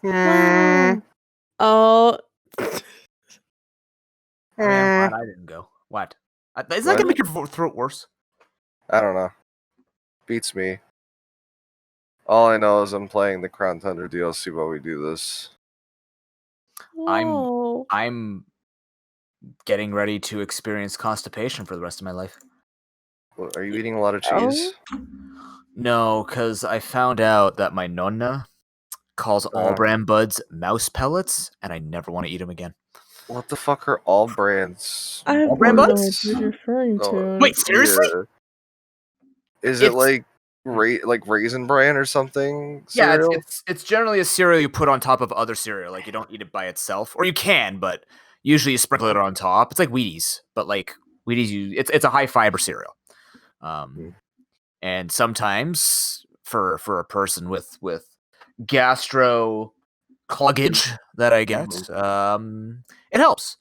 Hmm. Oh. I mean, I'm glad I didn't go. What? Is that What? gonna make your throat worse? I don't know. Beats me. All I know is I'm playing the Crown Thunder DLC while we do this. Whoa. I'm getting ready to experience constipation for the rest of my life. Are you eating a lot of cheese? No, because I found out that my nonna calls all brand buds mouse pellets, and I never want to eat them again. What the fuck are all brands? I have All brand no buds? idea what you're referring to. Wait, seriously? Yeah. Is it like Raisin Bran or something? Yeah, Cereal? it's generally a cereal you put on top of other cereal. Like, you don't eat it by itself, or you can, but usually you sprinkle it on top. It's like Wheaties, but like Wheaties, it's a high fiber cereal. And sometimes for a person with gastro cluggage that I get, it helps.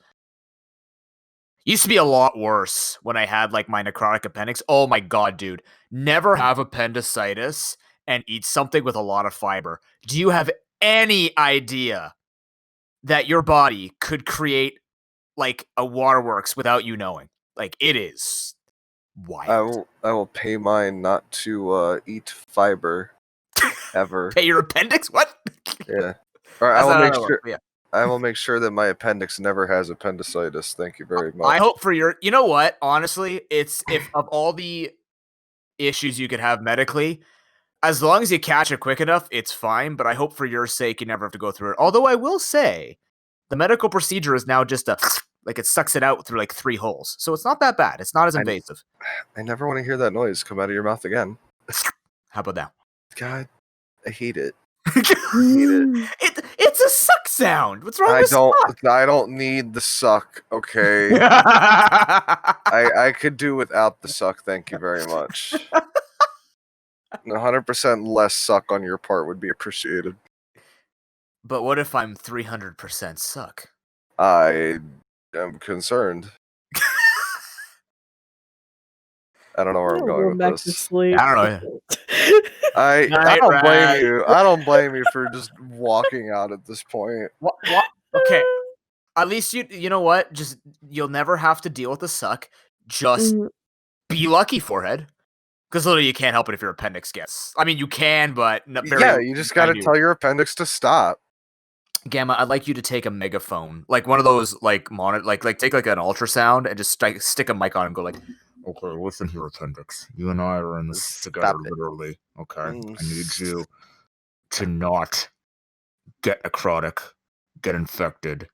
Used to be a lot worse when I had like my necrotic appendix. Oh my god, dude. Never have appendicitis and eat something with a lot of fiber. Do you have any idea that your body could create like a waterworks without you knowing? Like, it is wild. I will pay mine not to eat fiber ever. Pay your appendix? What? Yeah. Or I will make sure that my appendix never has appendicitis. Thank you very much. I hope for your, you know what? Honestly, it's if of all the issues you could have medically, as long as you catch it quick enough, it's fine. But I hope for your sake you never have to go through it. Although I will say, the medical procedure is now just like it sucks it out through like 3 holes, so it's not that bad. It's not as invasive. I never want to hear that noise come out of your mouth again. How about that? God, I hate it. It's a suck sound. What's wrong with suck? I don't need the suck, okay? I could do without the suck, thank you very much. 100% less suck on your part would be appreciated. But what if I'm 300% suck? I am concerned. I don't know where I'm going with this. Sleep. I don't know. I don't blame you. I don't blame you for just walking out at this point. What? Okay. At least you know what? Just you'll never have to deal with the suck. Just be lucky, forehead. Because literally you can't help it if your appendix gets. I mean, you can, but you just gotta tell your appendix to stop. Gamma, I'd like you to take a megaphone, like one of those like monitor, like take like an ultrasound and just stick a mic on and go like, okay, listen here, appendix. You and I are in this together, literally. Okay, I need you to not get necrotic, get infected,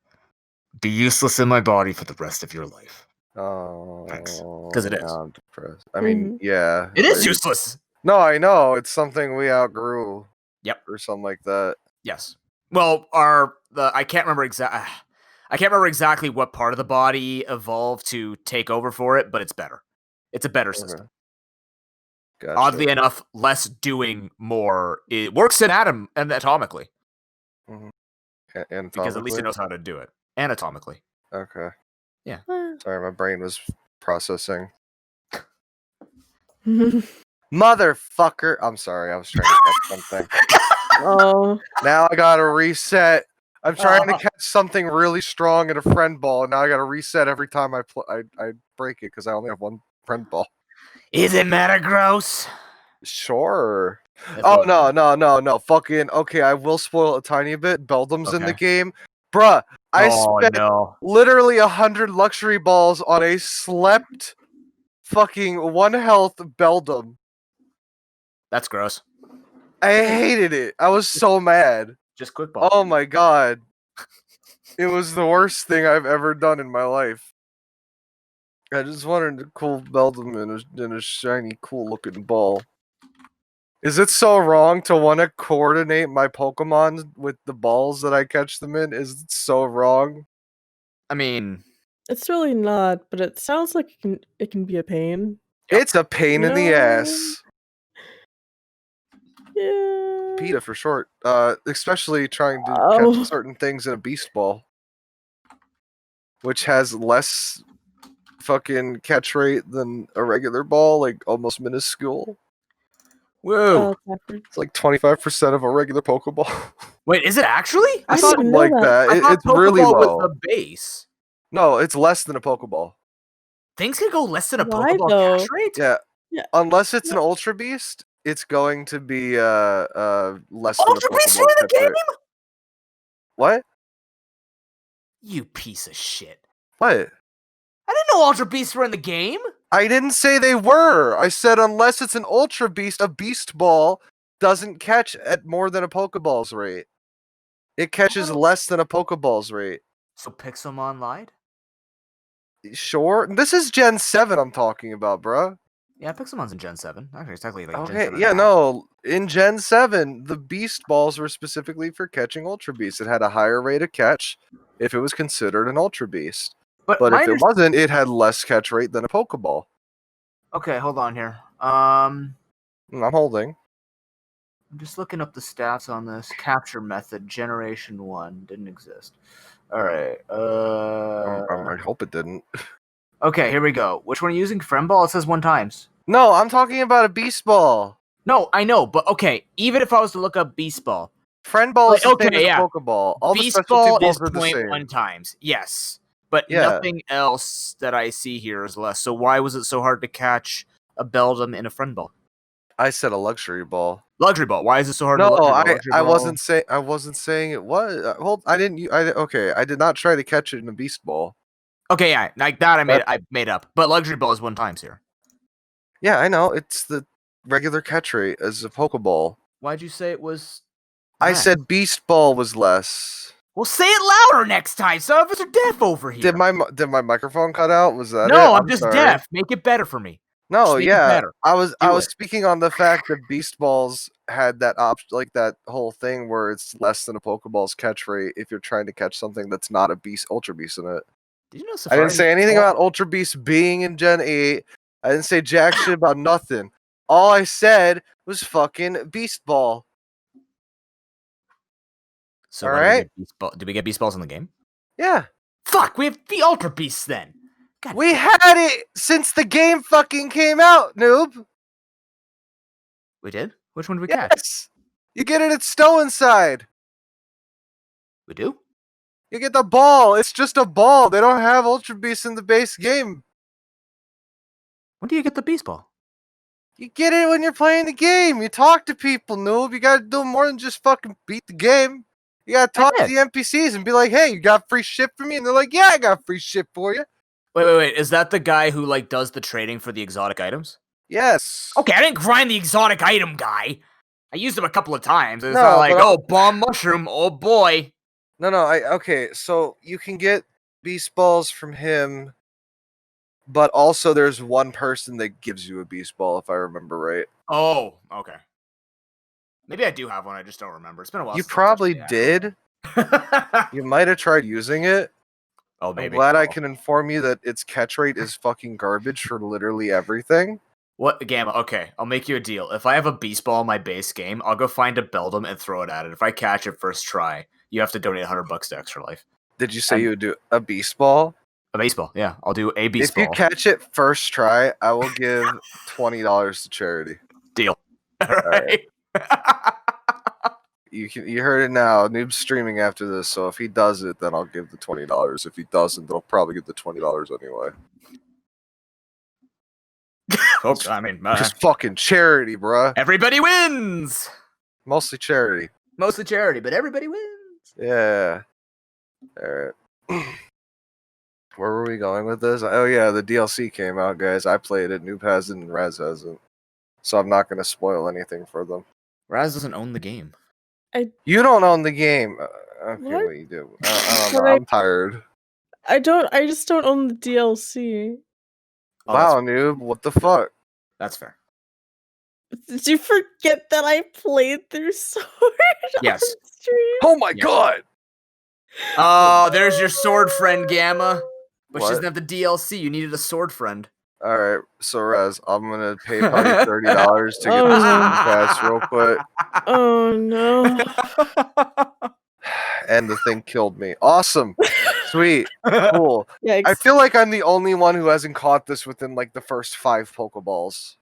be useless in my body for the rest of your life. Oh, thanks. Because it is. I'm depressed. I mean, yeah, it is useless. No, I know it's something we outgrew. Yep, or something like that. Yes. Well, I can't remember exactly what part of the body evolved to take over for it, but it's better. It's a better system. Gotcha. Oddly enough, less doing more. It works anatomically. Anatomically? Because at least it knows how to do it anatomically. Okay. Yeah. Sorry, my brain was processing. Motherfucker! I'm sorry, I was trying to catch something. Oh. Now I gotta reset. I'm trying to catch something really strong in a friend ball, and now I gotta reset every time I break it because I only have one friend ball. Is it Metagross? Sure. Oh no! Fucking okay. I will spoil a tiny bit. Beldum's in the game, bruh. I spent literally 100 luxury balls on a slept, fucking 1 health Beldum. That's gross. I hated it. I was so mad. Just quick ball. Oh my god. It was the worst thing I've ever done in my life. I just wanted a cool Beldum in a shiny, cool looking ball. Is it so wrong to want to coordinate my Pokemon with the balls that I catch them in? Is it so wrong? I mean, it's really not, but it sounds like it can be a pain. It's a pain in the ass. Yeah. PETA for short. Especially trying to catch certain things in a Beast Ball. Which has less fucking catch rate than a regular ball, like almost minuscule. Whoa. backwards. It's like 25% of a regular Pokeball. Wait, is it actually? I thought, didn't know like that. I thought It's really Pokeball low. was the base. No, it's less than a Pokeball. Things can go less than a Why, Pokeball though? catch rate? Yeah. Yeah. Unless it's an Yeah. Ultra Beast, it's going to be less Ultra than a Beasts Pokeball are in the catch game? rate. What? You piece of shit. What? I didn't know Ultra Beasts were in the game. I didn't say they were. I said unless it's an Ultra Beast, a Beast Ball doesn't catch at more than a Pokeball's rate. It catches Oh. less than a Pokeball's rate. So Pixelmon lied? Sure. This is Gen 7 I'm talking about, bruh. Yeah, Pixelmon's in Gen 7. Actually, it's technically like Gen Okay, 7. yeah, no. In Gen 7, the Beast Balls were specifically for catching Ultra Beasts. It had a higher rate of catch if it was considered an Ultra Beast. But my if it wasn't, it had less catch rate than a Pokeball. Okay, hold on here. I'm holding. I'm just looking up the stats on this capture method. Generation 1 didn't exist. All right. I hope it didn't. Okay, here we go. Which one are you using? Friendball? It says 1 times. No, I'm talking about a Beast Ball. No, I know, but okay. Even if I was to look up Beast Ball, Friend Ball is the Okay, same as yeah. a Pokeball. All the Beast specialty Ball balls is are the 0.1 same. times. Yes, but Yeah. nothing else that I see here is less. So why was it so hard to catch a Beldum in a Friend Ball? I said a luxury ball. Luxury Ball. Why is it so hard? No, to luxury I ball? wasn't saying it was. Hold, I didn't. Okay, I did not try to catch it in a Beast Ball. Okay, yeah, like that. I made up. But luxury ball is 1 times here. Yeah, I know. It's the regular catch rate as a Pokeball. Why'd you say it was? I less? said Beast Ball was less. Well, say it louder next time. Some of us are deaf over here. Did my microphone cut out? Was that it? No, I'm just sorry. deaf. Make it better for me. No, Just make it yeah, better. I was Do it. speaking on the fact that Beast Balls had that like that whole thing where it's less than a Pokeball's catch rate if you're trying to catch something that's not a Beast Ultra Beast in it. Did you know I Safari didn't say anything about Ultra Beast being in Gen 8. I didn't say jack shit about nothing. All I said was fucking Beast Ball. So all what, right. Did we get Beast Balls in the game? Yeah. Fuck, we have the Ultra Beasts then. God We damn. had it since the game fucking came out, noob. We did? Which one did we catch? Yes. You get it at Stow Inside. We do? You get the ball. It's just a ball. They don't have Ultra Beasts in the base game. When do you get the Beast Ball? You get it when you're playing the game. You talk to people, noob. You gotta do more than just fucking beat the game. You gotta talk to did. the NPCs and be like, hey, you got free shit for me? And they're like, yeah, I got free shit for you. Wait. Is that the guy who like does the trading for the exotic items? Yes. Okay, I didn't grind the exotic item guy. I used him a couple of times. It's No, not like, but oh, bomb mushroom, oh boy. No, okay, so you can get Beast Balls from him, but also there's one person that gives you a Beast Ball, if I remember right. Oh, okay. Maybe I do have one, I just don't remember. It's been a while You since I touched probably the did. app. You might have tried using it. Oh, maybe. I'm glad I Oh. can inform you that its catch rate is fucking garbage for literally everything. What Gamma? Okay, I'll make you a deal. If I have a Beast Ball in my base game, I'll go find a Beldum and throw it at it. If I catch it first try, you have to donate $100 to Extra Life. Did you say you would do a Beast Ball? A baseball, yeah. I'll do a Beast If Ball. you catch it first try, I will give $20 to charity. Deal. All right. You heard it now. Noob's streaming after this, so if he does it, then I'll give the $20. If he doesn't, then I'll probably give the $20 anyway. Oh, I mean, Just fucking charity, bruh. everybody wins. Mostly charity. Mostly charity, but everybody wins. Yeah. Alright. Where were we going with this? Oh yeah, the DLC came out, guys. I played it. Noob hasn't and Raz hasn't. So I'm not going to spoil anything for them. Raz doesn't own the game. You don't own the game. Okay, What? well, you do. I don't But know. I'm tired. I just don't own the DLC. Oh, Wow, noob. What the fuck? That's fair. Did you forget that I played through Sword Yes. on stream? Oh my Yeah. god! Oh, there's your sword friend, Gamma. But she What? doesn't have the DLC. You needed a sword friend. Alright, so Raz, I'm gonna PayPal you $30 to get Oh, this no. pass real quick. Oh no. And the thing killed me. Awesome. Sweet. Cool. I Yikes. feel like I'm the only one who hasn't caught this within like the first 5 Pokeballs.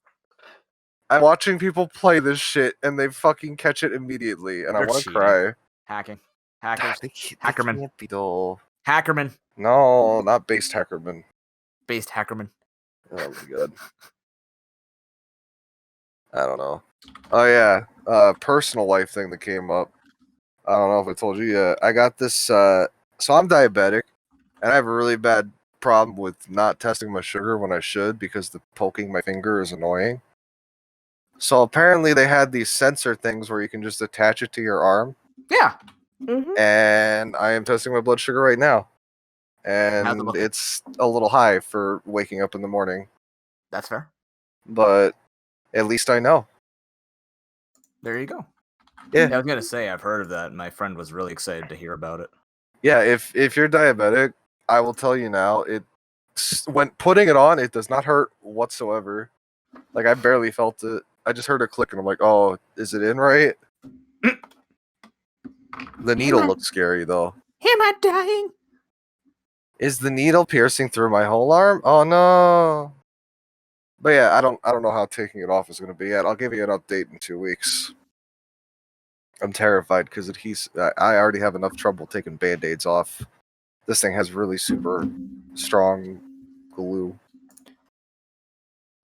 I'm watching people play this shit, and they fucking catch it immediately, and I They're want to cheating. cry. Hacking. Hackers. They Hackerman. can't be though. Hackerman. No, not based Hackerman. Based Hackerman. Oh my god. I don't know. Oh yeah, personal life thing that came up. I don't know if I told you yet. I got this. So I'm diabetic, and I have a really bad problem with not testing my sugar when I should because the poking my finger is annoying. So apparently they had these sensor things where you can just attach it to your arm, Yeah. and I am testing my blood sugar right now, How's it and looking? it's a little high for waking up in the morning, That's fair. but at least I know. There you go. Yeah. I was gonna say I've heard of that, and my friend was really excited to hear about it. Yeah, if you're diabetic, I will tell you now, when putting it on, it does not hurt whatsoever. Like I barely felt it. I just heard a click and I'm like, "Oh, is it in right?" The needle looks scary though. Am I dying? Is the needle piercing through my whole arm? Oh no. But yeah, I don't know how taking it off is going to be yet. I'll give you an update in 2 weeks. I'm terrified because I already have enough trouble taking band-aids off. This thing has really super strong glue.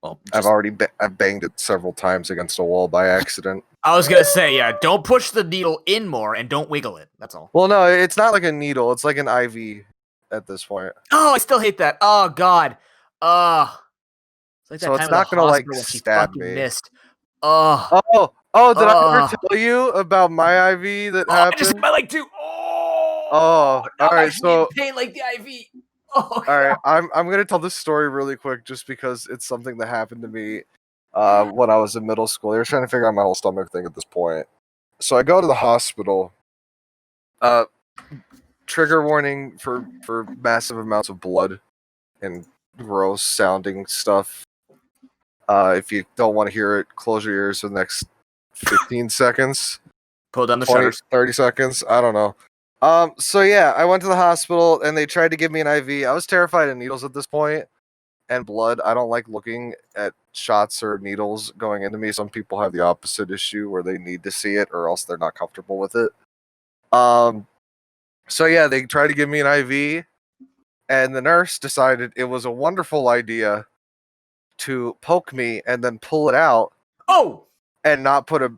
Well, I've banged it several times against a wall by accident. I was gonna say, yeah, don't push the needle in more and don't wiggle it. That's all. Well, no, it's not like a needle. It's like an IV at this point. Oh, I still hate that. Oh God. It's like that So time it's at not the gonna, like, hospital when she stab fucking me. missed. Oh, Did I ever tell you about my IV that I just hit happened? my leg too. Oh, now all I'm right, actually in so pain like the IV. Oh, all right, I'm gonna tell this story really quick just because it's something that happened to me when I was in middle school. They were trying to figure out my whole stomach thing at this point. So I go to the hospital. Trigger warning for massive amounts of blood and gross sounding stuff. If you don't want to hear it, close your ears for the next 15 seconds. Pull down the 20, shutters. 30 seconds. I don't know. So yeah, I went to the hospital and they tried to give me an IV. I was terrified of needles at this point and blood. I don't like looking at shots or needles going into me. Some people have the opposite issue where they need to see it or else they're not comfortable with it. So yeah, they tried to give me an IV and the nurse decided it was a wonderful idea to poke me and then pull it out. Oh, and not put a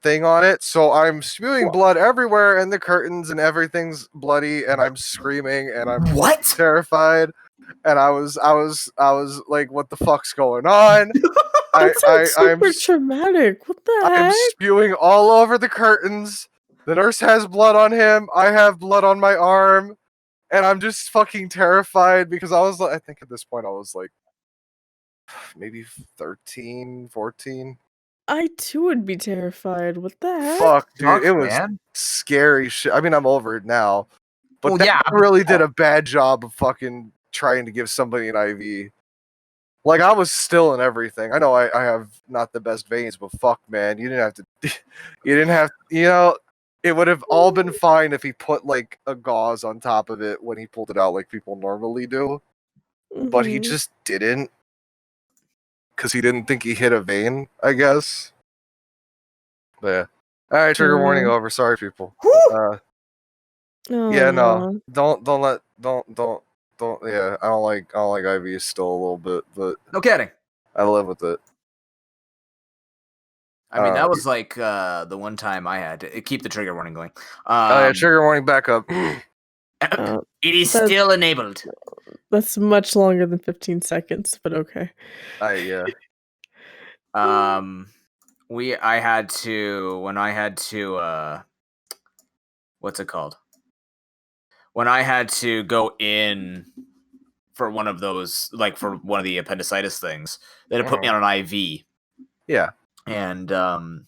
thing on it. So I'm spewing blood everywhere and the curtains and everything's bloody and I'm screaming and I'm what? terrified. And I was like, what the fuck's going on? That sounds super traumatic. What the I'm heck? spewing all over the curtains. The nurse has blood on him. I have blood on my arm. And I'm just fucking terrified because I think at this point I was like maybe 13, 14. I too would be terrified. What the heck? Fuck, dude, Fuck, it was man. scary shit. I mean, I'm over it now, but Well, that yeah, really did a bad job of fucking trying to give somebody an IV. Like, I was still in everything. I know I have not the best veins, but fuck, man, you didn't have to. It would have all been fine if he put like a gauze on top of it when he pulled it out, like people normally do. But he Mhm. just didn't, because he didn't think he hit a vein, I guess. But yeah. All right, trigger warning over. Sorry, people. Oh, Yeah, no, don't. Yeah, I don't like IVs still a little bit, but No kidding. I live with it. I mean, that was like the one time I had to keep the trigger warning going. Oh yeah, trigger warning back up. It is still enabled. That's much longer than 15 seconds, but okay. Yeah. I had to what's it called? When I had to go in for one of those, like for one of the appendicitis things, they had to put me on an IV. Yeah. And the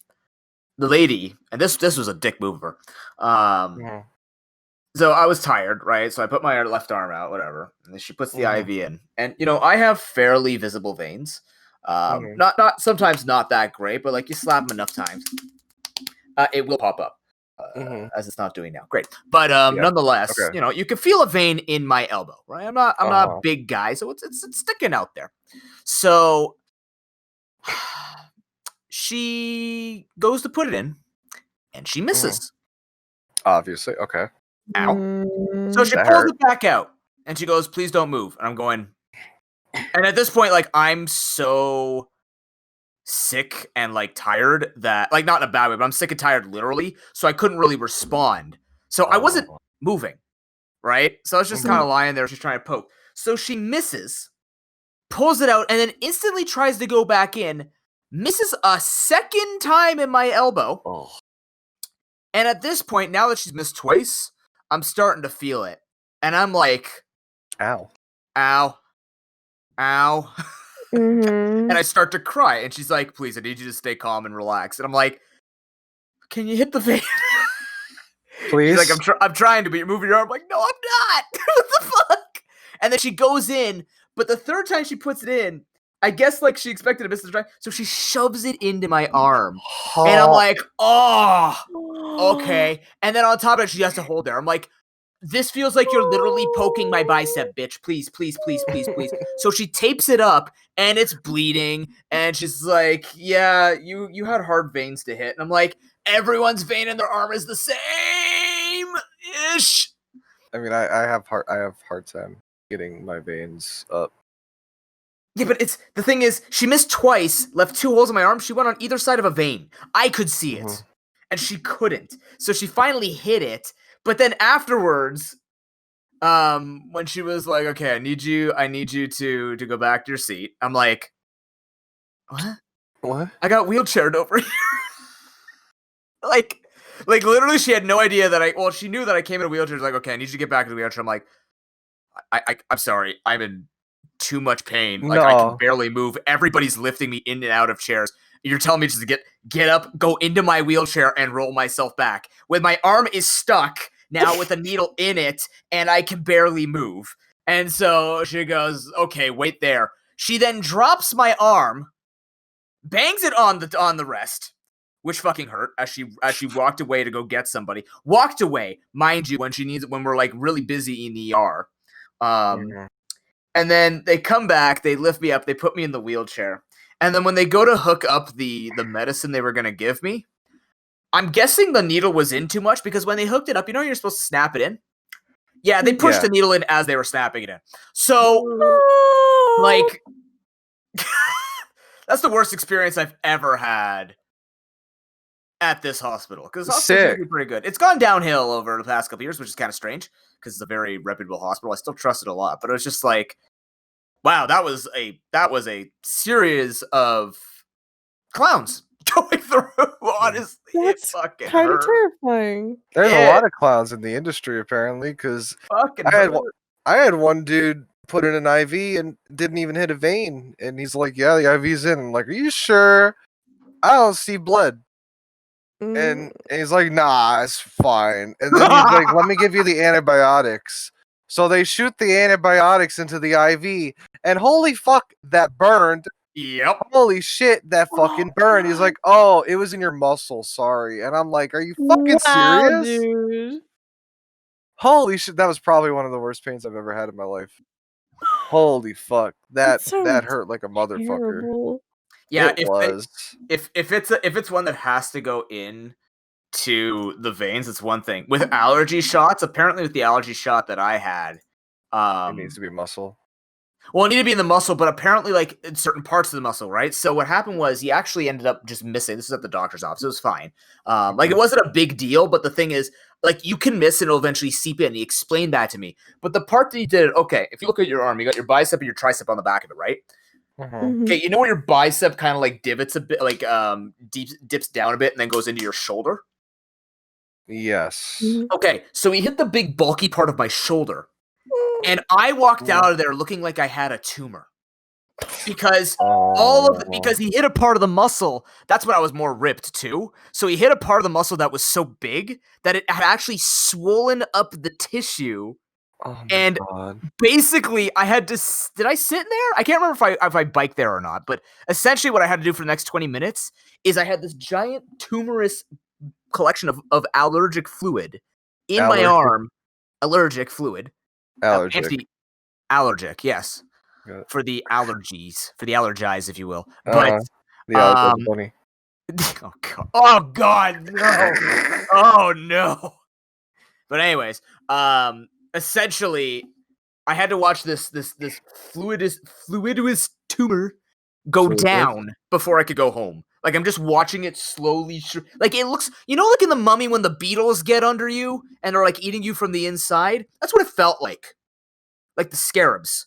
lady, and this was a dick mover. So I was tired, right? So I put my left arm out, whatever, and then she puts the IV in, and I have fairly visible veins. Not sometimes not that great, but like you slap them enough times, it will pop up. As it's not doing now. Great. But nonetheless, you can feel a vein in my elbow, right? I'm not a big guy, so it's sticking out there. So she goes to put it in, and she misses. Obviously, okay. Ow. So she That pulls hurt. it back out, and she goes, "Please don't move." And I'm going. And at this point, like, I'm so sick and like tired that, like, not in a bad way, but I'm sick and tired literally. So I couldn't really respond. So I wasn't Oh. moving, right? So I was just Mhm. kind of lying there. She's trying to poke. So she misses, pulls it out, and then instantly tries to go back in. Misses a second time in my elbow. Oh. And at this point, now that she's missed twice, I'm starting to feel it. And I'm like, Ow. ow, ow. Mm-hmm. And I start to cry. And she's like, please, I need you to stay calm and relax. And I'm like, can you hit the vein? Please. She's like, I'm trying to, but you're moving your arm. I'm like, no, I'm not. What the fuck? And then she goes in, but the third time she puts it in, I guess like she expected to miss the try, so she shoves it into my arm. And I'm like, oh, okay. And then on top of it, she has to hold there. I'm like, this feels like you're literally poking my bicep, bitch. Please, please, please, please, please. So she tapes it up, and it's bleeding. And she's like, yeah, you had hard veins to hit. And I'm like, everyone's vein in their arm is the same-ish. I mean, I have hard time getting my veins up. Yeah, but it's the thing is, she missed twice, left 2 holes in my arm. She went on either side of a vein. I could see it, and she couldn't. So she finally hit it. But then afterwards, when she was like, "Okay, I need you to go back to your seat," I'm like, "What? What? I got wheelchaired over here." like literally, she had no idea that well, she knew that I came in a wheelchair. She's like, "Okay, I need you to get back to the wheelchair." I'm like, I'm sorry, I'm in too much pain. Like, I can No. barely move. Everybody's lifting me in and out of chairs. You're telling me just to get up, go into my wheelchair, and roll myself back. When my arm is stuck now with a needle in it, and I can barely move. And so she goes, okay, wait there. She then drops my arm, bangs it on the rest, which fucking hurt as she walked away to go get somebody. Walked away, mind you, when we're like really busy in the ER. And then they come back, they lift me up, they put me in the wheelchair. And then when they go to hook up the medicine they were going to give me, I'm guessing the needle was in too much because when they hooked it up, you know you're supposed to snap it in? Yeah, they pushed the needle in as they were snapping it in. So, like, that's the worst experience I've ever had at this hospital. Because the hospital's usually pretty good. It's gone downhill over the past couple years, which is kind of strange because it's a very reputable hospital. I still trust it a lot, but it was just like, wow, that was a series of clowns going through. Honestly, That's it fucking kind of hurt. terrifying. There's a lot of clowns in the industry apparently, because I had one dude put in an IV and didn't even hit a vein, and he's like, "Yeah, the IV's in." I'm like, "Are you sure? I don't see blood." And he's like, "Nah, it's fine." And then he's like, "Let me give you the antibiotics." So they shoot the antibiotics into the IV, and holy fuck, that burned. Yep. Holy shit, that fucking burned. He's like, "Oh, it was in your muscle, sorry." And I'm like, "Are you fucking serious?" Dude. Holy shit, that was probably one of the worst pains I've ever had in my life. Holy fuck. That hurt like a motherfucker. Terrible. Yeah, it was. If it's one that has to go in to the veins, it's one thing. With allergy shots, apparently with the allergy shot that I had, it needs to be muscle. Well, it needed to be in the muscle, but apparently, like, in certain parts of the muscle, right? So what happened was he actually ended up just missing. This is at the doctor's office. It was fine. Like, it wasn't a big deal, but the thing is, like, you can miss and it'll eventually seep in. He explained that to me. But the part that he did, okay, if you look at your arm, you got your bicep and your tricep on the back of it, right? Okay, you know where your bicep kind of, like, divots a bit, like, dips down a bit and then goes into your shoulder? Yes. Okay, so he hit the big bulky part of my shoulder. And I walked out of there looking like I had a tumor. Because because he hit a part of the muscle, that's when I was more ripped too. So he hit a part of the muscle that was so big that it had actually swollen up the tissue. Oh my and God. Basically, I had to. Did I sit in there? I can't remember if I biked there or not. But essentially, what I had to do for the next 20 minutes is I had this giant tumorous collection of allergic fluid in my arm. Allergic fluid. Allergic, yes. For the allergies, if you will. But the allergic bunny. Oh god. Oh god, no. Oh no. But anyways, essentially, I had to watch this fluidous tumor go Fluidous? down before I could go home. Like I'm just watching it slowly. Like it looks, like in the Mummy when the beetles get under you and are like eating you from the inside. That's what it felt like the scarabs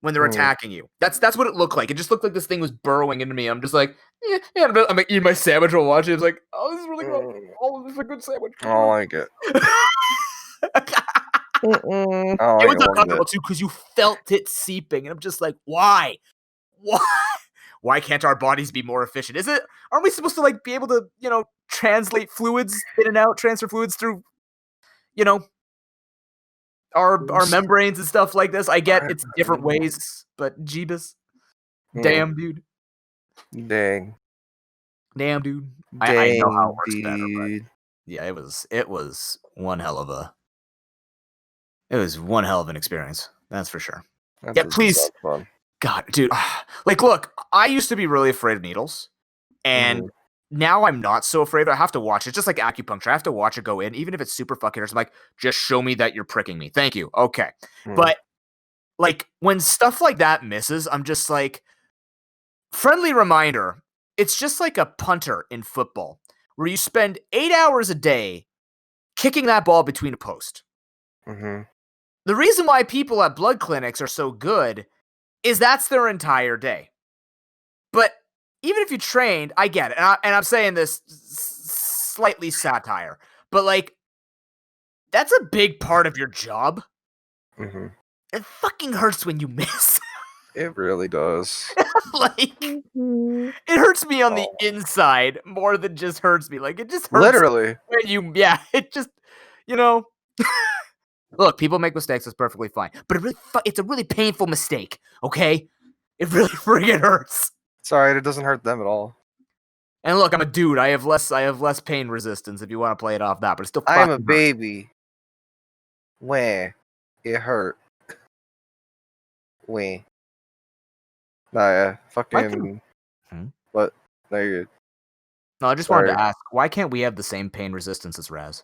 when they're attacking you. That's what it looked like. It just looked like this thing was burrowing into me. I'm just like, yeah. I'm like eating my sandwich while watching. It's like, oh, this is really good. Oh, this is a good sandwich. I don't like it. Mm-mm. I don't It like was it one uncomfortable bit. too because you felt it seeping, and I'm just like, why? Why can't our bodies be more efficient? Aren't we supposed to like be able to, translate fluids in and out, transfer fluids through, our membranes and stuff like this? I get it's different ways, but Jeebus, damn dude, Dang. dude. I know how it works better, but Dude. yeah, it was one hell of an experience. That's for sure. That Yeah, doesn't please. sound fun. God, dude. Like, look, I used to be really afraid of needles, and now I'm not so afraid. I have to watch it, just like acupuncture. I have to watch it go in, even if it's super fucking hurts. I'm like, just show me that you're pricking me. Thank you. Okay. But, like, when stuff like that misses, I'm just like, friendly reminder, it's just like a punter in football, where you spend 8 hours a day kicking that ball between a post. Mm-hmm. The reason why people at blood clinics are so good is that's their entire day. But even if you trained, I get it. And I'm saying this slightly satire, but like, that's a big part of your job. Mm-hmm. It fucking hurts when you miss. It really does. Like, Mhm. it hurts me on the inside more than just hurts me. Like, it just hurts Literally. when it just, Look, people make mistakes. It's perfectly fine. But it's a really painful mistake, okay? It really friggin' hurts. It's alright, it doesn't hurt them at all. And look, I'm a dude. I have less pain resistance if you want to play it off that, but it's still I am a fucking hurts. baby. Where? It hurt. Where? Nah, yeah. Fucking. What? No, you're good. No, I just wanted Sorry. to ask, why can't we have the same pain resistance as Raz?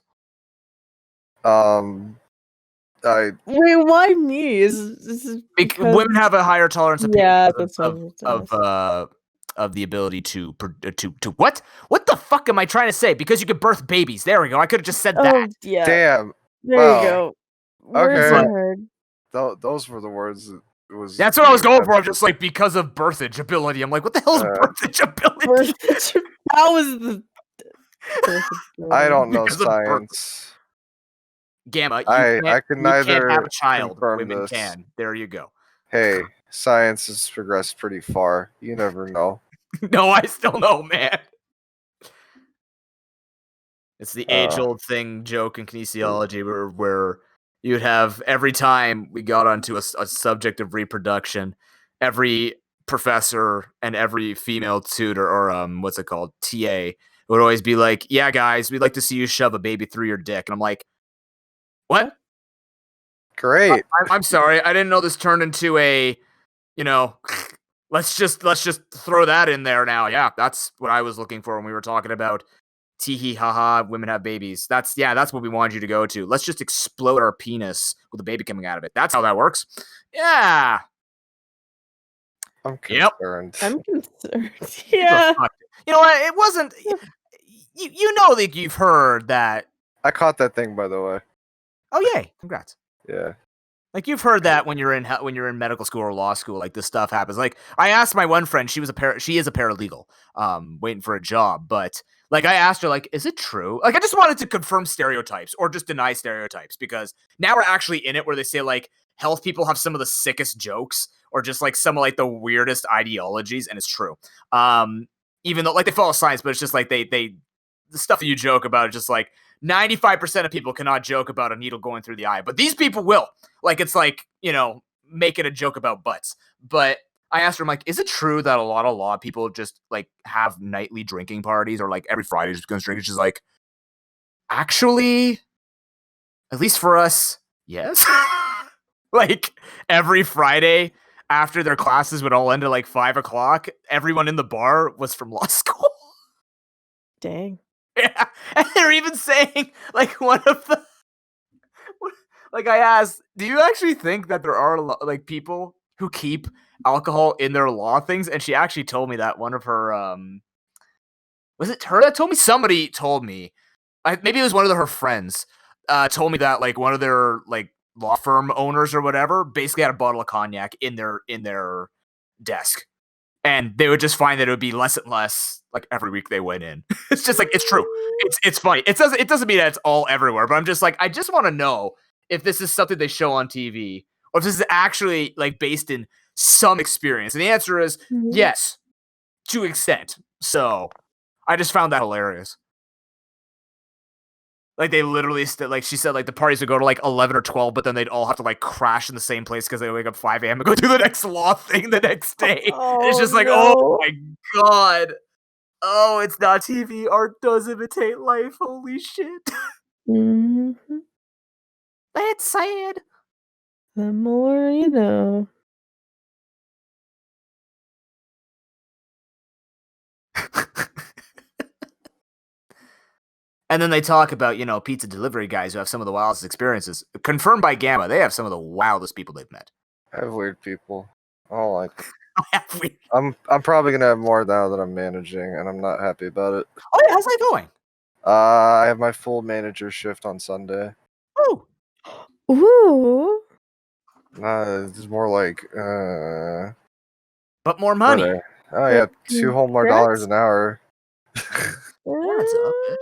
Wait, why me? Is because Women have a higher tolerance of pain yeah, because that's what I was of gonna ask. of the ability to what? What the fuck am I trying to say? Because you can birth babies. There we go. I could have just said Oh that. yeah, Damn. there well, you go. Words okay. unheard. Those were the words that was. That's what I was going for. I'm just like, because of birthage ability. I'm like, what the hell is birthage ability? That was the. I don't know Because of birth. science. Gamma, I can neither have a child. confirm Women this. can. There you go. Hey, science has progressed pretty far. You never know. No, I still know, man. It's the age-old thing, joke in kinesiology, where you'd have every time we got onto a subject of reproduction, every professor and every female tutor or what's it called, TA, would always be like, "Yeah, guys, we'd like to see you shove a baby through your dick," and I'm like, "What? Great. I'm sorry, I didn't know this turned into a, let's just throw that in there now. Yeah, that's what I was looking for when we were talking about tee hee haha, women have babies. That's what we wanted you to go to. Let's just explode our penis with a baby coming out of it. That's how that works. Yeah. I'm concerned. I'm concerned. Yeah. You know what? It wasn't. You know that you've heard that. I caught that thing, by the way. Oh yay! Congrats. Yeah. Like you've heard that when you're in medical school or law school, like this stuff happens. Like I asked my one friend, she is a paralegal, waiting for a job, but like I asked her, like, is it true? Like I just wanted to confirm stereotypes or just deny stereotypes because now we're actually in it where they say like health people have some of the sickest jokes or just like some of like the weirdest ideologies, and it's true. Even though like they follow science, but it's just like they the stuff that you joke about is just like 95% of people cannot joke about a needle going through the eye, but these people will. Like, it's like, making a joke about butts. But I asked her, I'm like, is it true that a lot of law people just, like, have nightly drinking parties or, like, every Friday just going to drink? She's like, actually, at least for us, yes. Like, every Friday after their classes would all end at, like, 5 o'clock, everyone in the bar was from law school. Dang. Yeah, and they're even saying like one of the like I asked, do you actually think that there are like people who keep alcohol in their law things? And she actually told me that one of her was it her that told me? Somebody told me. Maybe it was one of her friends. Told me that like one of their like law firm owners or whatever basically had a bottle of cognac in their desk, and they would just find that it would be less and less like every week they went in. It's just like it's true. It's funny. It doesn't mean that it's all everywhere, but I'm just like I just want to know if this is something they show on TV or if this is actually like based in some experience. And the answer is yes, to an extent. So I just found that hilarious. Like they literally, like she said, like the parties would go to like 11 or 12, but then they'd all have to like crash in the same place because they wake up 5 a.m. and go do the next law thing the next day. It's just like, oh my god. Oh, it's not TV. Art does imitate life. Holy shit. Mm-hmm. That's sad. The more you know. And then they talk about, pizza delivery guys who have some of the wildest experiences. Confirmed by Gamma, they have some of the wildest people they've met. I have weird people. I don't like it. Have we? I'm probably gonna have more now that I'm managing, and I'm not happy about it. Oh yeah, how's that going? I have my full manager shift on Sunday. Oh. Ooh. It's more like but more money. Friday. Oh yeah, $2 whole more dollars an hour. What's up, bitch?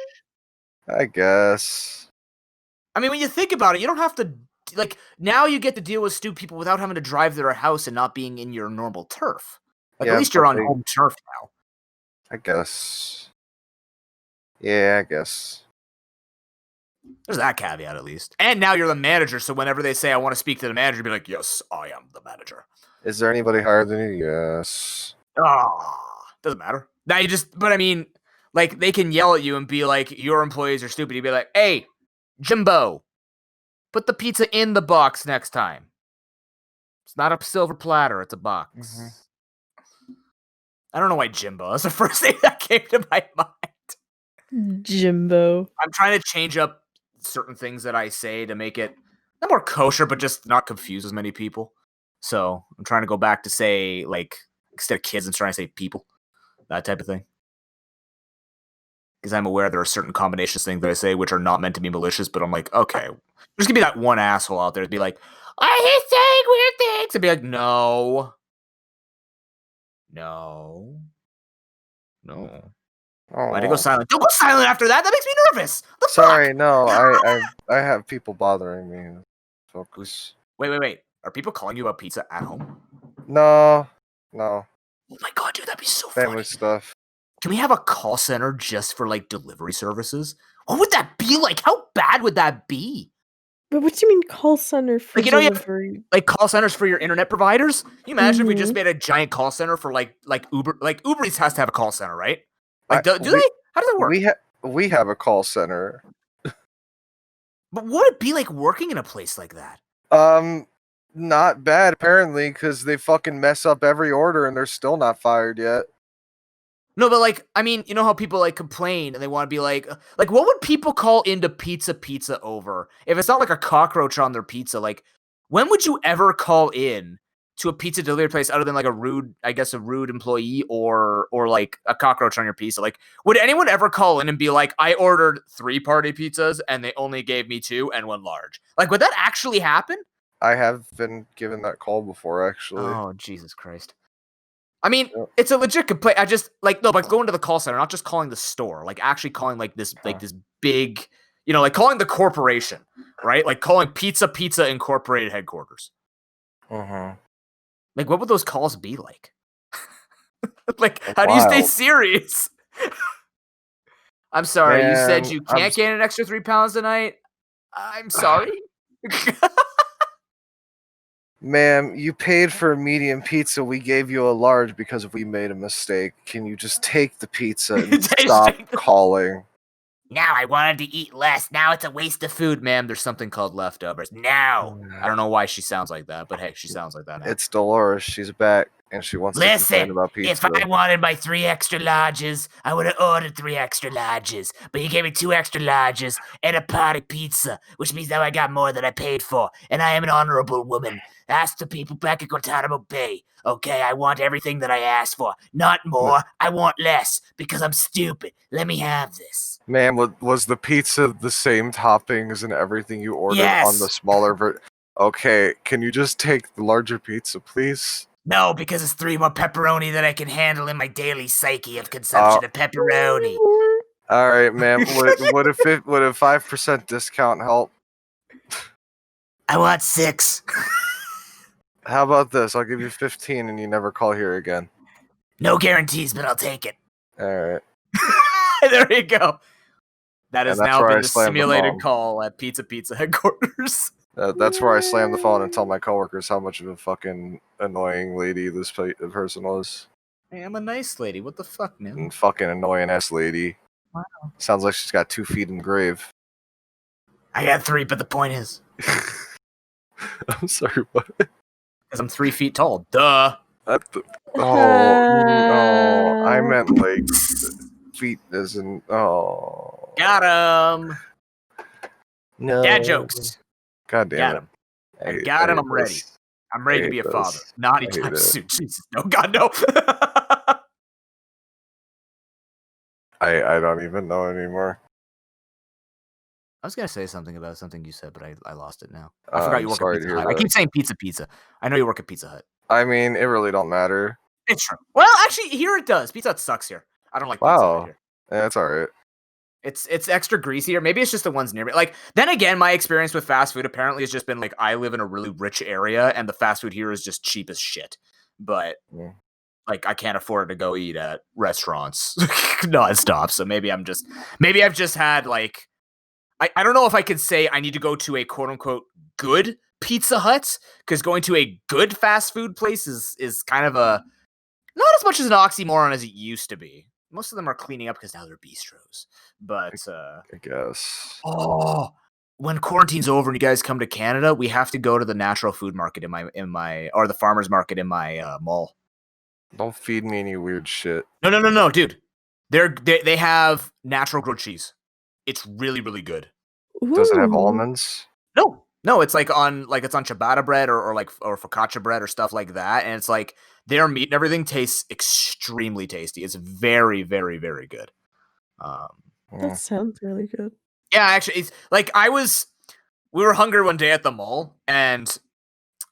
I guess. I mean, when you think about it, you don't have to like now you get to deal with stupid people without having to drive to their house and not being in your normal turf. Like Yeah, at least you're on home turf now. I guess. Yeah, I guess. There's that caveat at least. And now you're the manager, so whenever they say I want to speak to the manager, be like, yes, I am the manager. Is there anybody higher than you? Yes. Doesn't matter. Now but I mean, like they can yell at you and be like, your employees are stupid. You'd be like, hey, Jimbo, put the pizza in the box next time. It's not a silver platter, it's a box. Mm-hmm. I don't know why Jimbo. That's the first thing that came to my mind. Jimbo. I'm trying to change up certain things that I say to make it not more kosher, but just not confuse as many people. So I'm trying to go back to say, like, instead of kids, I'm trying to say people. That type of thing. Because I'm aware there are certain combinations of things that I say which are not meant to be malicious, but I'm like, okay. There's going to be that one asshole out there to be like, I hate saying weird things. And be like, no. Oh. Why'd it go silent? Don't go silent after that. That makes me nervous. Sorry, no. I have people bothering me. Focus. Wait. Are people calling you about pizza at home? No. Oh my god, dude, that'd be so Family funny. stuff. Can we have a call center just for like delivery services? What would that be like? How bad would that be? But what do you mean call center for delivery? You have, like call centers for your internet providers? Can you imagine if we just made a giant call center for like Uber? Like Uber Eats has to have a call center, right? Like, do they? How does that work? We have a call center. But what would it be like working in a place like that? Not bad apparently, because they fucking mess up every order and they're still not fired yet. No, but like, I mean, you know how people like complain and they want to be like, what would people call into pizza over if it's not like a cockroach on their pizza? Like, when would you ever call in to a pizza delivery place other than like a rude employee or like a cockroach on your pizza? Like, would anyone ever call in and be like, I ordered 3 party pizzas and they only gave me 2 and 1 large? Like, would that actually happen? I have been given that call before, actually. Oh, Jesus Christ. I mean, it's a legit complaint. I just like going to the call center, not just calling the store, like actually calling like this big, like calling the corporation, right? Like calling Pizza Incorporated headquarters. Like, what would those calls be like? Like, how do you stay serious? I'm sorry, you said you can't gain an extra 3 pounds tonight. I'm sorry. Ma'am, you paid for a medium pizza. We gave you a large because we made a mistake. Can you just take the pizza and stop calling? Now I wanted to eat less. Now it's a waste of food, ma'am. There's something called leftovers. No. I don't know why she sounds like that, but hey, she sounds like that now. It's Dolores. She's back, and she wants to complain Listen, about if pizza. I wanted my 3 extra larges, I would have ordered 3 extra larges. But you gave me 2 extra larges and a party pizza, which means now I got more than I paid for. And I am an honorable woman. Ask the people back at Guantanamo Bay. Okay, I want everything that I asked for. Not more. I want less because I'm stupid. Let me have this. Ma'am, was the pizza the same toppings and everything you ordered on the Yes. smaller Okay, can you just take the larger pizza, please? No, because it's 3 more pepperoni that I can handle in my daily psyche of consumption of pepperoni. All right, ma'am. Would a 5% discount help? I want 6. How about this? I'll give you 15, and you never call here again. No guarantees, but I'll take it. All right. There you go. That has And that's now where I been the slammed the simulated phone. call at Pizza headquarters. That's where I slam the phone and tell my coworkers how much of a fucking annoying lady this person was. Hey, I'm a nice lady. What the fuck, man? And fucking annoying ass lady. Wow. Sounds like she's got 2 feet in the grave. I got 3, but the point is, I'm sorry, what? because I'm 3 feet tall. Duh. Oh, no. I meant like feet as in. Oh. Got him. No. Dad jokes. God damn Got it. him. I got him. I'm ready. I'm ready to be a father. Not anytime soon. Jesus. No, God, no. I don't even know anymore. I was going to say something about something you said, but I lost it now. I forgot you work sorry at to Pizza hear Hut. I that. keep saying pizza. I know you work at Pizza Hut. I mean, it really don't matter. It's true. Well, actually, here it does. Pizza Hut sucks here. I don't like Pizza Hut here. Yeah, that's all right. It's extra greasy, or maybe it's just the ones near me. Like, then again, my experience with fast food apparently has just been like, I live in a really rich area, and the fast food here is just cheap as shit. But like, I can't afford to go eat at restaurants nonstop. So maybe I've just had like, I don't know if I could say I need to go to a quote unquote good Pizza Hut, because going to a good fast food place is kind of a not as much as an oxymoron as it used to be. Most of them are cleaning up because now they're bistros. But I guess. Oh, when quarantine's over and you guys come to Canada, we have to go to the natural food market in my or the farmers market in my mall. Don't feed me any weird shit. No, dude. They have natural grilled cheese. It's really, really good. Does it have almonds? No, it's like it's on ciabatta bread or focaccia bread or stuff like that, and it's like their meat and everything tastes extremely tasty. It's very, very, very good. That sounds really good. Yeah, actually, it's like we were hungry one day at the mall, and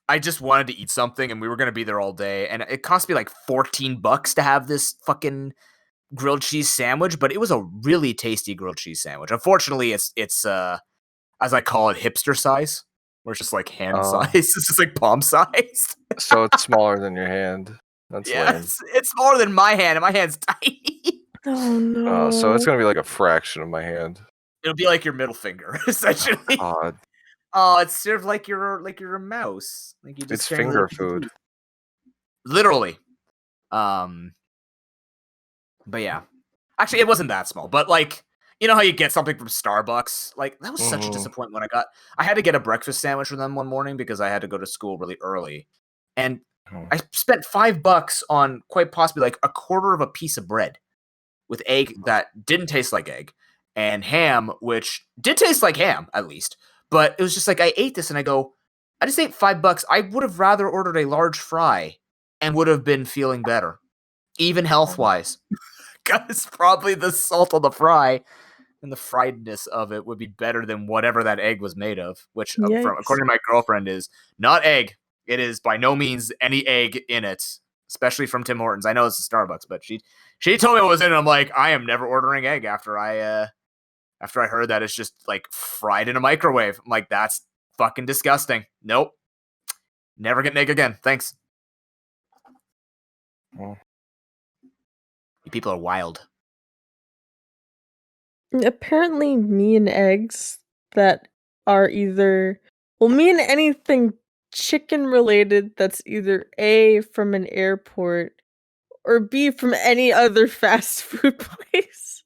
I just wanted to eat something, and we were gonna be there all day, and it cost me like $14 to have this fucking grilled cheese sandwich, but it was a really tasty grilled cheese sandwich. Unfortunately, it's as I call it, hipster size, where it's just like hand size. It's just like palm size. So it's smaller than your hand. That's lame. It's smaller than my hand, and my hand's tiny. Oh no. So it's gonna be like a fraction of my hand. It'll be like your middle finger, essentially. God. Oh, it's sort of like you're a mouse. Like you just It's finger food. Literally. But yeah. Actually, it wasn't that small, but like, you know how you get something from Starbucks? Like, that was such a disappointment. I had to get a breakfast sandwich from them one morning because I had to go to school really early. And I spent $5 on quite possibly like a quarter of a piece of bread with egg that didn't taste like egg, and ham, which did taste like ham, at least. But it was just like, I ate this and I go, I just ate $5. I would have rather ordered a large fry and would have been feeling better, even health-wise. Because probably the salt on the fry and the friedness of it would be better than whatever that egg was made of, which, according to my girlfriend, is not egg. It is by no means any egg in it, especially from Tim Hortons. I know it's a Starbucks, but she told me what was in it. I'm like, I am never ordering egg after I heard that it's just like fried in a microwave. I'm like, that's fucking disgusting. Nope. Never get egg again. Thanks. You people are wild. Apparently, me and eggs that are either me and anything chicken related that's either A, from an airport, or B, from any other fast food place.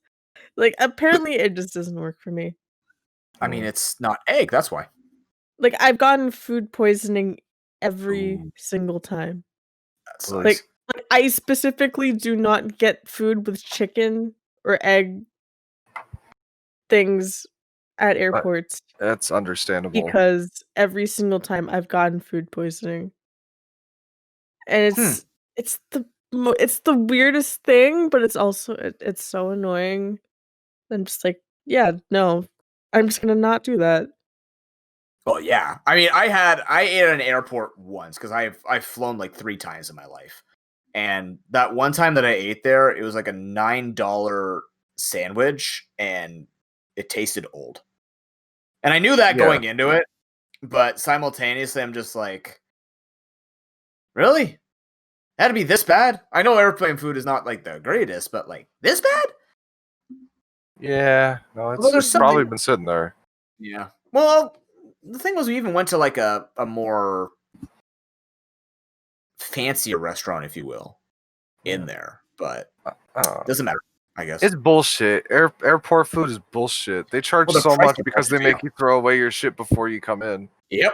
Like, apparently it just doesn't work for me. I mean, it's not egg. That's why. Like, I've gotten food poisoning every Ooh. single time. That Well, sucks. Like, I specifically do not get food with chicken or egg things at airports That's understandable. because every single time I've gotten food poisoning. And it's the weirdest thing, but it's also it's so annoying. I'm just like, yeah, no, I'm just gonna not do that. Well, yeah. I mean, I ate at an airport once because I've flown like 3 times in my life, and that one time that I ate there, it was like a $9 sandwich, and it tasted old. And I knew that Yeah. going into it, but simultaneously, I'm just like, really? Had to be this bad? I know airplane food is not like the greatest, but like this bad? Yeah, no, Although there's it's probably something- been sitting there. Yeah. Well, the thing was, we even went to like a more fancier restaurant, if you will, in Yeah. there, but Oh. doesn't matter, I guess. It's bullshit. Airport food is bullshit. They charge Well, the so price much is because they bullshit, make you throw away your shit before you come in. Yep.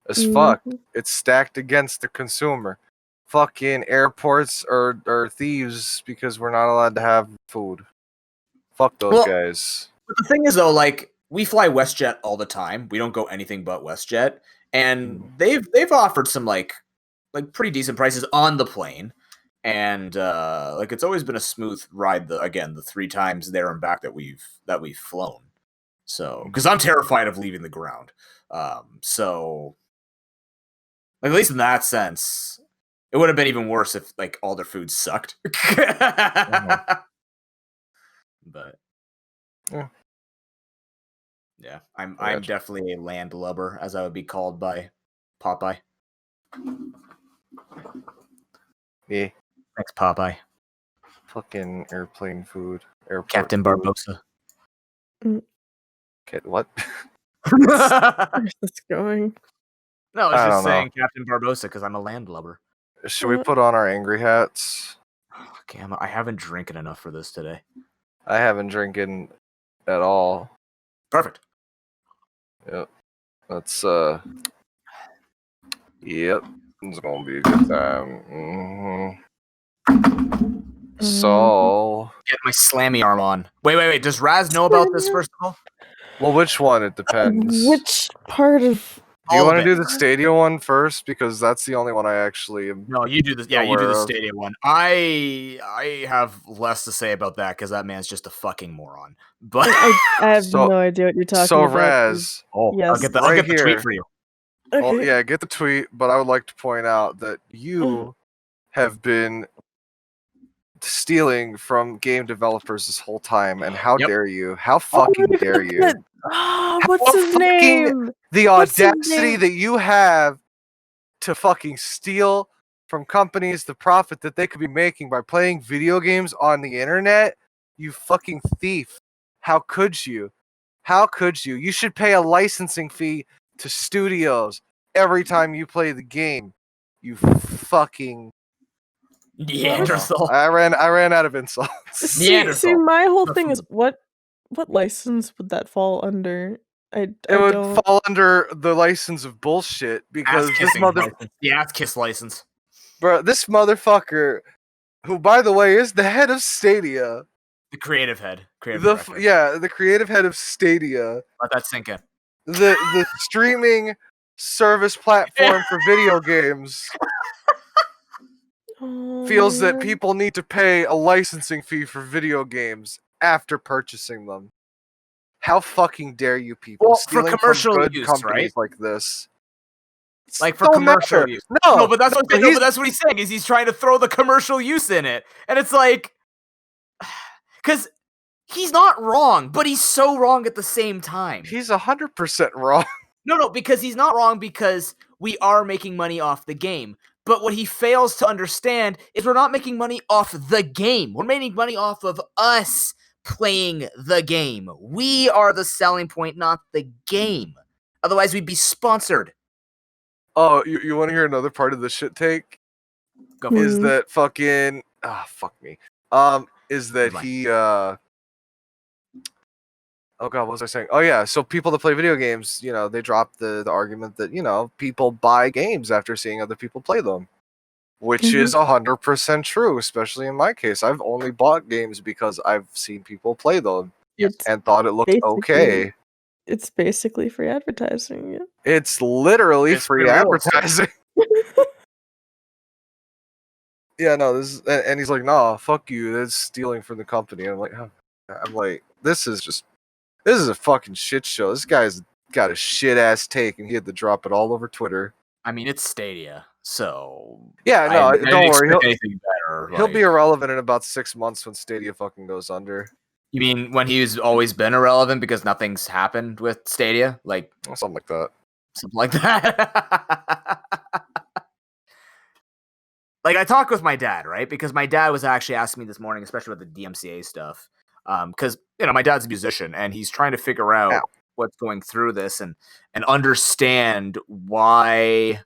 As fuck. Mhm. It's stacked against the consumer. Fucking airports are thieves because we're not allowed to have food. Fuck those Well- guys. But the thing is, though, like we fly WestJet all the time. We don't go anything but WestJet, and they've offered some like pretty decent prices on the plane, and like it's always been a smooth ride. The 3 times there and back that we've flown. So because I'm terrified of leaving the ground, so like, at least in that sense, it would have been even worse if like all their food sucked. But Yeah. yeah, I'm Gotcha. definitely a landlubber, as I would be called by Popeye. Yeah. Thanks, Popeye. Fucking airplane food. Airport Captain food. Barbosa. What? No, Where's this going? I was I just don't know. saying Captain Barbosa because I'm a landlubber. Should we put on our angry hats? Okay, I haven't drinking enough for this today. I haven't drinking at all. Perfect. Yep. That's Yep. It's gonna be a good time. So, Get my slammy arm on. Wait. Does Raz know about this first of all? well, which one? It depends. Which part of Do you All of want to it. do the Stadia one first? Because that's the only one I actually am. No, you do this. Yeah, you do aware the of. Stadia one. I have less to say about that because that man's just a fucking moron. But I have So- no idea what you're talking So, about. Raz, I'll Yes. get the Right tweet here. for you. well, Okay. yeah, get the tweet, but I would like to point out that you have been stealing from game developers this whole time, and how Yep. dare you? How fucking dare you? What's his fucking- name? The What's his audacity name? that you have to fucking steal from companies the profit that they could be making by playing video games on the internet, you fucking thief. How could you? How could you? You should pay a licensing fee to studios every time you play the game. You fucking Neanderthal. I ran out of insults. See, Neanderthal. my whole The thing is food. what license would that fall under? I It would don't. fall under the license of bullshit because Ass this kissing license. The ass kiss license. this motherfucker, who by the way is the head of Stadia, The creative head. Creative the director. the creative head of Stadia, Let that sink in. the streaming service platform for video games, feels that man. people need to pay a licensing fee for video games after purchasing them. How fucking dare you people Well, for stealing from commercial good use, companies right? like this? Like for Don't commercial matter. use. No, No, but that's what no, no, but that's what he's saying is he's trying to throw the commercial use in it, and it's like, because he's not wrong, but he's so wrong at the same time. he's 100% wrong. No, because he's not wrong because we are making money off the game. But what he fails to understand is we're not making money off the game. We're making money off of us playing the game. We are the selling point, not the game. Otherwise, we'd be sponsored. Oh, you want to hear another part of the shit take? Go for it. Is that fucking fuck me. Is that Goodbye. he Oh god, what was I saying? Oh yeah, so people that play video games, they drop the argument that people buy games after seeing other people play them, which is 100% true. Especially in my case, I've only bought games because I've seen people play them It's and thought it looked basically okay. it's basically free advertising. Yeah. It's literally It's free free real estate. advertising. Yeah, no, this is, and he's like, "Nah, fuck you. That's stealing from the company." And I'm like, this is a fucking shit show. This guy's got a shit ass take, and he had to drop it all over Twitter. I mean, it's Stadia, so Yeah, no, I didn't don't worry. expect anything better. He'll be like- irrelevant in about 6 months when Stadia fucking goes under. You mean when he's always been irrelevant because nothing's happened with Stadia, like Something like that. something like that? Like I talked with my dad, right? Because my dad was actually asking me this morning, especially with the DMCA stuff, because my dad's a musician and he's trying to figure out what's going through this and understand why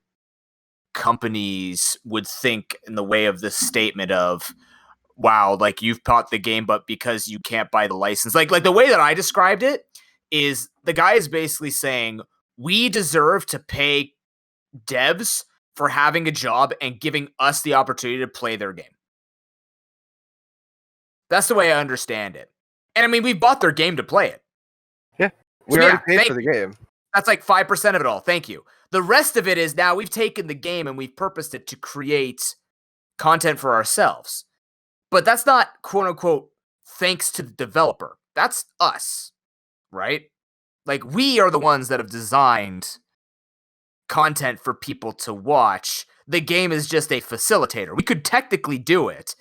companies would think in the way of this statement of, wow, like you've bought the game, but because you can't buy the license, like the way that I described it is the guy is basically saying we deserve to pay devs for having a job and giving us the opportunity to play their game. That's the way I understand it. And I mean, we bought their game to play it. Yeah. We So, already yeah, paid for the game. That's like 5% of it all. Thank you. The rest of it is now we've taken the game and we've purposed it to create content for ourselves. But that's not quote unquote thanks to the developer. That's us, right? Like we are the ones that have designed content for people to watch. The game is just a facilitator. We could technically do it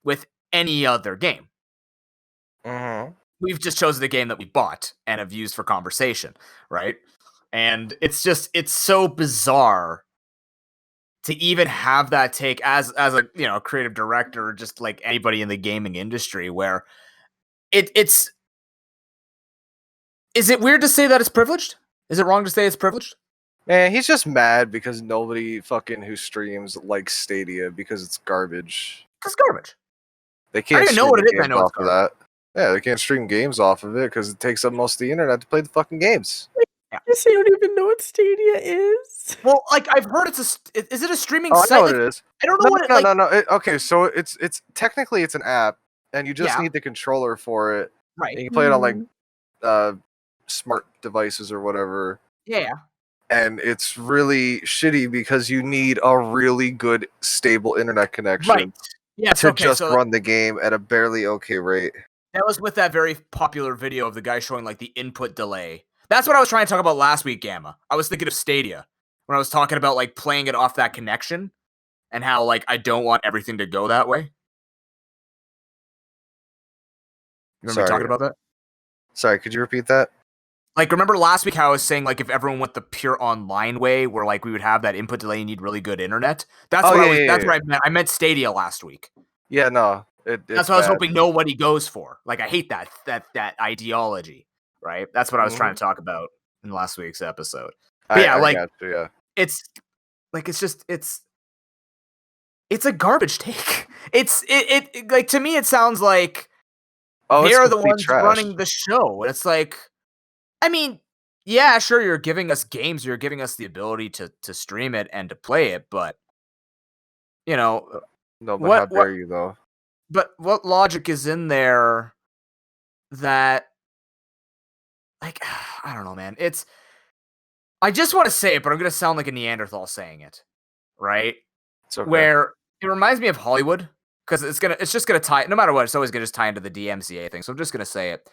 with any other game. Mm-hmm. We've just chosen the game that we bought and have used for conversation, right? And it's so bizarre to even have that take as a creative director, or just like anybody in the gaming industry, where it's is it weird to say that it's privileged? Is it wrong to say it's privileged? Man, he's just mad because nobody fucking who streams likes Stadia because it's garbage. It's garbage. They can't even know stream what it is, I games know it's off of that. Yeah, they can't stream games off of it because it takes up most of the internet to play the fucking games. Yes, you don't even know what Stadia is. Well, like I've heard is it a streaming Oh, I site? know what Like, it is. I don't know what it like. No. Okay, so it's technically it's an app, and you just Yeah. need the controller for it. Right. And you can play it on like smart devices or whatever. Yeah. And it's really shitty because you need a really good stable internet connection Right. Yeah. to Okay. just So run the game at a barely okay rate. that was with that very popular video of the guy showing like the input delay. That's what I was trying to talk about last week, Gamma. I was thinking of Stadia when I was talking about like playing it off that connection and how like I don't want everything to go that way. You remember me talking about that? Sorry, could you repeat that? Like, remember last week how I was saying, like, if everyone went the pure online way, where, like, we would have that input delay and need really good internet? That's what I meant. I meant Stadia last week. Yeah, no. That's what I was hoping nobody goes for. Like, I hate that ideology, right? That's what I was trying to talk about in last week's episode. But I got you, yeah. It's, like, it's a garbage take. It like, to me, it sounds like they're the ones running the show. And it's like, I mean, yeah, sure, you're giving us games, you're giving us the ability to stream it and to play it, but No, but how dare you though? But what logic is in there that, like, I don't know, man. I just want to say it, but I'm gonna sound like a Neanderthal saying it, right? It's okay. Where it reminds me of Hollywood, because it's just gonna tie, no matter what, it's always gonna just tie into the DMCA thing. So I'm just gonna say it.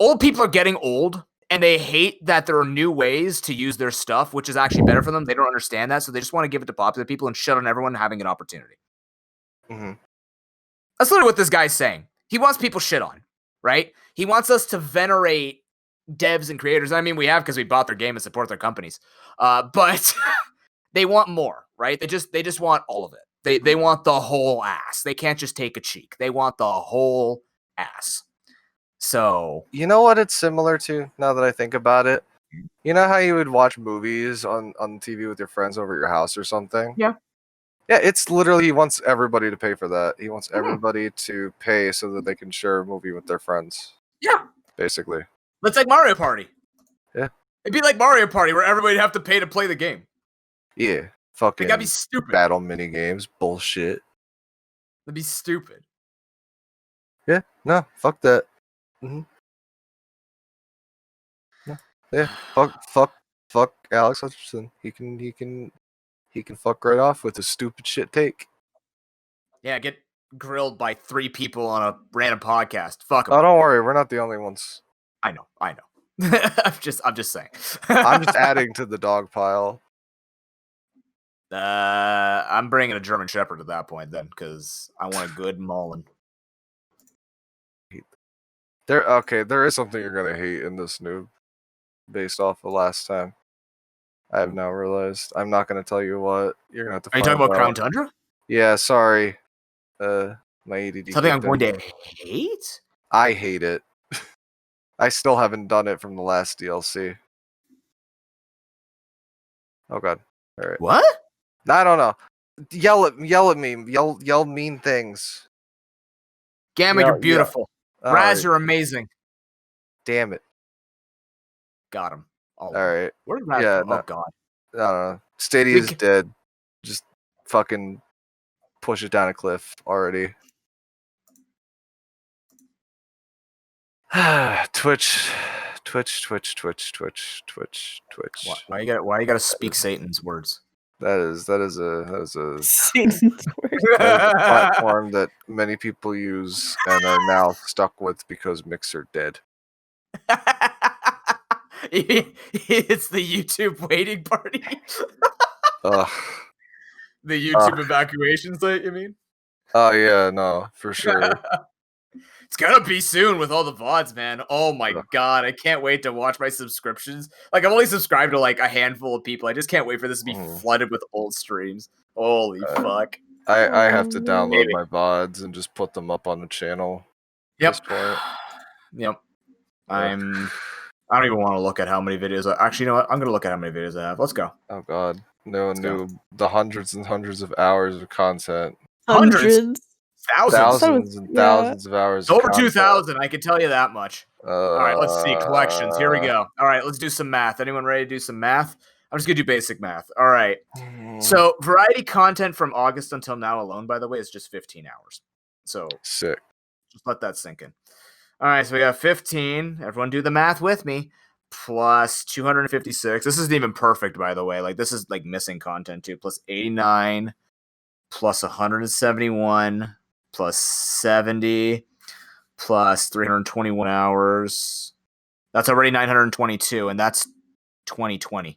Old people are getting old, and they hate that there are new ways to use their stuff, which is actually better for them. They don't understand that, so they just want to give it to popular people and shut on everyone having an opportunity. Mm-hmm. That's literally what this guy's saying. He wants people shit on, right? He wants us to venerate devs and creators. I mean, we have because we bought their game and support their companies. But they want more, right? They just want all of it. They want the whole ass. They can't just take a cheek. They want the whole ass. So, you know what it's similar to, now that I think about it? You know how you would watch movies on TV with your friends over at your house or something? Yeah. Yeah, it's literally, he wants everybody to pay for that. He wants everybody to pay so that they can share a movie with their friends. Yeah. basically. It's like Mario Party. Yeah. It'd be like Mario Party where everybody'd have to pay to play the game. Yeah, Like, fucking that'd be stupid. battle mini games, bullshit. That'd be stupid. Yeah, no, fuck that. No. Yeah, fuck Alex Hutchinson. He can fuck right off with his stupid shit take. Yeah, get grilled by 3 people on a random podcast. Fuck 'em. Oh, don't worry, we're not the only ones. I know. I'm just saying. I'm just adding to the dog pile. I'm bringing a German Shepherd at that point then, because I want a good Mullen. There is something you're gonna hate in this noob, based off of last time. I have now realized. I'm not gonna tell you what. You're gonna have to. Are you talking about Crown Tundra? Yeah, sorry. My ADD. Something I'm going to hate? I hate it. I still haven't done it from the last DLC. Oh god. All right. What? I don't know. Yell at me. Yell mean things. Gamma, you're beautiful. All Raz, right. you're amazing. Damn it. Got him. All right. Where did Raz Yeah, come? no. Oh god. I don't know. Stadia's dead. Just fucking push it down a cliff already. Twitch. Why you gotta speak Satan's words? That is a Satan's word. platform that many people use and are now stuck with because Mixer dead. It's the YouTube waiting party. Ugh. The YouTube evacuation site, you mean? Oh yeah, no, for sure. It's gonna be soon with all the VODs, man. Oh my god, I can't wait to watch my subscriptions. Like, I'm only subscribed to like a handful of people. I just can't wait for this to be flooded with old streams. Holy fuck. I have to download my VODs and just put them up on the channel. Yep. At this point. Yep. I don't even want to look at how many videos. Actually, you know what? I'm gonna look at how many videos I have. Let's go. Oh god, no noob. The hundreds and hundreds of hours of content. Hundreds. Thousands and thousands of hours. It's over 2,000. I can tell you that much. All right, let's see collections. Here we go. All right, let's do some math. Anyone ready to do some math? I'm just gonna do basic math. All right. So variety content from August until now alone, by the way, is just 15 hours. So sick. Just let that sink in. All right, so we got 15. Everyone do the math with me. Plus 256. This isn't even perfect, by the way. Like, this is like missing content too. Plus 89. Plus 171. Plus 70. Plus 321 hours. That's already 922, and that's 2020.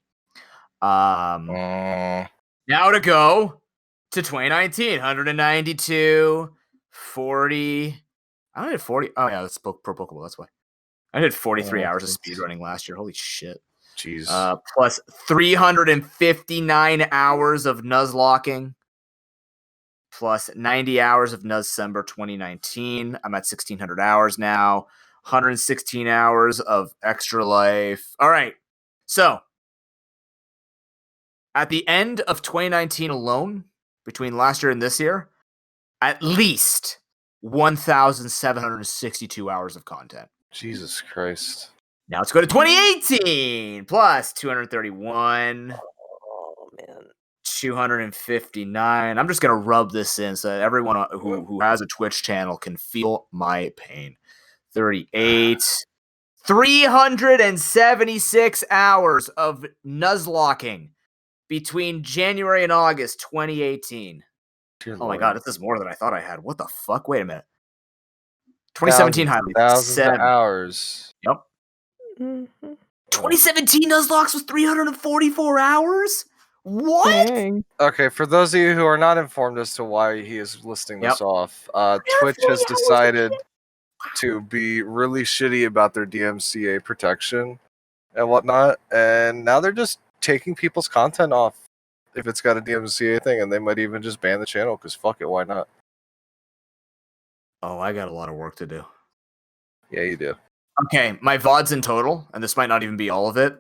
Now to go to 2019. 192. 40. I did 40. Oh, yeah, that's pro Pokeball. That's why. I did 43 hours of speedrunning last year. Holy shit. Jeez. Plus 359 hours of Nuzlocking. Plus 90 hours of Nuzcember 2019. I'm at 1,600 hours now. 116 hours of Extra Life. All right. So, at the end of 2019 alone, between last year and this year, at least 1,762 hours of content. Jesus Christ. Now let's go to 2018 plus 231. Oh man. 259. I'm just gonna rub this in so that everyone who has a Twitch channel can feel my pain. 38. 376 hours of Nuzlocking between January and August 2018. Oh my god, this is more than I thought I had. What the fuck? Wait a minute. 2017 highlights. Thousands of hours. Yep. 2017 Nuzlocks was 344 hours? What? Dang. Okay, for those of you who are not informed as to why he is listing this off, Twitch has decided to be really shitty about their DMCA protection and whatnot, and now they're just taking people's content off if it's got a DMCA thing, and they might even just ban the channel because fuck it, why not? Oh, I got a lot of work to do. Yeah, you do. Okay, my VODs in total, and this might not even be all of it,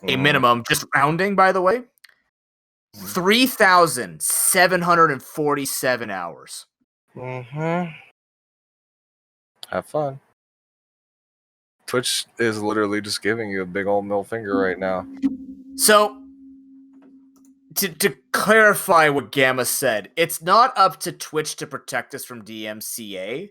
a minimum, just rounding, by the way, 3,747 hours. Have fun. Twitch is literally just giving you a big old middle finger right now. So, to clarify what Gamma said, it's not up to Twitch to protect us from DMCA,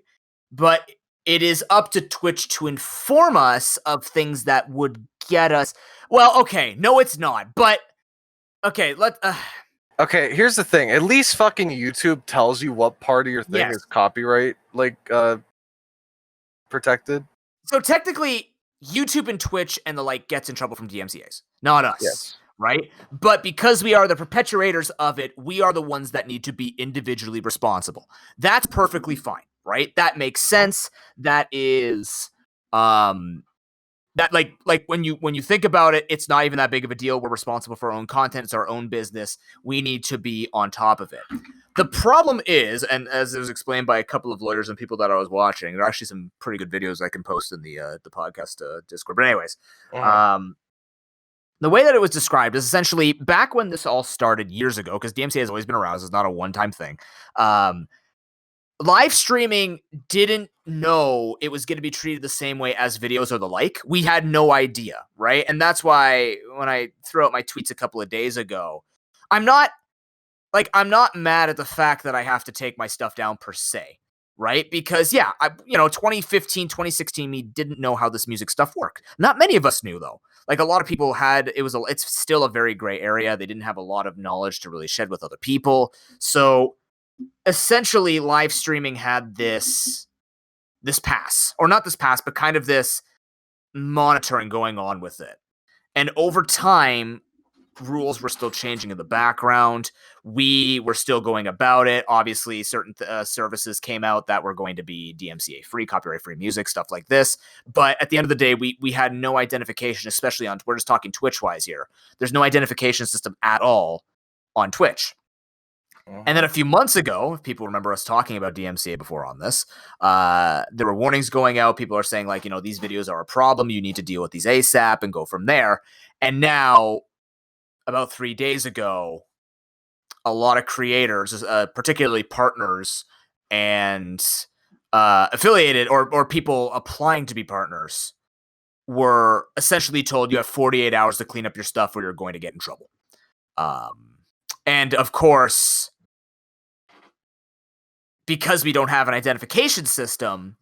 but it is up to Twitch to inform us of things that would get us. Well, okay, no, it's not. But okay, Okay, here's the thing. At least fucking YouTube tells you what part of your thing Yes. is copyright protected. So technically, YouTube and Twitch and the like gets in trouble from DMCAs, not us. Yes. Right? But because we are the perpetuators of it, we are the ones that need to be individually responsible. That's perfectly fine, right? That makes sense. That is that like when you think about it, it's not even that big of a deal. We're responsible for our own content. It's our own business. We need to be on top of it. The problem is, and as it was explained by a couple of lawyers and people that I was watching, there are actually some pretty good videos I can post in the podcast Discord. But anyways, the way that it was described is essentially back when this all started years ago, because DMCA has always been around. It's not a one-time thing. Live streaming didn't know it was going to be treated the same way as videos or the like. We had no idea, right? And that's why when I threw out my tweets a couple of days ago, I'm not mad at the fact that I have to take my stuff down per se, right? Because 2015, 2016, me didn't know how this music stuff worked. Not many of us knew though. Like a lot of people had, it's still a very gray area. They didn't have a lot of knowledge to really shed with other people. So essentially live streaming had this pass, or not this pass, but kind of this monitoring going on with it. And over time, rules were still changing in the background. We were still going about it. Obviously, certain services came out that were going to be DMCA free, copyright free music, stuff like this. But at the end of the day, we had no identification, especially on, we're just talking Twitch wise here. There's no identification system at all on Twitch. And then a few months ago, if people remember us talking about DMCA before on this, there were warnings going out. People are saying like, these videos are a problem. You need to deal with these ASAP and go from there. And now, about 3 days ago, a lot of creators, particularly partners and affiliated or people applying to be partners, were essentially told you have 48 hours to clean up your stuff or you're going to get in trouble. And of course, because we don't have an identification system,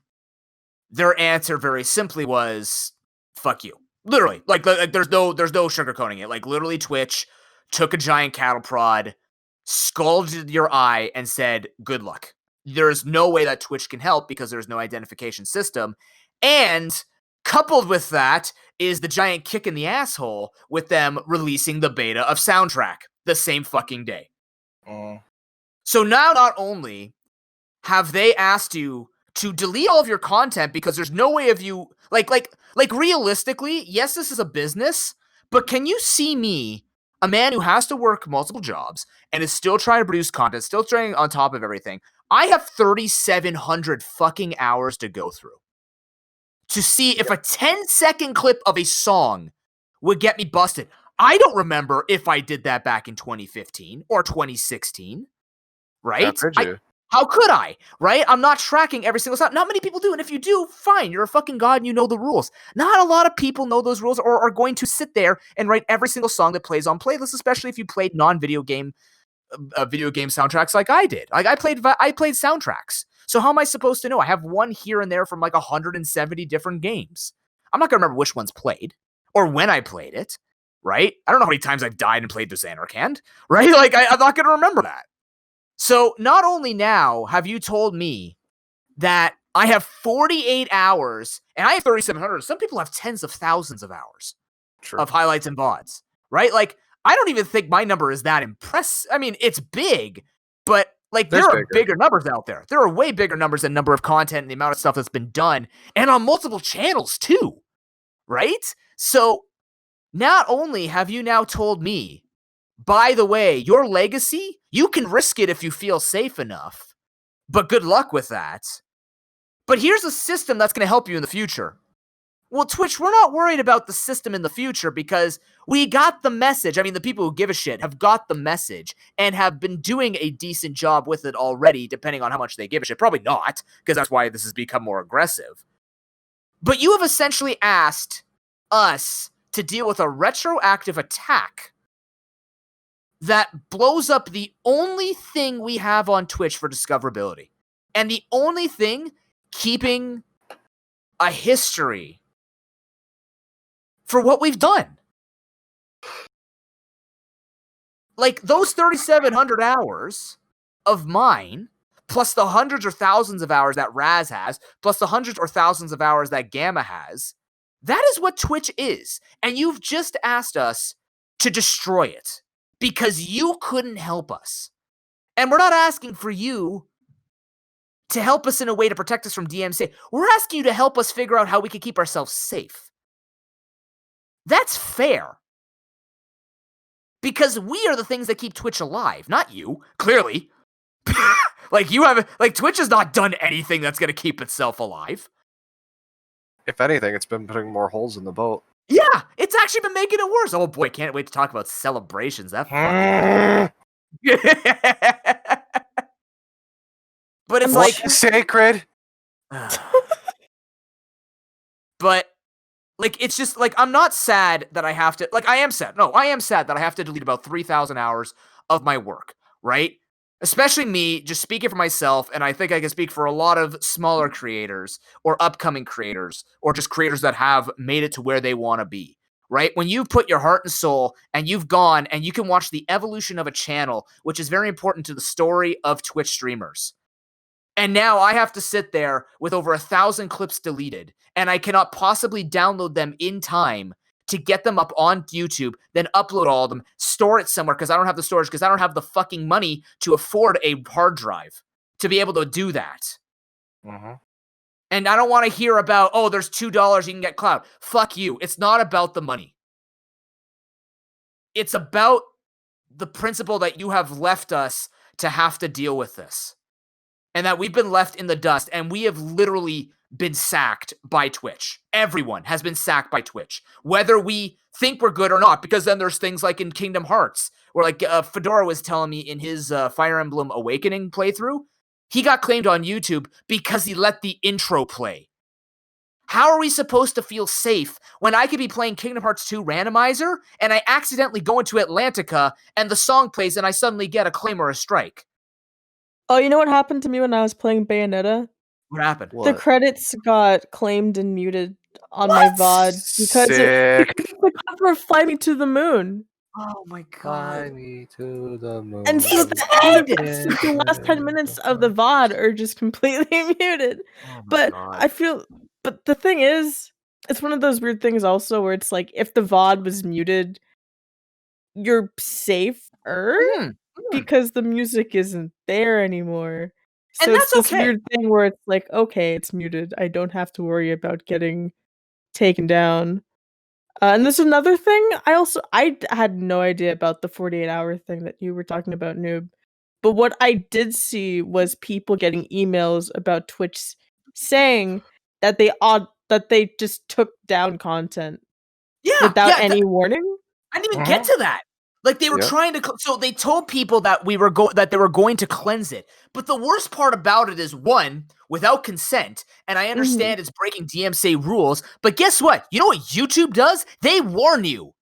their answer very simply was, fuck you. Literally, like there's no sugarcoating it. Like literally, Twitch took a giant cattle prod, scalded your eye, and said, "Good luck." There's no way that Twitch can help because there's no identification system, and coupled with that is the giant kick in the asshole with them releasing the beta of Soundtrack the same fucking day. So now, not only have they asked you to delete all of your content because there's no way of you like realistically, yes, this is a business, but can you see me, a man who has to work multiple jobs and is still trying to produce content, still trying on top of everything? I have 3,700 fucking hours to go through to see if a 10-second clip of a song would get me busted. I don't remember if I did that back in 2015 or 2016, right? How could I, right? I'm not tracking every single song. Not many people do, and if you do, fine. You're a fucking god and you know the rules. Not a lot of people know those rules or are going to sit there and write every single song that plays on playlists, especially if you played non-video game video game soundtracks like I did. Like I played soundtracks. So how am I supposed to know? I have one here and there from like 170 different games. I'm not going to remember which one's played or when I played it, right? I don't know how many times I've died and played the Zanarkand, right? Like I'm not going to remember that. So not only now have you told me that I have 48 hours and I have 3,700. Some people have tens of thousands of hours of highlights and VODs, right? Like, I don't even think my number is that impressive. I mean, it's big, but like there are bigger numbers out there. There are way bigger numbers than number of content and the amount of stuff that's been done and on multiple channels too, right? So not only have you now told me, by the way, your legacy, you can risk it if you feel safe enough, but good luck with that. But here's a system that's going to help you in the future. Well, Twitch, we're not worried about the system in the future because we got the message. I mean, the people who give a shit have got the message and have been doing a decent job with it already, depending on how much they give a shit. Probably not, because that's why this has become more aggressive. But you have essentially asked us to deal with a retroactive attack that blows up the only thing we have on Twitch for discoverability. And the only thing keeping a history for what we've done. Like, those 3,700 hours of mine, plus the hundreds or thousands of hours that Raz has, plus the hundreds or thousands of hours that Gamma has, that is what Twitch is. And you've just asked us to destroy it because you couldn't help us. And we're not asking for you to help us in a way to protect us from DMCA. We're asking you to help us figure out how we can keep ourselves safe. That's fair. Because we are the things that keep Twitch alive, not you, clearly. Like, you haven't, like, Twitch has not done anything that's going to keep itself alive. If anything, it's been putting more holes in the boat. Yeah, it's actually been making it worse. Oh boy, can't wait to talk about celebrations. That fucking... But it's like... Sacred! But, like, it's just, like, I'm not sad that I have to... Like, I am sad. No, I am sad that I have to delete about 3,000 hours of my work, right? Especially me, just speaking for myself, and I think I can speak for a lot of smaller creators, or upcoming creators, or just creators that have made it to where they want to be, right? When you've put your heart and soul, and you've gone, and you can watch the evolution of a channel, which is very important to the story of Twitch streamers. And now I have to sit there with over 1,000 clips deleted, and I cannot possibly download them in time to get them up on YouTube, then upload all of them, store it somewhere because I don't have the storage, because I don't have the fucking money to afford a hard drive to be able to do that. Mm-hmm. And I don't want to hear about, oh, there's $2 you can get cloud. Fuck you. It's not about the money. It's about the principle that you have left us to have to deal with this. And that we've been left in the dust, and we have literally been sacked by Twitch. Everyone has been sacked by Twitch, whether we think we're good or not, because then there's things like in Kingdom Hearts, where like Fedora was telling me in his Fire Emblem Awakening playthrough, he got claimed on YouTube because he let the intro play. How are we supposed to feel safe when I could be playing Kingdom Hearts 2 randomizer, and I accidentally go into Atlantica, and the song plays, and I suddenly get a claim or a strike? Oh, you know what happened to me when I was playing Bayonetta? What happened? What? The credits got claimed and muted on my VOD because Sick. the cover of Fly Me to the Moon. Oh my Fly god. me to the moon. And so the last 10 minutes of the VOD are just completely muted. Oh my But god. I feel, but the thing is, it's one of those weird things also where it's like, if the VOD was muted, you're safer because the music isn't there anymore. So And it's that's this okay. weird thing where it's like, okay, it's muted. I don't have to worry about getting taken down. And there's another thing. I had no idea about the 48-hour thing that you were talking about, Noob. But what I did see was people getting emails about Twitch saying that they just took down content without any warning. I didn't even get to that. Like, they were Yep. trying to, so they told people that that they were going to cleanse it. But the worst part about it is, one, without consent, and I understand it's breaking DMCA rules, but guess what? You know what YouTube does? They warn you.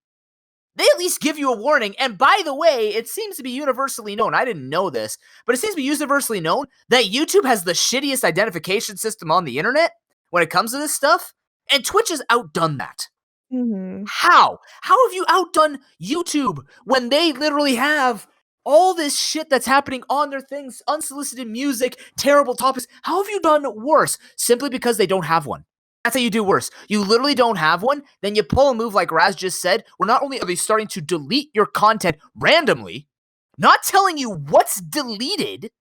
They at least give you a warning. And by the way, it seems to be universally known. I didn't know this, but it seems to be universally known that YouTube has the shittiest identification system on the internet when it comes to this stuff. And Twitch has outdone that. How? How have you outdone YouTube when they literally have all this shit that's happening on their things, unsolicited music, terrible topics? How have you done worse? Simply because they don't have one. That's how you do worse. You literally don't have one, then you pull a move like Raz just said, where not only are they starting to delete your content randomly, not telling you what's deleted,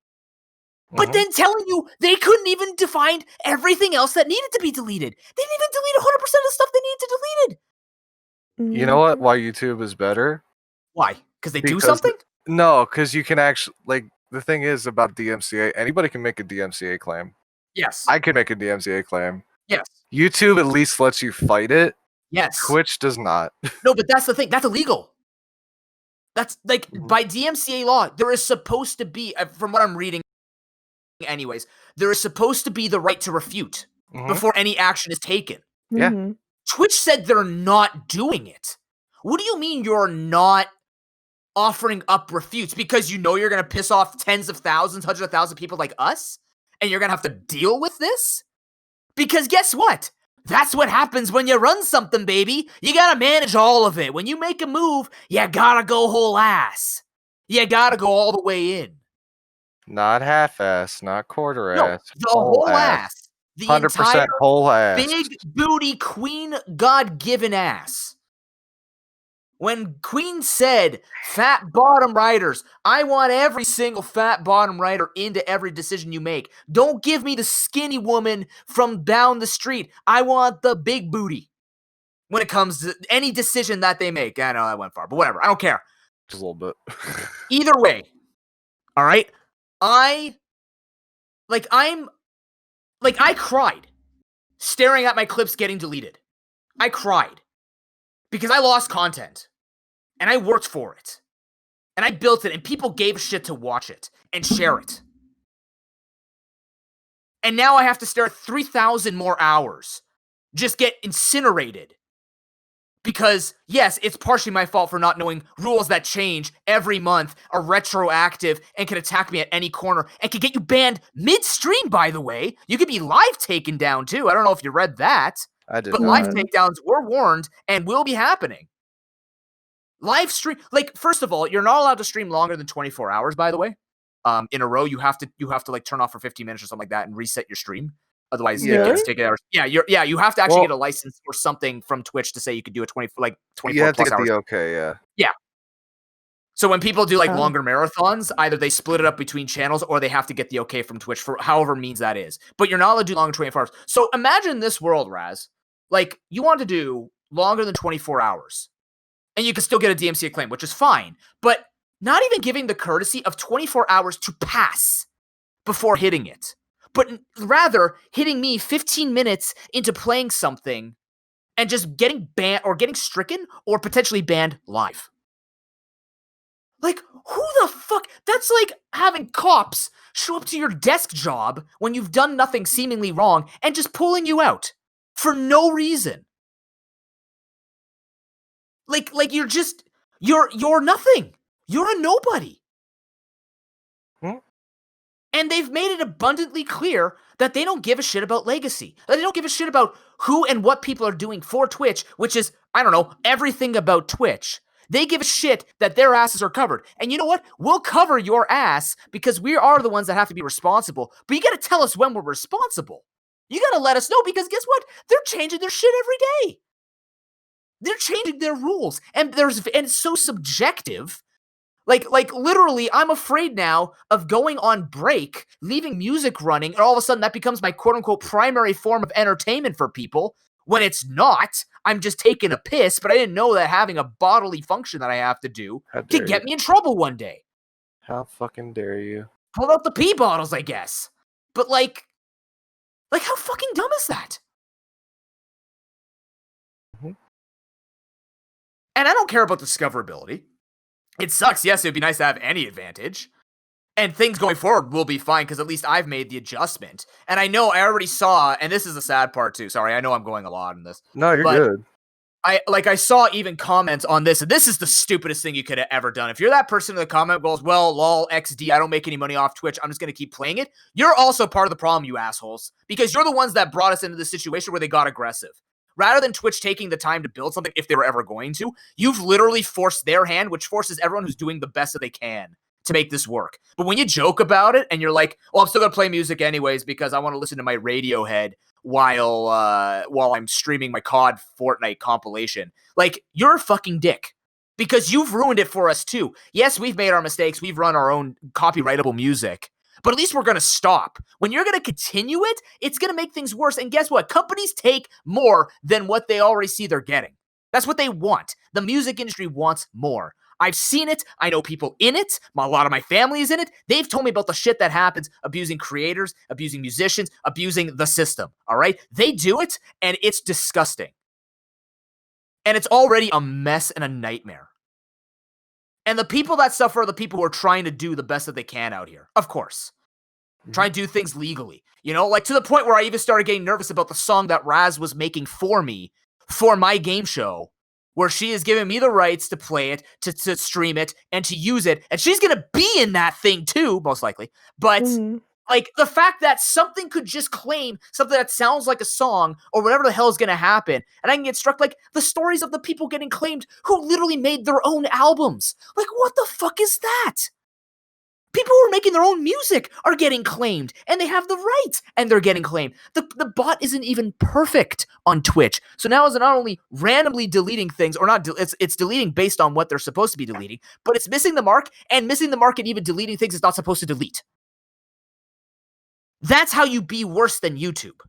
but then telling you they couldn't even define everything else that needed to be deleted. They didn't even delete 100% of the stuff they needed to deleted. You know what? Why YouTube is better? Why? Because they do Because something? No, because you can actually, like, the thing is about DMCA, anybody can make a DMCA claim. Yes. I can make a DMCA claim. Yes. YouTube at least lets you fight it. Yes. Twitch does not. No, but that's the thing. That's illegal. That's like by DMCA law, there is supposed to be, from what I'm reading anyways, there is supposed to be the right to refute. before any action is taken. Yeah. Mhm. Twitch said they're not doing it. What do you mean you're not offering up refutes? Because you know you're going to piss off tens of thousands, hundreds of thousands of people like us? And you're going to have to deal with this? Because guess what? That's what happens when you run something, baby. You gotta manage all of it. When you make a move, you gotta go whole ass. You gotta go all the way in. Not half-ass, not quarter No, ass. the whole ass. The 100% entire whole ass. big booty queen God-given ass. When Queen said, fat bottom riders, I want every single fat bottom rider into every decision you make. Don't give me the skinny woman from down the street. I want the big booty when it comes to any decision that they make. I know I went far, but whatever. I don't care. Just a little bit. Either way, all right? I cried staring at my clips getting deleted. I cried because I lost content and I worked for it and I built it and people gave a shit to watch it and share it. And now I have to stare at 3,000 more hours just get incinerated. Because, yes, it's partially my fault for not knowing rules that change every month, are retroactive, and can attack me at any corner, and can get you banned mid-stream, by the way. You could be live taken down, too. I don't know if you read that. I did But not. live takedowns were warned and will be happening. Live stream, like, first of all, you're not allowed to stream longer than 24 hours, by the way. In a row, you have to like turn off for 15 minutes or something like that and reset your stream. Otherwise, Yeah. it gets taken hours. Yeah, you have to actually Well- get a license or something from Twitch to say you could do a 24 You have to plus get hours. the okay, yeah. So when people do like Oh. longer marathons, either they split it up between channels or they have to get the okay from Twitch for however means that is. But you're not allowed to do longer than 24 hours. So imagine this world, Raz. Like, you want to do longer than 24 hours. And you can still get a DMC acclaim, which is fine. But not even giving the courtesy of 24 hours to pass before hitting it. But rather hitting me 15 minutes into playing something and just getting banned or getting stricken or potentially banned live. Like, who the fuck? That's like having cops show up to your desk job when you've done nothing seemingly wrong and just pulling you out for no reason. Like you're nothing. You're a nobody. And they've made it abundantly clear that they don't give a shit about legacy. That they don't give a shit about who and what people are doing for Twitch, which is, I don't know, everything about Twitch. They give a shit that their asses are covered. And you know what? We'll cover your ass because we are the ones that have to be responsible. But you got to tell us when we're responsible. You got to let us know because guess what? They're changing their shit every day. They're changing their rules. And it's so subjective. Like literally, I'm afraid now of going on break, leaving music running, and all of a sudden that becomes my quote-unquote primary form of entertainment for people, when it's not. I'm just taking a piss, but I didn't know that having a bodily function that I have to do could get me in trouble one day. How fucking dare you? Pull out the pee bottles, I guess. But like how fucking dumb is that? Mm-hmm. And I don't care about discoverability. It sucks. Yes, it'd be nice to have any advantage. And things going forward will be fine because at least I've made the adjustment. And I know I already saw, and this is the sad part too. Sorry, I know I'm going a lot in this. No, you're But good. I saw even comments on this, and this is the stupidest thing you could have ever done. If you're that person in the comment goes, well, lol, XD, I don't make any money off Twitch, I'm just going to keep playing it. You're also part of the problem, you assholes. Because you're the ones that brought us into this situation where they got aggressive. Rather than Twitch taking the time to build something, if they were ever going to, you've literally forced their hand, which forces everyone who's doing the best that they can to make this work. But when you joke about it and you're like, well, I'm still going to play music anyways because I want to listen to my Radiohead while I'm streaming my COD Fortnite compilation, like, you're a fucking dick. Because you've ruined it for us too. Yes, we've made our mistakes. We've run our own copyrightable music. But at least we're going to stop. When you're going to continue it, it's going to make things worse. And guess what? Companies take more than what they already see they're getting. That's what they want. The music industry wants more. I've seen it. I know people in it. A lot of my family is in it. They've told me about the shit that happens, abusing creators, abusing musicians, abusing the system. All right? They do it, and it's disgusting. And it's already a mess and a nightmare. And the people that suffer are the people who are trying to do the best that they can out here. Of course. Try and do things legally. Like to the point where I even started getting nervous about the song that Raz was making for me for my game show, where she is giving me the rights to play it, to stream it, and to use it. And she's going to be in that thing too, most likely. But like the fact that something could just claim something that sounds like a song or whatever the hell is going to happen, and I can get struck, like the stories of the people getting claimed who literally made their own albums. Like, what the fuck is that? People who are making their own music are getting claimed, and they have the rights, and they're getting claimed. The bot isn't even perfect on Twitch, so now it's not only randomly deleting things, or not, it's deleting based on what they're supposed to be deleting, but it's missing the mark, and even deleting things it's not supposed to delete. That's how you be worse than YouTube.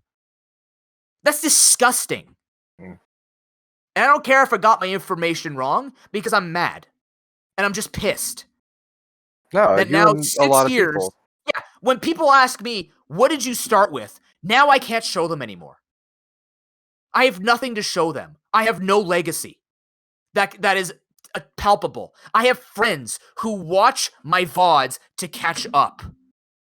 That's disgusting. And I don't care if I got my information wrong, because I'm mad, and I'm just pissed. No, that you now and 6 a lot of years, people. yeah, when people ask me, what did you start with? Now I can't show them anymore. I have nothing to show them. I have no legacy that is palpable. I have friends who watch my VODs to catch up,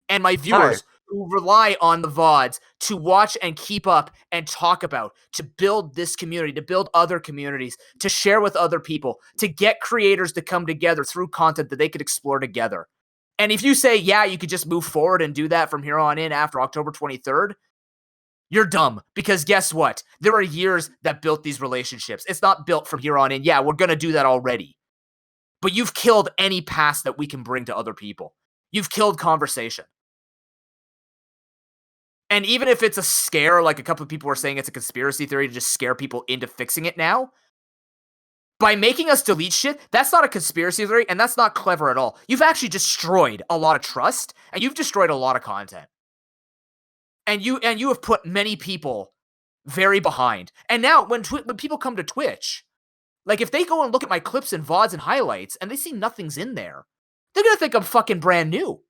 and my viewers who rely on the VODs to watch and keep up and talk about, to build this community, to build other communities, to share with other people, to get creators to come together through content that they could explore together. And if you say, yeah, you could just move forward and do that from here on in after October 23rd, you're dumb, because guess what? There are years that built these relationships. It's not built from here on in. Yeah, we're going to do that already. But you've killed any past that we can bring to other people. You've killed conversation. And even if it's a scare, like a couple of people were saying it's a conspiracy theory to just scare people into fixing it now, by making us delete shit, that's not a conspiracy theory, and that's not clever at all. You've actually destroyed a lot of trust, and you've destroyed a lot of content. And you have put many people very behind. And now, when people come to Twitch, like if they go and look at my clips and VODs and highlights, and they see nothing's in there, they're gonna think I'm fucking brand new.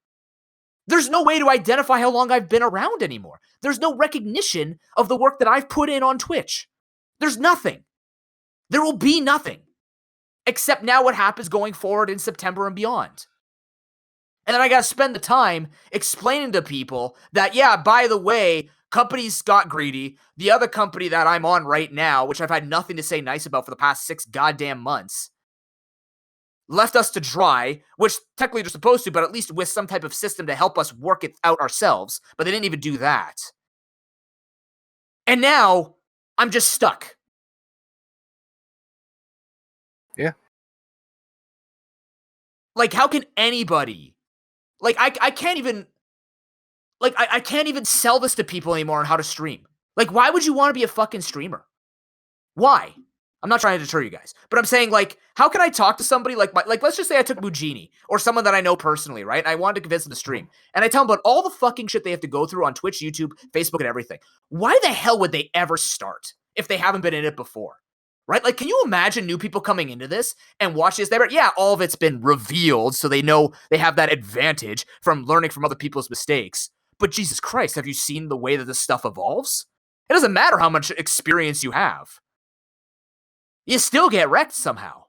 There's no way to identify how long I've been around anymore. There's no recognition of the work that I've put in on Twitch. There's nothing. There will be nothing. Except now what happens going forward in September and beyond. And then I gotta spend the time explaining to people that, yeah, by the way, companies got greedy. The other company that I'm on right now, which I've had nothing to say nice about for the past 6 goddamn months, left us to dry, which technically they're supposed to, but at least with some type of system to help us work it out ourselves. But they didn't even do that. And now, I'm just stuck. Yeah. Like, how can anybody... Like, I can't even... Like, I can't even sell this to people anymore on how to stream. Like, why would you want to be a fucking streamer? Why? I'm not trying to deter you guys, but I'm saying, like, how can I talk to somebody like let's just say I took Mujini or someone that I know personally, right? And I wanted to convince them to stream, and I tell them about all the fucking shit they have to go through on Twitch, YouTube, Facebook, and everything. Why the hell would they ever start if they haven't been in it before, right? Like, can you imagine new people coming into this and watch this? Yeah, all of it's been revealed, so they know they have that advantage from learning from other people's mistakes. But Jesus Christ, have you seen the way that this stuff evolves? It doesn't matter how much experience you have. You still get wrecked somehow.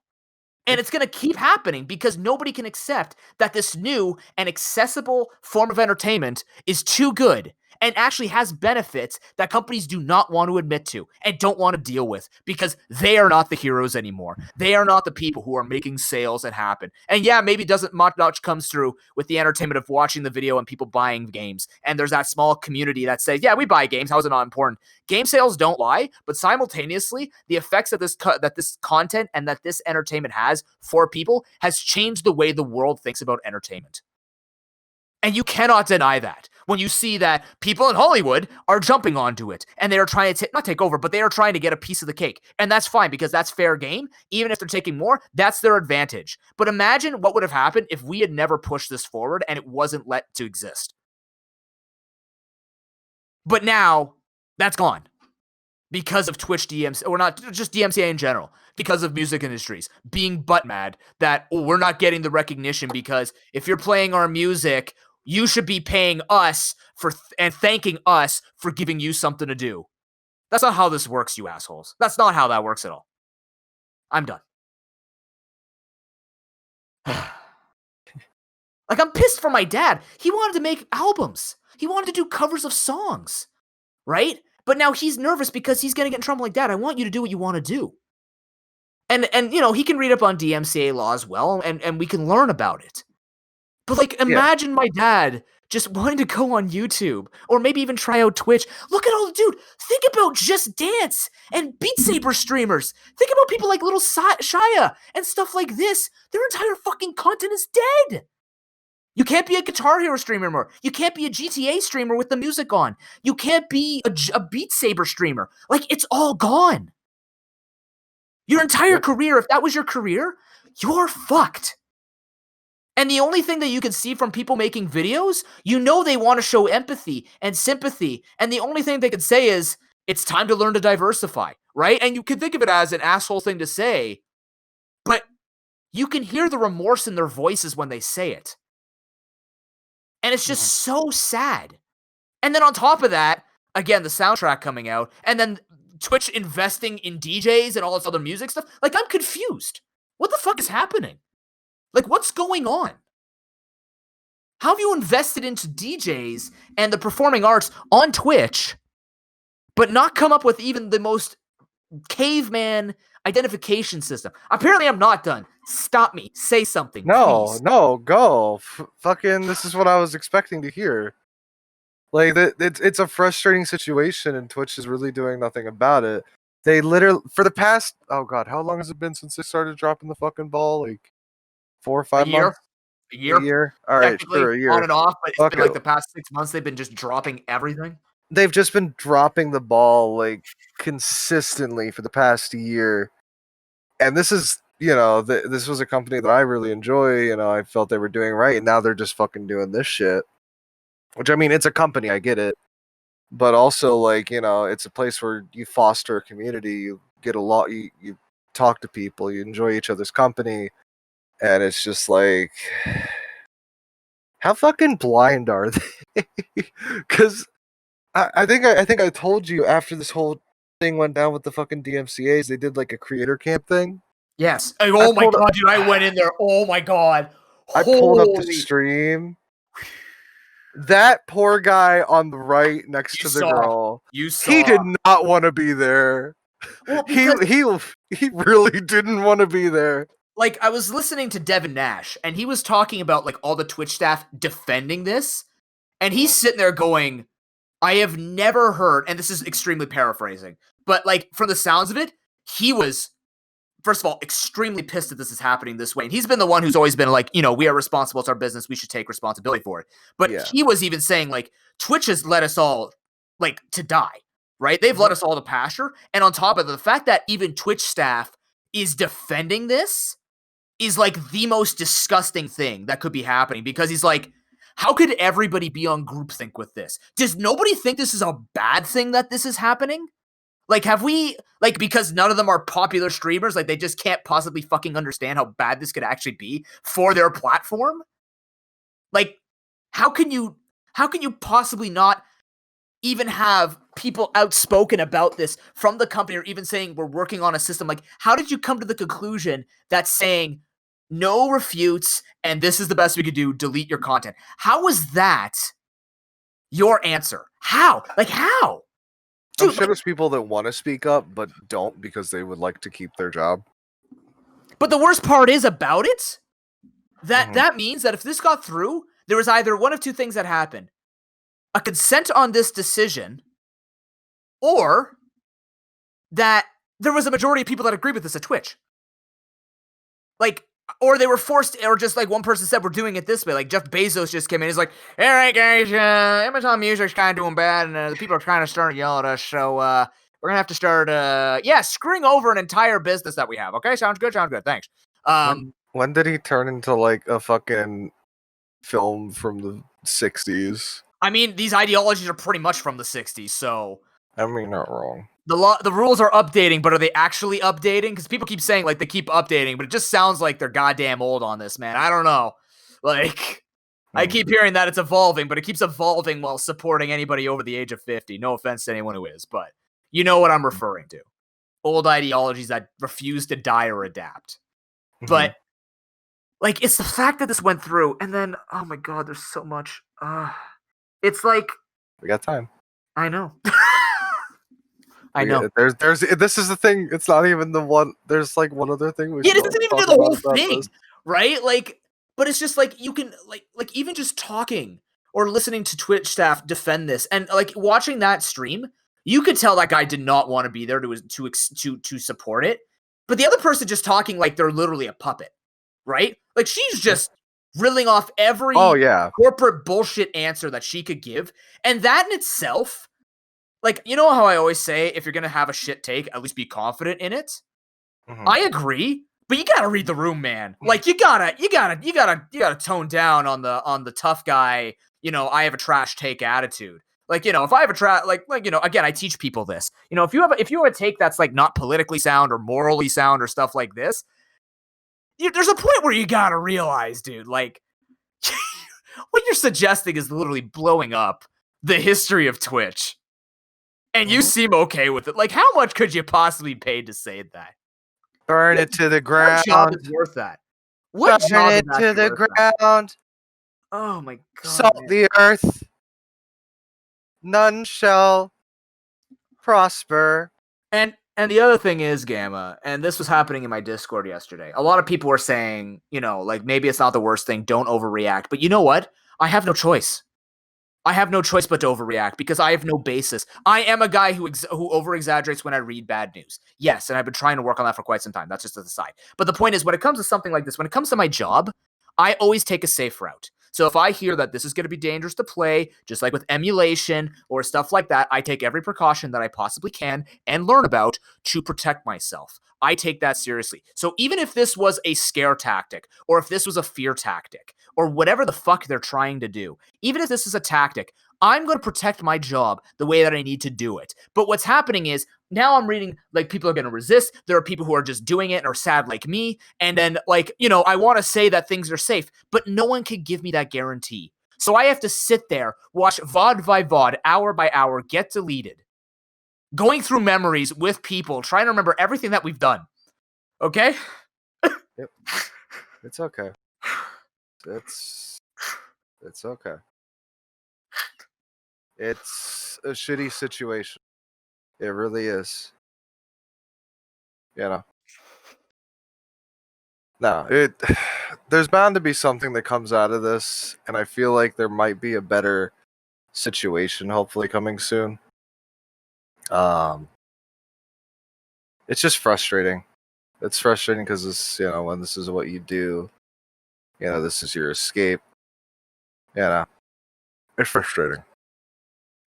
And it's going to keep happening because nobody can accept that this new and accessible form of entertainment is too good and actually has benefits that companies do not want to admit to and don't want to deal with because they are not the heroes anymore. They are not the people who are making sales that happen. And yeah, maybe doesn't much comes through with the entertainment of watching the video and people buying games. And there's that small community that says, yeah, we buy games. How is it not important? Game sales don't lie, but simultaneously, the effects that this content and that this entertainment has for people has changed the way the world thinks about entertainment. And you cannot deny that when you see that people in Hollywood are jumping onto it and they are trying to not take over, but they are trying to get a piece of the cake. And that's fine because that's fair game. Even if they're taking more, that's their advantage. But imagine what would have happened if we had never pushed this forward and it wasn't let to exist. But now that's gone because of Twitch DMCA, or not just DMCA in general, because of music industries being butt mad that we're not getting the recognition because if you're playing our music, you should be paying us and thanking us for giving you something to do. That's not how this works, you assholes. That's not how that works at all. I'm done. Like, I'm pissed for my dad. He wanted to make albums. He wanted to do covers of songs, right? But now he's nervous because he's going to get in trouble like that. I want you to do what you want to do. And he can read up on DMCA law as well, and we can learn about it. But, like, imagine my dad just wanting to go on YouTube or maybe even try out Twitch. Look at all the dude. Think about Just Dance and Beat Saber streamers. Think about people like Little Shia and stuff like this. Their entire fucking content is dead. You can't be a Guitar Hero streamer anymore. You can't be a GTA streamer with the music on. You can't be a Beat Saber streamer. Like, it's all gone. Your entire career, if that was your career, you're fucked. And the only thing that you can see from people making videos, they want to show empathy and sympathy. And the only thing they can say is, it's time to learn to diversify, right? And you can think of it as an asshole thing to say, but you can hear the remorse in their voices when they say it. And it's just so sad. And then on top of that, again, the soundtrack coming out, and then Twitch investing in DJs and all this other music stuff. Like, I'm confused. What the fuck is happening? Like, what's going on? How have you invested into DJs and the performing arts on Twitch, but not come up with even the most caveman identification system? Apparently, I'm not done. Stop me. Say something. No, please. Go. Fucking, this is what I was expecting to hear. Like, it's a frustrating situation, and Twitch is really doing nothing about it. They literally, for the past, oh god, how long has it been since they started dropping the fucking ball? Like, 4 or 5 months? A year? All right, sure, a year. On and off, but it's been like the past 6 months they've been just dropping everything. They've just been dropping the ball, like, consistently for the past year. And this is, this was a company that I really enjoy, I felt they were doing right, and now they're just fucking doing this shit. Which, I mean, it's a company, I get it. But also, like, it's a place where you foster a community, you get a lot, you talk to people, you enjoy each other's company. And it's just like, how fucking blind are they? Because I think I told you after this whole thing went down with the fucking DMCA's, they did like a creator camp thing. Yes. Oh my god, dude! I went in there. Oh my god! I pulled up the stream. That poor guy on the right next to the girl. He did not want to be there. Well, he really didn't want to be there. Like, I was listening to Devin Nash, and he was talking about, like, all the Twitch staff defending this, and he's sitting there going, I have never heard, and this is extremely paraphrasing, but, like, from the sounds of it, he was, first of all, extremely pissed that this is happening this way, and he's been the one who's always been like, we are responsible, it's our business, we should take responsibility for it. But he was even saying, like, Twitch has let us all, like, to die, right? They've let us all to pasture, and on top of it, the fact that even Twitch staff is defending this is like the most disgusting thing that could be happening, because he's like, how could everybody be on groupthink with this? Does nobody think this is a bad thing that this is happening? Like, have we, like, because none of them are popular streamers, like, they just can't possibly fucking understand how bad this could actually be for their platform? Like, how can you possibly not even have people outspoken about this from the company, or even saying we're working on a system? Like, how did you come to the conclusion that saying no refutes, and this is the best we could do, delete your content? How was that your answer? How? Like, how? Dude, I'm sure there's people that want to speak up, but don't because they would like to keep their job. But the worst part is about it, that means that if this got through, there was either one of two things that happened. A consent on this decision, or that there was a majority of people that agreed with this at Twitch. Like, or they were forced, or just like one person said, we're doing it this way. Like, Jeff Bezos just came in. He's like, all right, guys, Amazon Music's kind of doing bad, and the people are kind of starting to yell at us, so we're going to have to start, screwing over an entire business that we have. Okay, sounds good, thanks. When did he turn into, like, a fucking film from the 60s? I mean, these ideologies are pretty much from the 60s, so... I mean, not wrong. The rules are updating, but are they actually updating? Because people keep saying, like, they keep updating, but it just sounds like they're goddamn old on this, man. I don't know. Like, I keep hearing that it's evolving, but it keeps evolving while supporting anybody over the age of 50. No offense to anyone who is, but you know what I'm referring to. Old ideologies that refuse to die or adapt. But, like, it's the fact that this went through, and then, oh my god, there's so much... It's like We got time. I know. I know. There's this is the thing. It's not even the one. There's like one other thing we. Yeah, it should doesn't even talk do the whole about thing, this. right? Like, but it's just like you can like even just talking or listening to Twitch staff defend this, and like watching that stream, you could tell that guy did not want to be there to support it. But the other person just talking like they're literally a puppet, right? Like she's just reeling off every corporate bullshit answer that she could give, and that in itself. Like, you know how I always say, if you're going to have a shit take, at least be confident in it? Mm-hmm. I agree, but you got to read the room, man. Like, you gotta tone down on the tough guy, I have a trash take attitude. Like, if I have a again, I teach people this. If you have a take that's like not politically sound or morally sound or stuff like this, there's a point where you got to realize, dude, like what you're suggesting is literally blowing up the history of Twitch. And you seem okay with it. Like, how much could you possibly pay to say that? Burn it to the ground. What job is worth that? What Burn it to the ground. Oh my god. Salt the earth. None shall prosper. And the other thing is, Gamma, and this was happening in my Discord yesterday. A lot of people were saying, like maybe it's not the worst thing, don't overreact. But you know what? I have no choice. I have no choice but to overreact because I have no basis. I am a guy who over-exaggerates when I read bad news. Yes, and I've been trying to work on that for quite some time. That's just to the side. But the point is, when it comes to something like this, when it comes to my job, I always take a safe route. So if I hear that this is going to be dangerous to play, just like with emulation or stuff like that, I take every precaution that I possibly can and learn about to protect myself. I take that seriously. So even if this was a scare tactic or if this was a fear tactic or whatever the fuck they're trying to do, even if this is a tactic, I'm going to protect my job the way that I need to do it. But what's happening is now I'm reading like people are going to resist. There are people who are just doing it and are sad like me. And then I want to say that things are safe, but no one can give me that guarantee. So I have to sit there, watch VOD by VOD, hour by hour, get deleted. Going through memories with people, trying to remember everything that we've done. Okay? Yep. It's okay. It's okay. It's a shitty situation. It really is. No, there's bound to be something that comes out of this, and I feel like there might be a better situation hopefully coming soon. It's just frustrating. It's frustrating because this, when this is what you do, this is your escape. It's frustrating.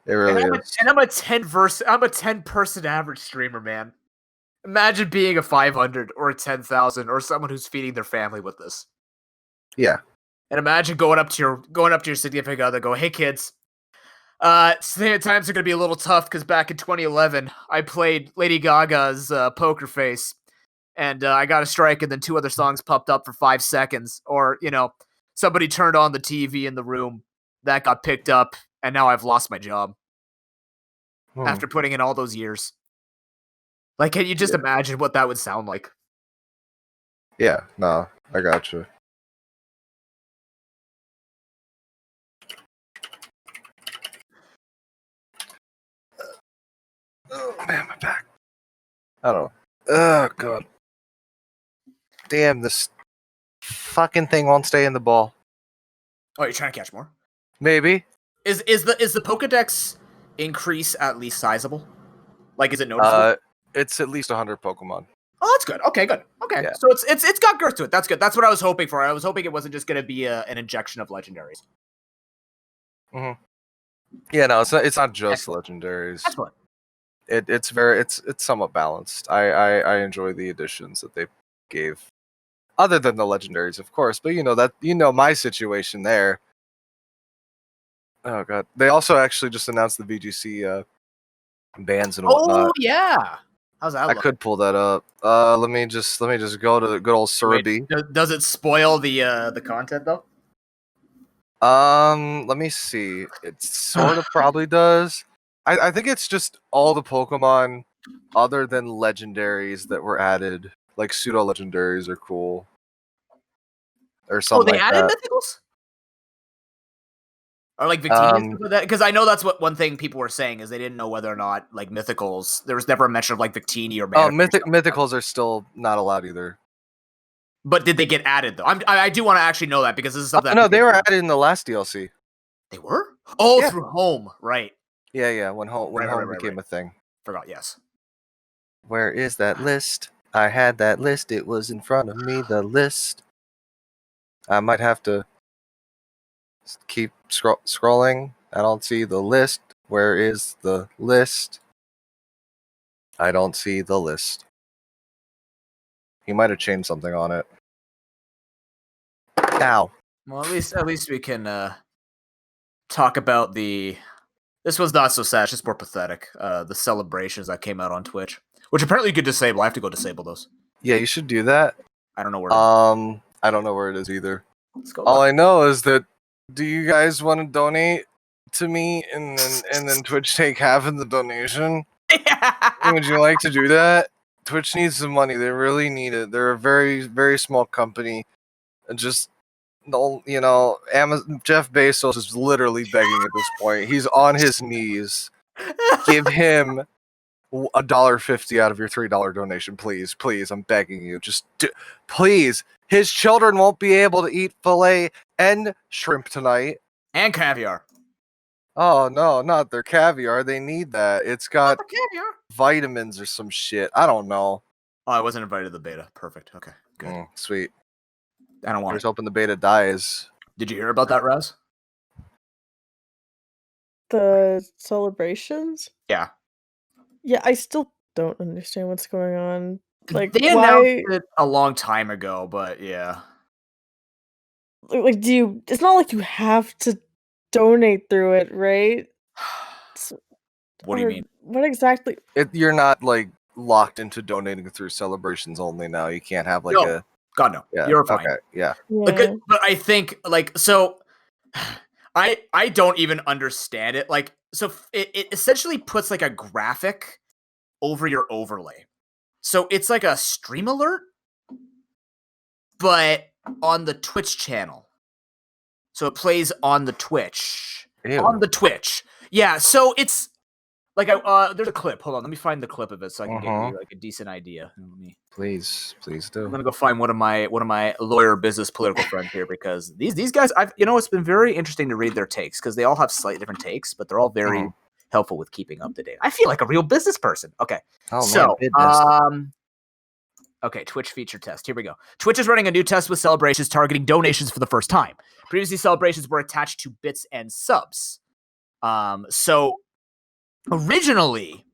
It really is. And I'm a 10-person average streamer, man. Imagine being a 500 or a 10,000 or someone who's feeding their family with this. Yeah. And imagine going up to your significant other, go, "Hey kids, times are gonna be a little tough because back in 2011, I played Lady Gaga's Poker Face, and I got a strike, and then 2 other songs popped up for 5 seconds, or somebody turned on the TV in the room that got picked up, and now I've lost my job after putting in all those years." Like, can you just imagine what that would sound like? Yeah, no, I got you. Oh man, my back. I don't know. Oh god. Damn, this fucking thing won't stay in the ball. Oh, you're trying to catch more? Maybe. Is the Pokedex increase at least sizable? Like, is it noticeable? It's at least 100 Pokemon. Oh, that's good. Okay, good. Okay, yeah. So it's got girth to it. That's good. That's what I was hoping for. I was hoping it wasn't just going to be an injection of legendaries. Mm-hmm. Yeah, no, it's not just legendaries. Excellent. It's somewhat balanced. I enjoy the additions that they gave, other than the legendaries, of course. But my situation there. Oh god, they also actually just announced the VGC bans and whatnot. Oh yeah, how's that? I could pull that up. Let me just go to the good old Surabee. Does it spoil the content though? Let me see. It sort of probably does. I think it's just all the Pokemon other than legendaries that were added. Like pseudo legendaries are cool. Or something. Oh, they added mythicals? Or like Victini and stuff like that? Because I know that's what one thing people were saying is they didn't know whether or not like mythicals. There was never a mention of like Victini or Oh, Manticore or stuff like that. mythicals are still not allowed either. But did they get added though? I do want to actually know that because this is something. No, they were added in the last DLC. They were? Oh, Yeah. through home, right? Yeah. When home became a thing. Forgot. Yes. Where is that list? I had that list. It was in front of me. The list. I might have to keep scrolling. I don't see the list. Where is the list? I don't see the list. He might have changed something on it. Ow. Well, at least we can talk about the. This was not so sad. It's just more pathetic. The celebrations that came out on Twitch, which apparently you could disable. I have to go disable those. Yeah, you should do that. I don't know where. I don't know where it is either. Let's go. All I know is that. Do you guys want to donate to me and then Twitch take half of the donation? Would you like to do that? Twitch needs some money. They really need it. They're a very, very small company. And just, Amazon, Jeff Bezos is literally begging at this point. He's on his knees. Give him $1.50 out of your $3 donation, please. Please, I'm begging you. Just please. His children won't be able to eat filet and shrimp tonight. And caviar. Oh, no, not their caviar. They need that. It's got caviar. Vitamins or some shit. I don't know. Oh, I wasn't invited to the beta. Perfect. Okay, good. Sweet. I don't want Here's hoping the beta dies. Did you hear about that, Raz? The celebrations? Yeah. Yeah, I still don't understand what's going on. Like, they announced it a long time ago, but yeah. Like, it's not like you have to donate through it, right? What do you mean? What exactly? You're not like locked into donating through celebrations only now. You can't have like a. God no. Yeah. You're fine. Okay. Yeah. But I think like so. I don't even understand it. Like so, it essentially puts like a graphic over your overlay. So it's like a stream alert, but on the Twitch channel. So it plays on the Twitch. Ew. On the Twitch. Yeah, so it's like there's a clip. Hold on, let me find the clip of it so I can get you like a decent idea. Please do. I'm gonna go find one of my lawyer, business, political friends here because these guys, it's been very interesting to read their takes because they all have slightly different takes, but they're all very helpful with keeping up to date. I feel like a real business person. Okay, okay, Twitch feature test. Here we go. Twitch is running a new test with celebrations targeting donations for the first time. Previously, celebrations were attached to bits and subs. So originally,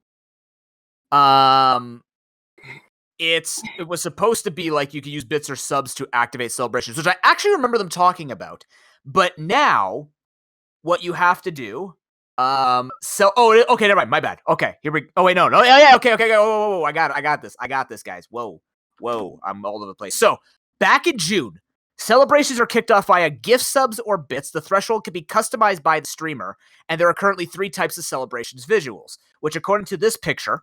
it was supposed to be like you could use bits or subs to activate celebrations, which I actually remember them talking about. But now, what you have to do, okay, never mind, my bad. Okay, here we. Oh wait, no, yeah, okay, whoa, I got this, guys. Whoa, I'm all over the place. So back in June, celebrations are kicked off via gift subs or bits. The threshold can be customized by the streamer, and there are currently 3 types of celebrations visuals, which according to this picture,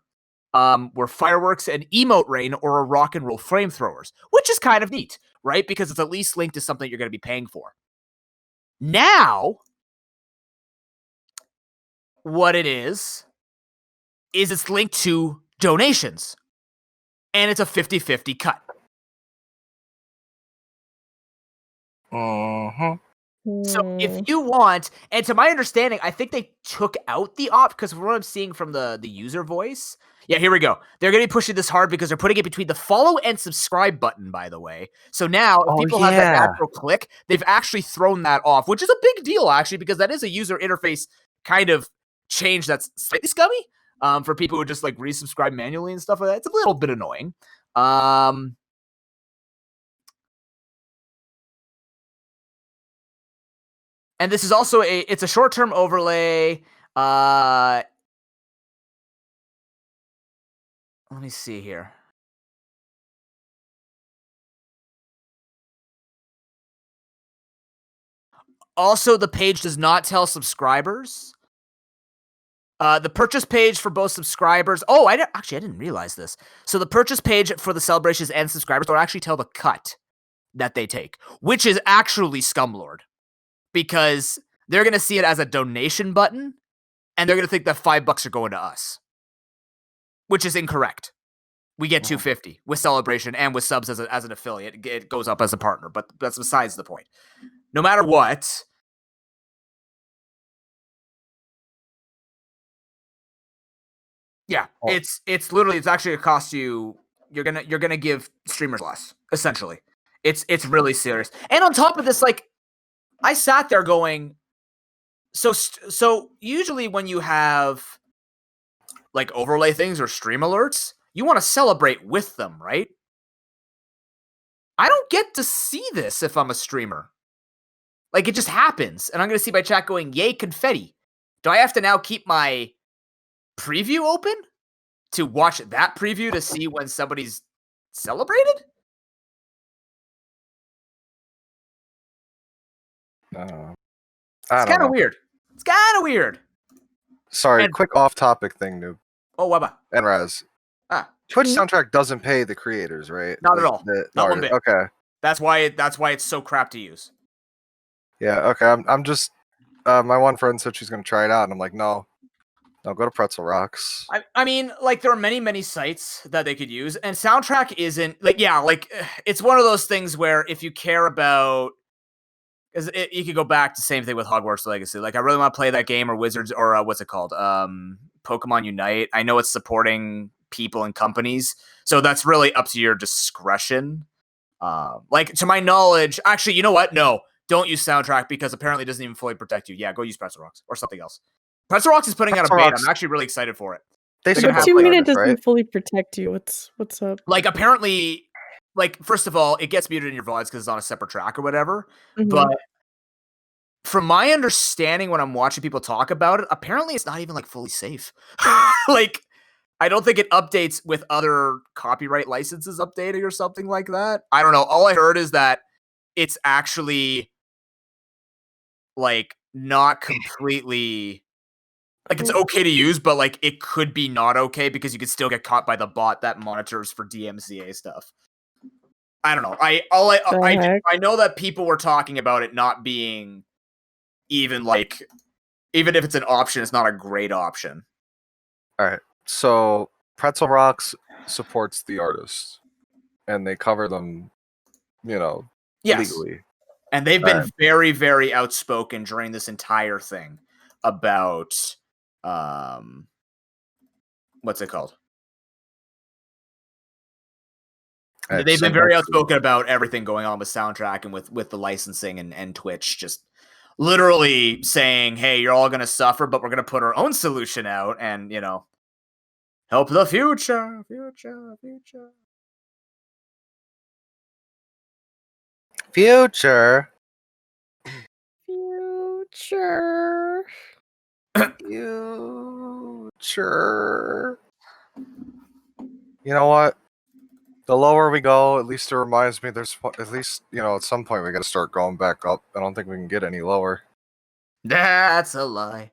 were fireworks, an emote rain, or a rock and roll flamethrowers, which is kind of neat, right? Because it's at least linked to something you're going to be paying for. Now, what it is it's linked to donations, and it's a 50-50 cut. So if you want, and to my understanding, I think they took out the because from what I'm seeing from the user voice, yeah, here we go. They're going to be pushing this hard because they're putting it between the follow and subscribe button, by the way. So now if people have that natural click, they've actually thrown that off, which is a big deal, actually, because that is a user interface kind of change that's slightly scummy for people who just like resubscribe manually and stuff like that. It's a little bit annoying. And this is also it's a short-term overlay. Let me see here. Also, the page does not tell subscribers. The purchase page for both subscribers. Oh, I didn't realize this. So the purchase page for the celebrations and subscribers don't actually tell the cut that they take, which is actually scumlord. Because they're going to see it as a donation button, and they're going to think that $5 are going to us, which is incorrect. We get $250 with Celebration and with subs as an affiliate. It goes up as a partner, but that's besides the point. No matter what, yeah, it's literally, it's actually going to cost you. You're gonna give streamers less, essentially. It's really serious. And on top of this, like, I sat there going, so usually when you have like overlay things or stream alerts, you want to celebrate with them, right? I don't get to see this if I'm a streamer. Like, it just happens, and I'm going to see my chat going, yay, confetti. Do I have to now keep my preview open to watch that preview to see when somebody's celebrated? It's kind of weird. It's kind of weird. Sorry, quick off-topic thing, Noob. Oh, Webba. And Raz. Twitch soundtrack doesn't pay the creators, right? Not at all. Not one bit. Okay. That's why it's so crap to use. Yeah. Okay. I'm just. My one friend said she's gonna try it out, and I'm like, no, go to Pretzel Rocks. I mean, like, there are many sites that they could use, and soundtrack isn't like, yeah, like, it's one of those things where if you care about, because you could go back to the same thing with Hogwarts Legacy. Like, I really want to play that game, or Wizards, or what's it called? Pokemon Unite. I know it's supporting people and companies, so that's really up to your discretion. Like, to my knowledge, actually, you know what? No, don't use soundtrack because apparently it doesn't even fully protect you. Yeah, go use Pretzel Rocks or something else. Pretzel Rocks is putting out a beta. I'm actually really excited for it. What do you mean it doesn't fully protect you? What's up? Like, apparently, like, first of all, it gets muted in your VODs because it's on a separate track or whatever. Mm-hmm. But from my understanding, when I'm watching people talk about it, apparently it's not even like fully safe. Like, I don't think it updates with other copyright licenses updating or something like that. I don't know. All I heard is that it's actually like not completely, like, it's okay to use, but like it could be not okay because you could still get caught by the bot that monitors for DMCA stuff. I don't know. I know that people were talking about it not being even if it's an option, it's not a great option. All right. So Pretzel Rocks supports the artists, and they cover them, legally. And they've been very, very outspoken during this entire thing about what's it called? They've been very outspoken about everything going on with soundtrack and with the licensing and Twitch, just literally saying, hey, you're all going to suffer, but we're going to put our own solution out and, help the future. Future. You know what? The lower we go, at least it reminds me there's at least, at some point we got to start going back up. I don't think we can get any lower. That's a lie.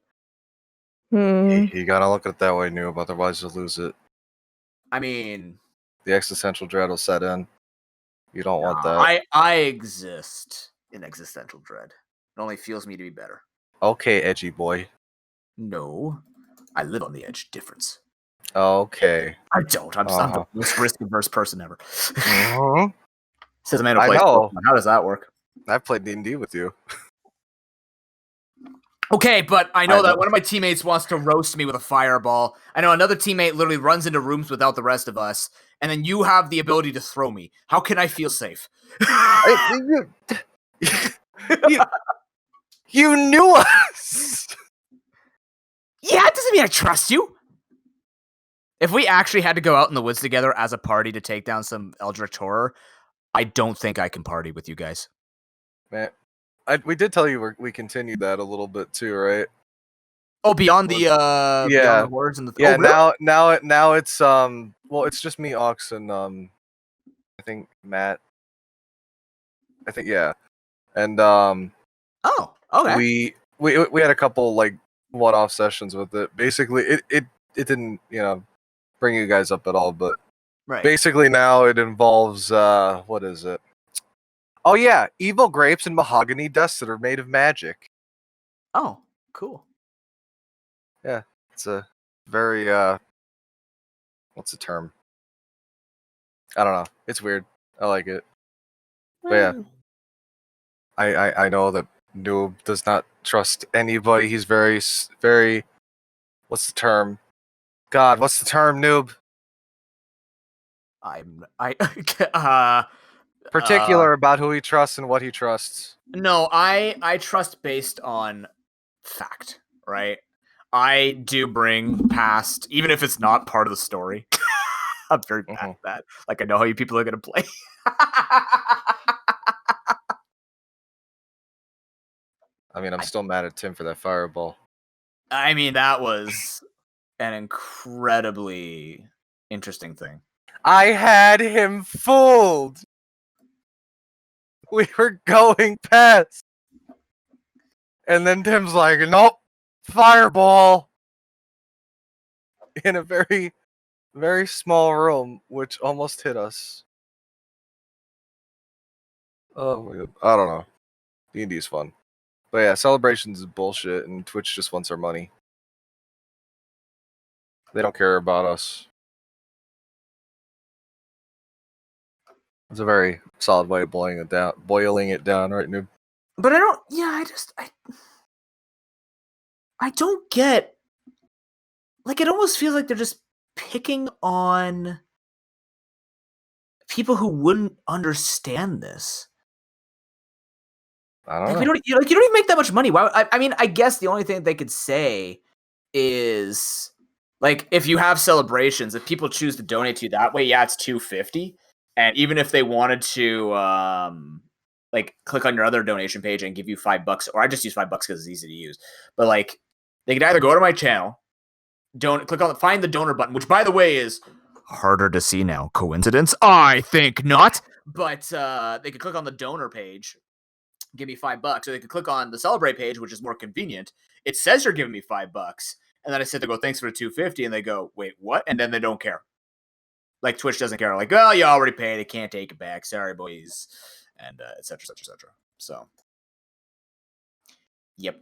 You gotta look at it that way, Noob, otherwise you'll lose it. I mean, the existential dread will set in. You don't want that. I exist in existential dread. It only feels me to be better. Okay, edgy boy. No, I live on the edge. Difference. Okay. I don't. I'm the most risk-averse person ever. Says a man who plays Pokemon. How does that work? I've played D&D with you. Okay, but I know that one of my teammates wants to roast me with a fireball. I know another teammate literally runs into rooms without the rest of us, and then you have the ability to throw me. How can I feel safe? You knew us! Yeah, it doesn't mean I trust you. If we actually had to go out in the woods together as a party to take down some Eldritch Horror, I don't think I can party with you guys. Man. We did tell you we continued that a little bit too, right? Oh, beyond the beyond the words and the really? now it's it's just me, Ox, and I think Matt. I think and oh, okay. We had a couple like one-off sessions with it. Basically, it didn't bring you guys up at all, but basically now it involves what is it? Oh yeah, evil grapes and mahogany desks that are made of magic. Oh, cool. It's a very what's the term? I don't know. It's weird. I like it. But yeah. I know that Noob does not trust anybody. He's very what's the term? God, what's the term, Noob? Particular about who he trusts and what he trusts. No, I trust based on fact, right? I do bring past, even if it's not part of the story. I'm very bad at that. Like, I know how you people are gonna play. I mean, I'm still mad at Tim for that fireball. I mean, that was an incredibly interesting thing. I had him fooled. We were going past. And then Tim's like, nope, fireball. In a very, very small room, which almost hit us. Oh my god. I don't know. D&D's fun. But yeah, Celebrations is bullshit, and Twitch just wants our money. They don't care about us. It's a very solid way of boiling it down, right, Noob? But I don't. Yeah, I don't get. Like, it almost feels like they're just picking on people who wouldn't understand this. I don't Like, know. you don't even make that much money. Why? I mean, I guess the only thing they could say is, like, if you have celebrations, if people choose to donate to you that way, yeah, it's $2.50. And even if they wanted to, like, click on your other donation page and give you $5, or I just use $5 because it's easy to use. But, like, they could either go to my channel, find the donor button, which, by the way, is harder to see now. Coincidence? I think not. But they could click on the donor page, give me $5, or they could click on the celebrate page, which is more convenient. It says you're giving me $5, and then I sit there, go, thanks for the $2.50, and they go, wait, what? And then they don't care. Like, Twitch doesn't care. Like, well, you already paid, it can't take it back. Sorry, boys, and et cetera, et cetera, et cetera. So, yep,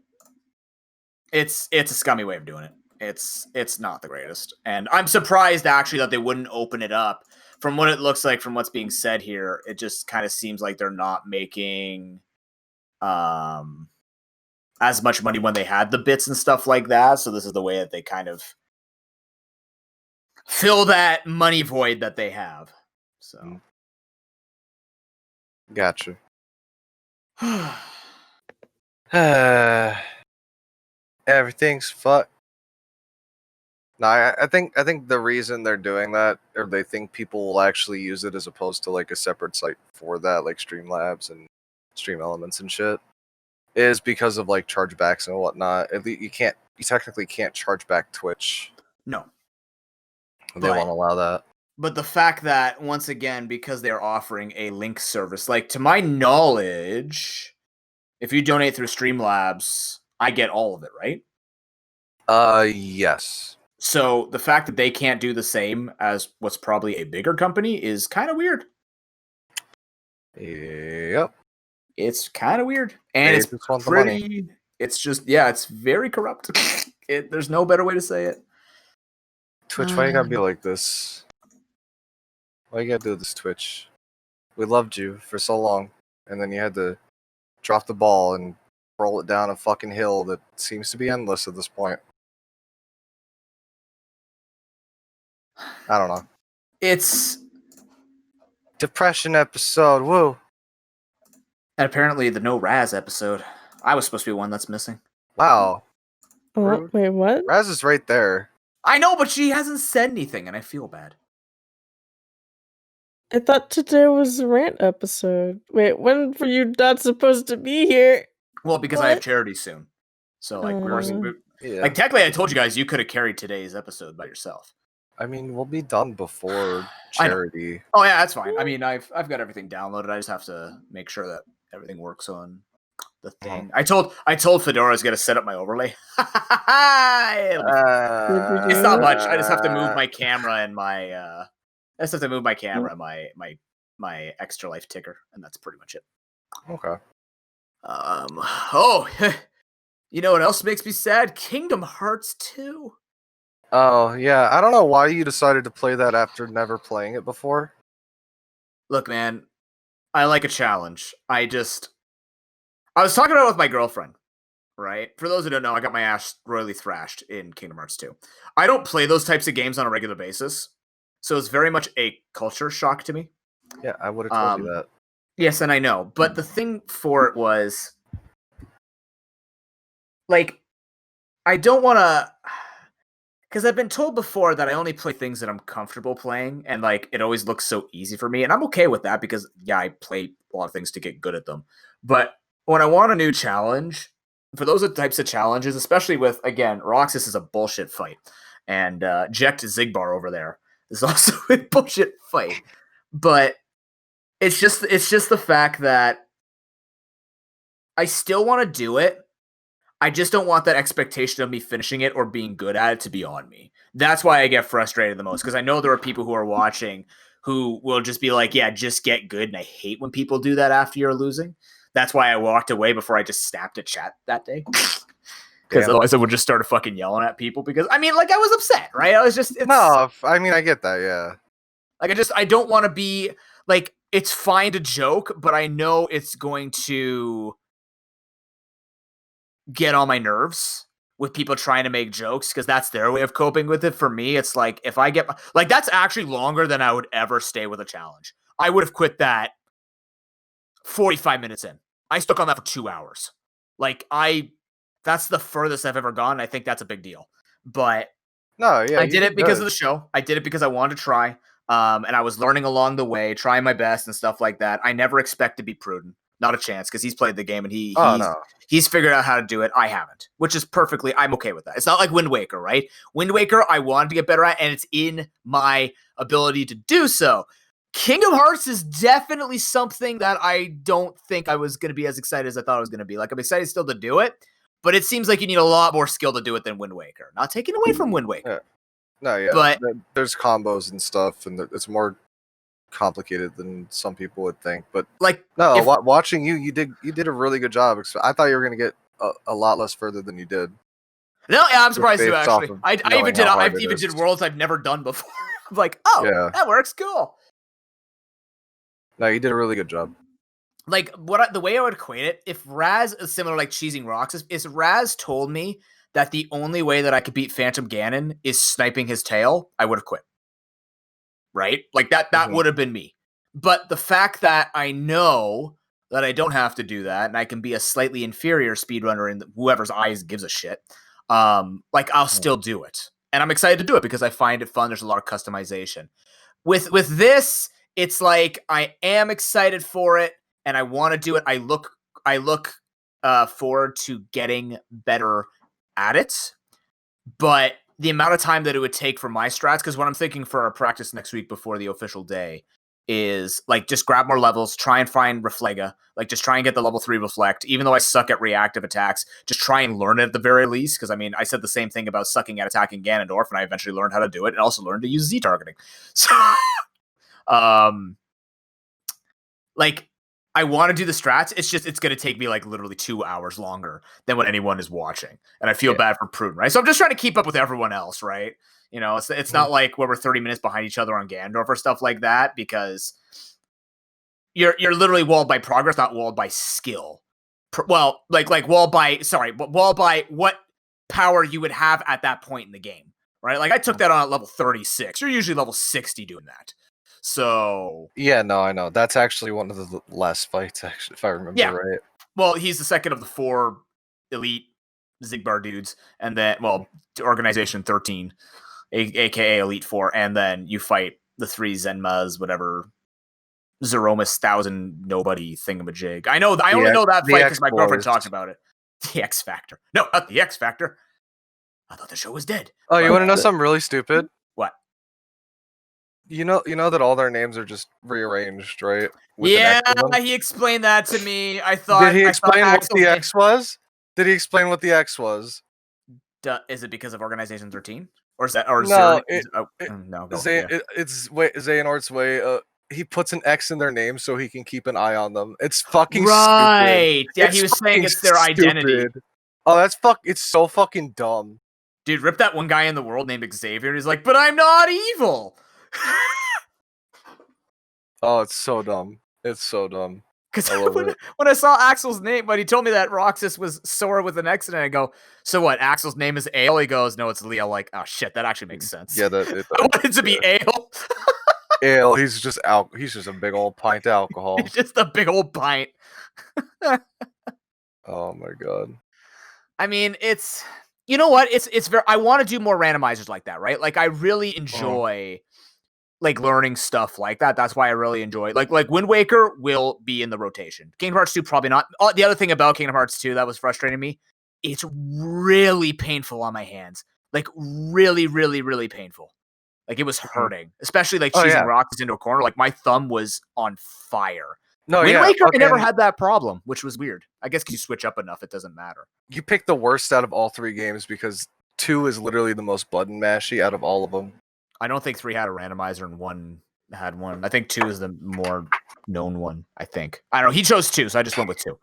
it's a scummy way of doing it. It's not the greatest, and I'm surprised actually that they wouldn't open it up. From what it looks like, from what's being said here, it just kind of seems like they're not making as much money when they had the bits and stuff like that. So this is the way that they kind of fill that money void that they have. So Gotcha. Everything's fucked. No, I think the reason they're doing that, or they think people will actually use it as opposed to like a separate site for that, like Streamlabs and Stream Elements and shit, is because of like chargebacks and whatnot. You technically can't charge back Twitch. No, They won't allow that. But the fact that, once again, because they're offering a link service, like, to my knowledge, if you donate through Streamlabs, I get all of it, right? Yes. So the fact that they can't do the same as what's probably a bigger company is kind of weird. Yep. It's kind of weird. And it's pretty... It's just, yeah, it's very corrupt. There's no better way to say it. Twitch, why you gotta be like this? Why you gotta do this, Twitch? We loved you for so long, and then you had to drop the ball and roll it down a fucking hill that seems to be endless at this point. I don't know. It's depression episode. Woo. And apparently the no Raz episode. I was supposed to be one that's missing. Wow. Wait, what? Raz is right there. I know, but she hasn't said anything, and I feel bad. I thought today was a rant episode. Wait, when were you not supposed to be here? Well, because I have charity soon. So, like, we're like, technically, I told you guys you could have carried today's episode by yourself. I mean, we'll be done before charity. Oh yeah, that's fine. I mean, I've got everything downloaded. I just have to make sure that everything works on the thing. I told Fedora I was gonna set up my overlay. It's not much. I just have to move my camera and my my extra life ticker, and that's pretty much it. Okay. You know what else makes me sad? Kingdom Hearts 2. Oh, yeah. I don't know why you decided to play that after never playing it before. Look, man, I like a challenge. I was talking about it with my girlfriend, right? For those who don't know, I got my ass royally thrashed in Kingdom Hearts 2. I don't play those types of games on a regular basis, so it's very much a culture shock to me. Yeah, I would have told you that. Yes, and I know, but the thing for it was, like, I don't want to, because I've been told before that I only play things that I'm comfortable playing, and like it always looks so easy for me, and I'm okay with that because yeah, I play a lot of things to get good at them. But when I want a new challenge, for those types of challenges, especially with again, Roxas is a bullshit fight, and Jekt Zigbar over there is also a bullshit fight. But it's just the fact that I still want to do it. I just don't want that expectation of me finishing it or being good at it to be on me. That's why I get frustrated the most, because I know there are people who are watching who will just be like, yeah, just get good. And I hate when people do that after you're losing. That's why I walked away before I just snapped at chat that day. Because otherwise I would just start fucking yelling at people because, I mean, like, I was upset, right? I was just... No, I mean, I get that, yeah. Like, I don't want to be... Like, it's fine to joke, but I know it's going to get on my nerves with people trying to make jokes because that's their way of coping with it. For me, it's like if I get like that's actually longer than I would ever stay with a challenge. I would have quit that 45 minutes in. I stuck on that for 2 hours. Like that's the furthest I've ever gone. I think that's a big deal. But no, yeah, I did it because of the show. I did it because I wanted to try. And I was learning along the way, trying my best and stuff like that. I never expect to be prudent. Not a chance, because he's played the game and he's figured out how to do it. I haven't, which is perfectly, I'm okay with that. It's not like Wind Waker, right? Wind Waker, I wanted to get better at, and it's in my ability to do so. Kingdom Hearts is definitely something that I don't think I was going to be as excited as I thought I was going to be. Like, I'm excited still to do it, but it seems like you need a lot more skill to do it than Wind Waker. Not taking away from Wind Waker. Yeah. No, yeah, but there's combos and stuff, and it's more complicated than some people would think. But like, no, watching you did a really good job. I thought you were gonna get a lot less further than you did. No, yeah, I'm surprised too. Actually, I even did worlds I've never done before. I'm like, oh, yeah, that works, cool. No, you did a really good job. Like the way I would equate it, if Raz is similar like cheesing rocks, is Raz told me that the only way that I could beat Phantom Ganon is sniping his tail, I would have quit. Right? Like that would have been me. But the fact that I know that I don't have to do that and I can be a slightly inferior speedrunner in whoever's eyes gives a shit, like I'll still do it. And I'm excited to do it because I find it fun. There's a lot of customization. With this, it's like I am excited for it and I want to do it. I look forward to getting better at it, but the amount of time that it would take for my strats, because what I'm thinking for our practice next week before the official day is like just grab more levels, try and find Reflega, like just try and get the level 3 Reflect, even though I suck at reactive attacks, just try and learn it at the very least, because I mean, I said the same thing about sucking at attacking Ganondorf, and I eventually learned how to do it, and also learned to use Z-targeting. So, like, I want to do the strats. It's just, it's going to take me like literally 2 hours longer than what anyone is watching. And I feel bad for Pruden, right? So I'm just trying to keep up with everyone else, right? You know, it's not like where we're 30 minutes behind each other on Ganondorf or stuff like that, because you're literally walled by progress, not walled by skill. Well, like walled by what power you would have at that point in the game, right? Like I took that on at level 36. You're usually level 60 doing that. So yeah, no, I know. That's actually one of the last fights, actually, if I remember right. Well, he's the second of the 4 elite Zigbar dudes, and then Organization 13, aka Elite 4, and then you fight the 3 Zenmas, whatever, Zeromus 1000 nobody thingamajig. I only know that fight because my girlfriend talked about it. The X Factor. No, not the X Factor. I thought the show was dead. Oh, you want to know something really stupid? What? You know that all their names are just rearranged, right? Yeah, he explained that to me. I thought. Did he explain what the X was? Did he explain what the X was? Is it because of Organization 13, or is that no? No, it's Xehanort's way. He puts an X in their name so he can keep an eye on them. It's fucking right. stupid. Yeah, he was saying it's their identity. Oh, it's so fucking dumb. Dude, rip that one guy in the world named Xavier, and he's like, but I'm not evil. Oh, it's so dumb. It's so dumb. Because I love it. when I saw Axel's name, when he told me that Roxas was Sora with an X in it, I go, so what? Axel's name is Ale? He goes, no, it's Leo. Like, oh shit, that actually makes sense. Yeah, I want it to be Ale. Ale. He's just a big old pint of alcohol. It's just a big old pint. Oh my god. I mean, it's you know what? It's very. I want to do more randomizers like that, right? Like, I really enjoy like learning stuff like that. That's why I really enjoy like Wind Waker will be in the rotation. Kingdom Hearts 2 probably not. The other thing about Kingdom Hearts 2 that was frustrating me, it's really painful on my hands. Like really, really, really painful. Like it was hurting, especially like cheesing Roxas into a corner. Like my thumb was on fire. No, Wind yeah. Waker, Okay. I never had that problem, which was weird. I guess because you switch up enough, it doesn't matter. You picked the worst out of all 3 games because 2 is literally the most button mashy out of all of them. I don't think 3 had a randomizer and 1 had one. I think 2 is the more known one, I think. I don't know. He chose 2, so I just went with 2.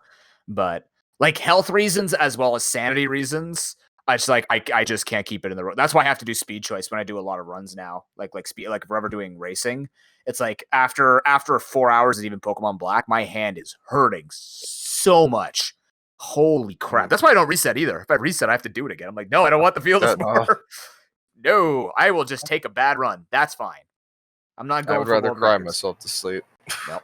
But like health reasons as well as sanity reasons, I just like I just can't keep it in the road. That's why I have to do speed choice when I do a lot of runs now. Like speed, like if we're ever doing racing, it's like after 4 hours of even Pokemon Black, my hand is hurting so much. Holy crap. That's why I don't reset either. If I reset, I have to do it again. I'm like, no, I don't want the field of more. No, I will just take a bad run. That's fine. I'm not going I would for rather world cry records. myself to sleep. Yep.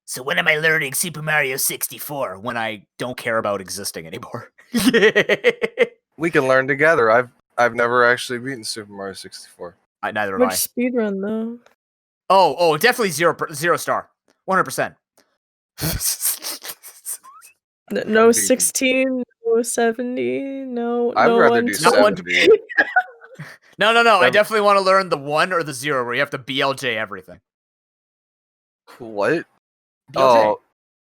So when am I learning Super Mario 64? When I don't care about existing anymore. We can learn together. I've never actually beaten Super Mario 64. Neither have Which I. speedrun though? Oh, definitely 0 star. 100%. No 16, no 70, no. I'd no rather do 120. 70. No. I Seven- definitely want to learn the 1 or the 0 where you have to BLJ everything. What? BLJ. Oh,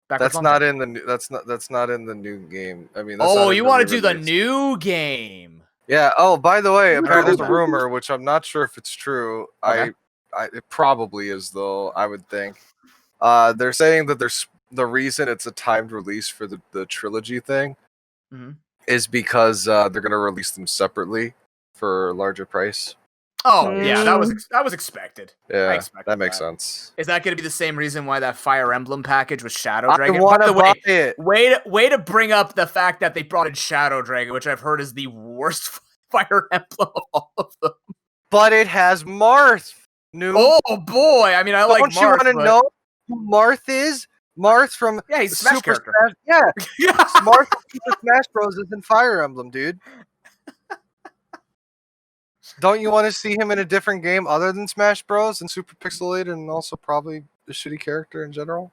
Backwards that's bumper. not in the new, that's not in the new game. I mean, that's not Oh, in you the want to do the re-release. new game? Yeah. Oh, by the way, apparently there's a Okay. rumor, which I'm not sure if it's true. Okay. It probably is though. I would think. They're saying that the reason it's a timed release for the trilogy thing Mhm. is because they're gonna release them separately for a larger price. Oh, yeah, that was expected. Yeah, expected that makes that. sense. Is that going to be the same reason why that Fire Emblem package was Shadow I Dragon? want By to the way, buy it. way to bring up the fact that they brought in Shadow Dragon, which I've heard is the worst Fire Emblem of all of them. But it has Marth. Noob. Oh boy! I mean, I like Don't you Marth, want to but- know who Marth is? Marth from Yeah, he's a Smash Super character. Smash. Yeah, Yeah. Marth from Super Smash Bros. Is in Fire Emblem, dude. Don't you want to see him in a different game other than Smash Bros. And Super Pixelated, and also probably a shitty character in general?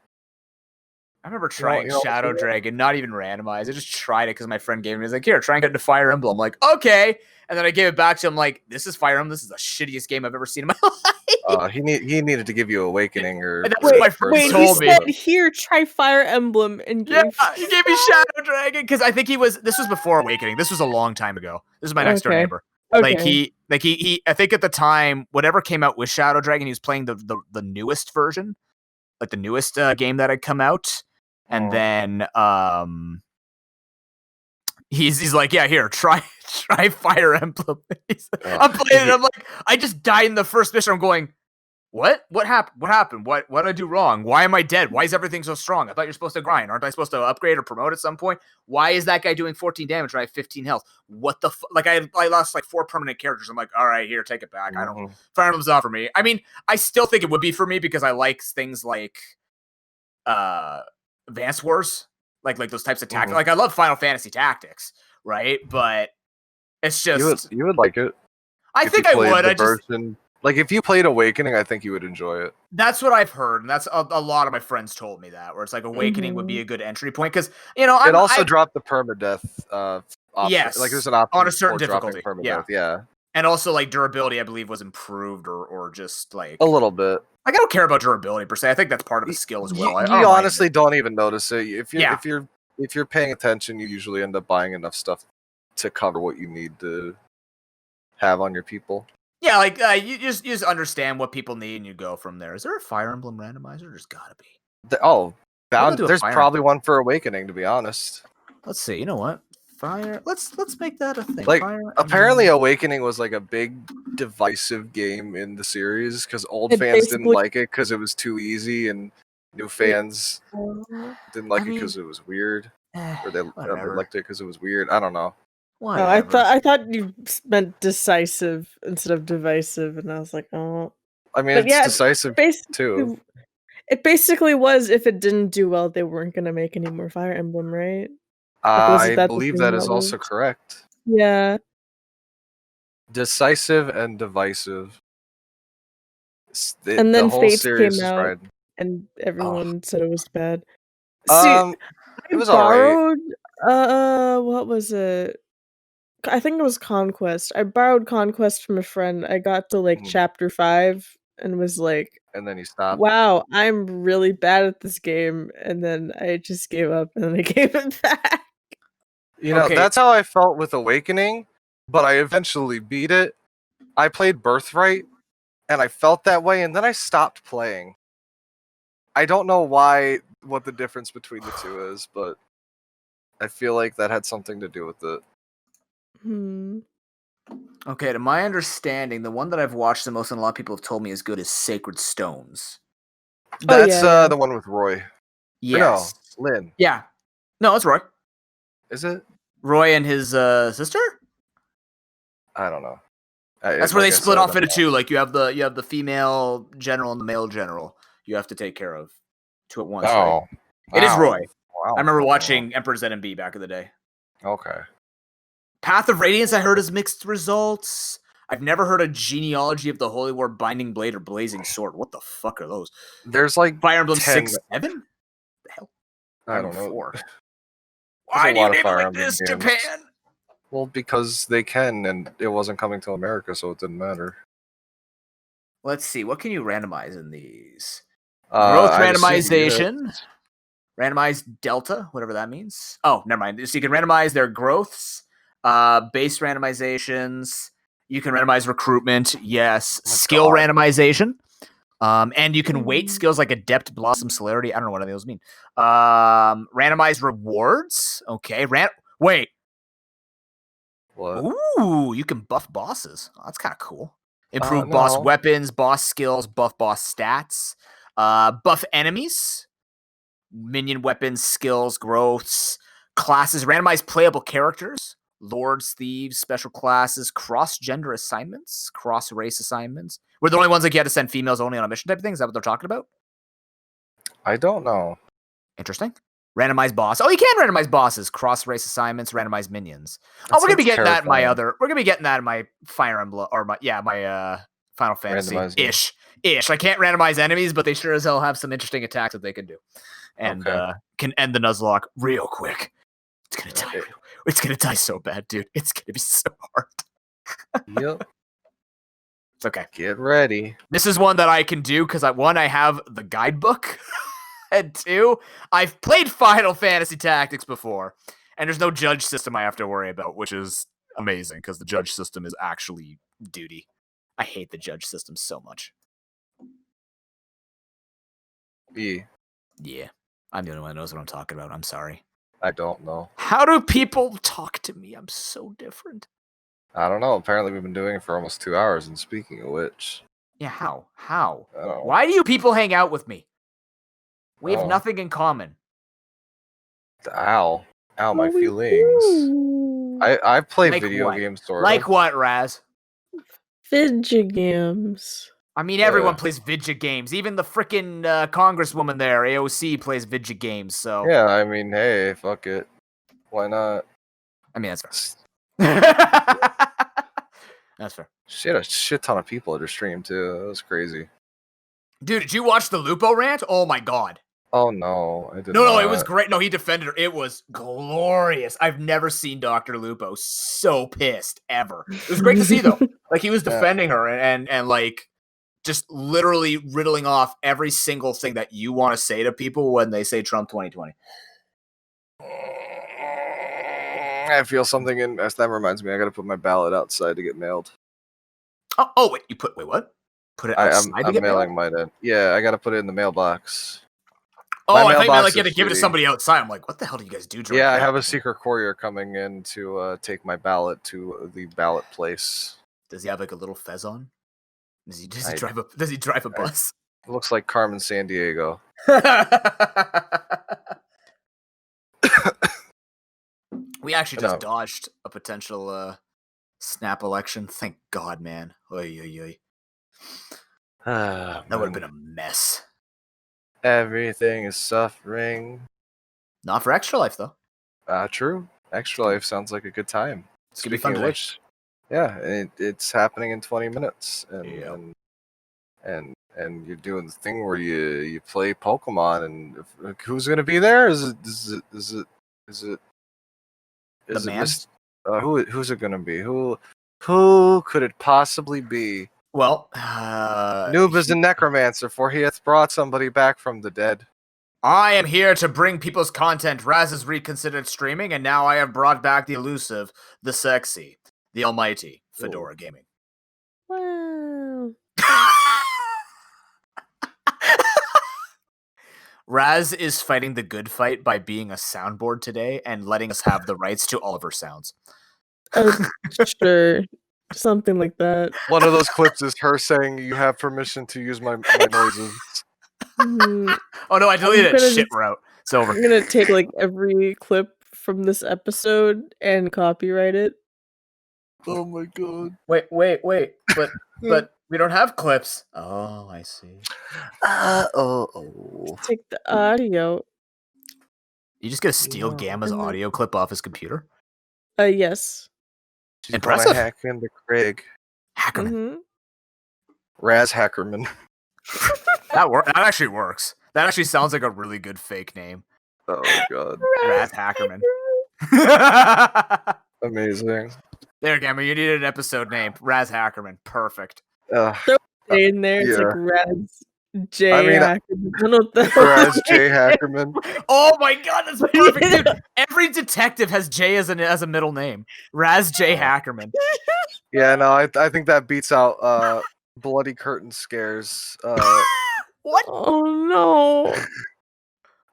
I remember trying you know, Shadow Dragon, not even randomized. I just tried it because my friend gave me. He's like, "Here, try and get into Fire Emblem." I'm like, "Okay," and then I gave it back to him. Like, "This is Fire Emblem. This is the shittiest game I've ever seen in my life." He needed to give you Awakening or. And that's what my friend Wait, he told me. said, "Here, try Fire Emblem," and Yeah, gave. he gave me Shadow Dragon because I think this was before Awakening. This was a long time ago. This is my next door Okay. neighbor. Okay. Like he I think at the time, whatever came out with Shadow Dragon, he was playing the newest version, like the newest game that had come out. And then he's like, yeah, here, try Fire Emblem. I'm playing it, I'm like, I just died in the first mission. I'm going, what? What happened? What happened? What did I do wrong? Why am I dead? Why is everything so strong? I thought you're supposed to grind. Aren't I supposed to upgrade or promote at some point? Why is that guy doing 14 damage when I have 15 health? What the like I lost like 4 permanent characters. I'm like, all right, here, take it back. I don't Fire Emblem's not for me. I mean, I still think it would be for me because I like things like Advance Wars, like those types of tactics. Like I love Final Fantasy Tactics, right? But it's just You would like it. I if think you I played would. the I just version- like if you played Awakening, I think you would enjoy it. that's what I've heard, and that's a lot of my friends told me that, where it's like Awakening would be Mhm. a good entry point because it also dropped the permadeath option. Yes, Like there's an option on a certain for dropping difficulty, permadeath. Yeah, and also like durability, I believe, was improved or just like a little bit. like I don't care about durability per se. I think that's part of the skill as well. I You don't mind honestly it. don't even notice it. If Yeah. you're paying attention, you usually end up buying enough stuff to cover what you need to have on your people. Yeah, like you just understand what people need and you go from there. Is there a Fire Emblem randomizer? There's gotta be. Oh, Maybe I'll do a there's Fire probably one for Awakening, to be honest. Let's see. You know what? Fire. Let's make that a thing. Like, Fire apparently Emblem. Awakening was like a big divisive game in the series because old It fans didn't basically- like it because it was too easy, and new fans didn't like I it mean, because it was weird, or they whatever. liked it because it was weird. I don't know. Oh, Whatever. I thought you meant decisive instead of divisive, and I was like, oh. I mean, But it's yeah, decisive too. It basically was if it didn't do well, they weren't gonna make any more Fire Emblem, right? was I that the believe thing that that is also was- correct. Yeah. Decisive and divisive. And the then whole Fates series came is out, fried. and everyone said it was bad. See, It was alright. borrowed what was it? I think it was Conquest. I borrowed Conquest from a friend. I got to like Mhm. chapter 5 and was like, And then he stopped. wow, I'm really bad at this game. And then I just gave up and then I gave it back. You know, Okay. that's how I felt with Awakening, but I eventually beat it. I played Birthright, and I felt that way, and then I stopped playing. I don't know what the difference between the two is, but I feel like that had something to do with it. Okay, to my understanding, the one that I've watched the most and a lot of people have told me is good is Sacred Stones. That's yeah. the one with Roy. Or Yes. no, Lynn. Yeah. No, it's Roy. Is it? Roy and his sister? I don't know. That's where they split off into two. Like you have the female general and the male general. You have to take care of two at once. Right? It is Roy. Wow. I remember watching Emperor ZMB back in the day. Okay. Path of Radiance, I heard, is mixed results. I've never heard a Genealogy of the Holy War, Binding Blade, or Blazing Sword. What the fuck are those? There's like Fire Emblem 10 6, 7? The hell? I don't know. 4. There's Why a do you lot of name it Fire like Emblem this, games. Japan? Well, because they can, and it wasn't coming to America, so it didn't matter. Let's see. What can you randomize in these? I'd Growth assume you hit- randomization. Randomize delta, whatever that means. Oh, never mind. So you can randomize their growths, base randomizations. You can randomize recruitment. Yes. Oh my Skill God. randomization. And you can weight Mm. skills like Adept, Blossom, Celerity. I don't know what any of those mean. Randomize rewards. Okay. Wait. What? Ooh, you can buff bosses. Oh, that's kind of cool. Improve No. boss weapons, boss skills, buff boss stats. Buff enemies. Minion weapons, skills, growths, classes, randomized playable characters, lords, thieves, special classes, cross-gender assignments, cross-race assignments. We're the only ones that you had to send females only on a mission type of thing. Is that what they're talking about? I don't know. Interesting. Randomized boss. Oh, you can randomize bosses, cross-race assignments, randomized minions. That We're gonna be sounds getting that in my terrifying. other. We're gonna be getting that in my Fire Emblem or my Final Fantasy Randomizing. ish. I can't randomize enemies, but they sure as hell have some interesting attacks that they can do, and can end the Nuzlocke real quick. It's gonna die. Okay. It's gonna die so bad, dude. It's gonna be so hard. Yep. It's okay. Get ready. This is one that I can do because I have the guidebook, and 2, I've played Final Fantasy Tactics before, and there's no judge system I have to worry about, which is amazing because the judge system is actually duty. I hate the judge system so much. E. Yeah, I'm the only one that knows what I'm talking about. I'm sorry. I don't know. How do people talk to me? I'm so different. I don't know. Apparently, we've been doing it for almost 2 hours. And speaking of which, Yeah, how? I don't know. Why do you people hang out with me? We have Oh. nothing in common. Ow, my What we feelings. do? I play Like video what? games sort Like of. what, Raz? Fidget games. I mean, everyone Yeah. plays vidya games. Even the freaking Congresswoman there, AOC, plays vidya games. So Yeah, I mean, hey, fuck it. Why not? I mean, that's fair. S- That's fair. She had a shit ton of people at her stream too. That was crazy. Dude, did you watch the Lupo rant? Oh my god. Oh no, I did No, it was not. great. No, he defended her. It was glorious. I've never seen Dr. Lupo so pissed ever. It was great to see though. Like he was Yeah. defending her and like just literally riddling off every single thing that you want to say to people when they say Trump 2020. I feel something in. That reminds me. I gotta put my ballot outside to get mailed. Oh wait, wait, what? Put it outside to I'm get mailed? mailing mine in. Yeah, I gotta put it in the mailbox. Oh, My I thought you meant mailbox like you had to is give it to shitty. somebody outside. I'm like, what the hell do you guys do? during Yeah, I that have a meeting? secret courier coming in to take my ballot to the ballot place. Does he have like a little fez on? Does he I- drive a Does he drive a I- bus? It looks like Carmen San Diego. We actually just No. dodged a potential snap election. Thank God, man. Oy, oy, oy. That would have been a mess. Everything is suffering. Not for Extra Life though. True. Extra Life sounds like a good time. It's gonna be Speaking fun of today. which, yeah, it's happening in 20 minutes, Yep. and you're doing the thing where you play Pokemon, and who's gonna be there? Is it man? who's it gonna be? Who could it possibly be? Well, Noob is a necromancer, for he hath brought somebody back from the dead. I am here to bring people's content. Raz has reconsidered streaming, and now I have brought back the elusive, the sexy, the almighty Fedora Gaming. Wow. Raz is fighting the good fight by being a soundboard today and letting us have the rights to all of her sounds. Sure. Something like that. One of those clips is her saying, "You have permission to use my noises." Mhm. Oh no, I deleted it. gonna Shit, just- we're out. It's over. I'm gonna take like every clip from this episode and copyright it. Oh my god. Wait. But we don't have clips. Oh, I see. Oh. Take the audio. You just gonna steal No. Gamma's And then- audio clip off his computer? Yes. She's Impressive. gonna hack into Craig. Hackerman. Mm-hmm. Raz Hackerman. That actually works. That actually sounds like a really good fake name. Oh god. Raz Hackerman. Amazing. There, Gamma, you needed an episode name. Raz Hackerman. Perfect. In there, it's Yeah. like Raz J. I mean, Hackerman. I don't know what the hell Raz it J is. Hackerman. Oh my god, that's perfect, dude. Every detective has J as a middle name. Raz J Hackerman. Yeah, no, I think that beats out Bloody Curtain Scares. What? Oh no.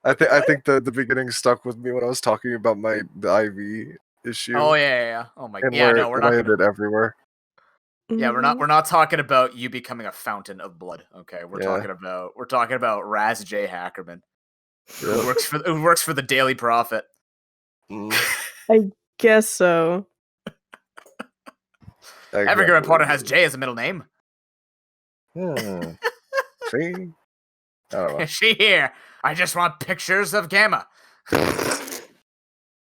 I think the beginning stuck with me when I was talking about the IV issue. Oh yeah. Oh my. And Yeah, where no, we're it not. landed everywhere. Yeah, we're not talking about you becoming a fountain of blood. Okay, we're Yeah. talking about Raz J Hackerman. Yeah. Who works for the Daily Prophet. Mm. Guess so. Every good reporter has J as a middle name. Hmm. See? I don't know. She here. I just want pictures of Gamma.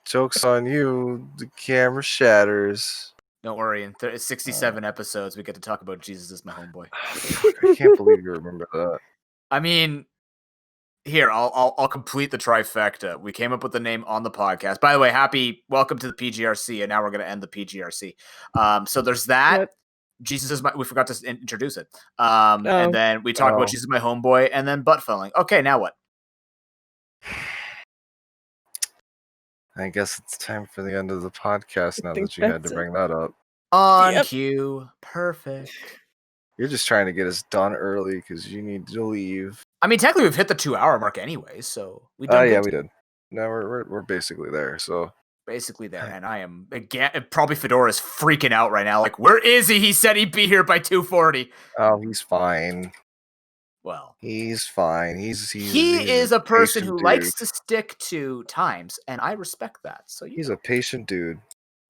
Joke's on you. The camera shatters. Don't worry. In 67 episodes, we get to talk about Jesus as my homeboy. I can't believe you remember that. I mean, here I'll complete the trifecta. We came up with the name on the podcast. By the way, welcome to the PGRC, and now we're gonna end the PGRC. So there's that. What? Jesus is we forgot to introduce it. Oh. And then we talked Oh. about Jesus is my homeboy, and then butt filling. Okay, now what? I guess it's time for the end of the podcast now think that you had that's to it. bring that up. On Yep. cue. Perfect. You're just trying to get us done early because you need to leave. I mean, technically, we've hit the 2-hour mark anyway, so we Oh did. yeah, we did. No, we're basically there. So Basically there, and I am again. Probably Fedora is freaking out right now. Like, where is he? He said he'd be here by 2:40. oh, he's fine. Well, He's fine. He he is a person who patient likes dude. to stick to times, and I respect that. So He's a patient dude.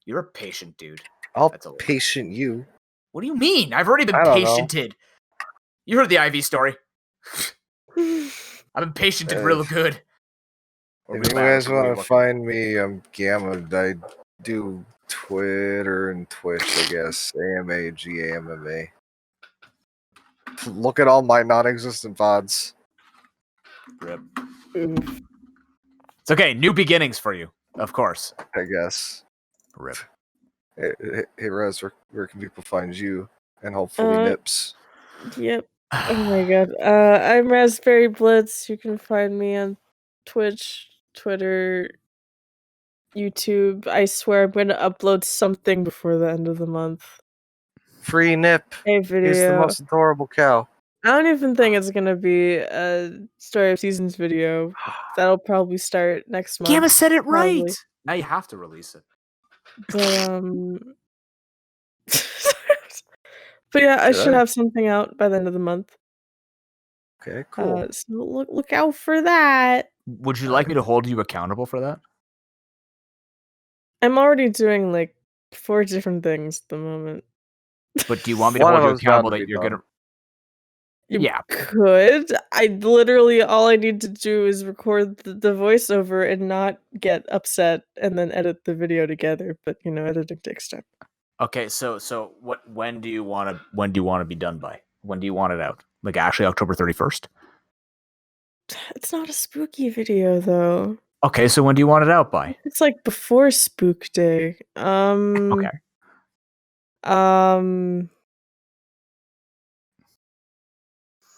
you're a patient dude. I'll That's a lot. patient you. What do you mean? I've already been I don't know. patiented. You heard the IV story. I've been patiented real good. Or If you real bad, guys or real want to lucky. find me, I'm Gamma. I do Twitter and Twitch, I guess. AMAGAMMA. Look at all my non-existent VODs. Rip. Oof. It's okay. New beginnings for you, of course. I guess. Rip. Hey Rez, where can people find you? And hopefully Nips. Yep. Oh my god. I'm Raspberry Blitz. You can find me on Twitch, Twitter, YouTube. I swear I'm gonna upload something before the end of the month. Free Nip. A He's the video. most adorable cow. I don't even think it's gonna be a Story of Seasons video. That'll probably start next month. Gamma said it right. probably. Now you have to release it. But but yeah, I should have something out by the end of the month. Okay, cool. So look out for that. Would you like me to hold you accountable for that? I'm already doing like 4 different things at the moment. But do you want me to One hold of you them's bound accountable to that be you're done. gonna? You Yeah. could. I literally all I need to do is record the voiceover and not get upset and then edit the video together. But editing takes time. Okay, so when do you want to be done by? When do you want it out? Like actually October 31st? It's not a spooky video though. Okay, so when do you want it out by? It's like before Spook Day. Okay.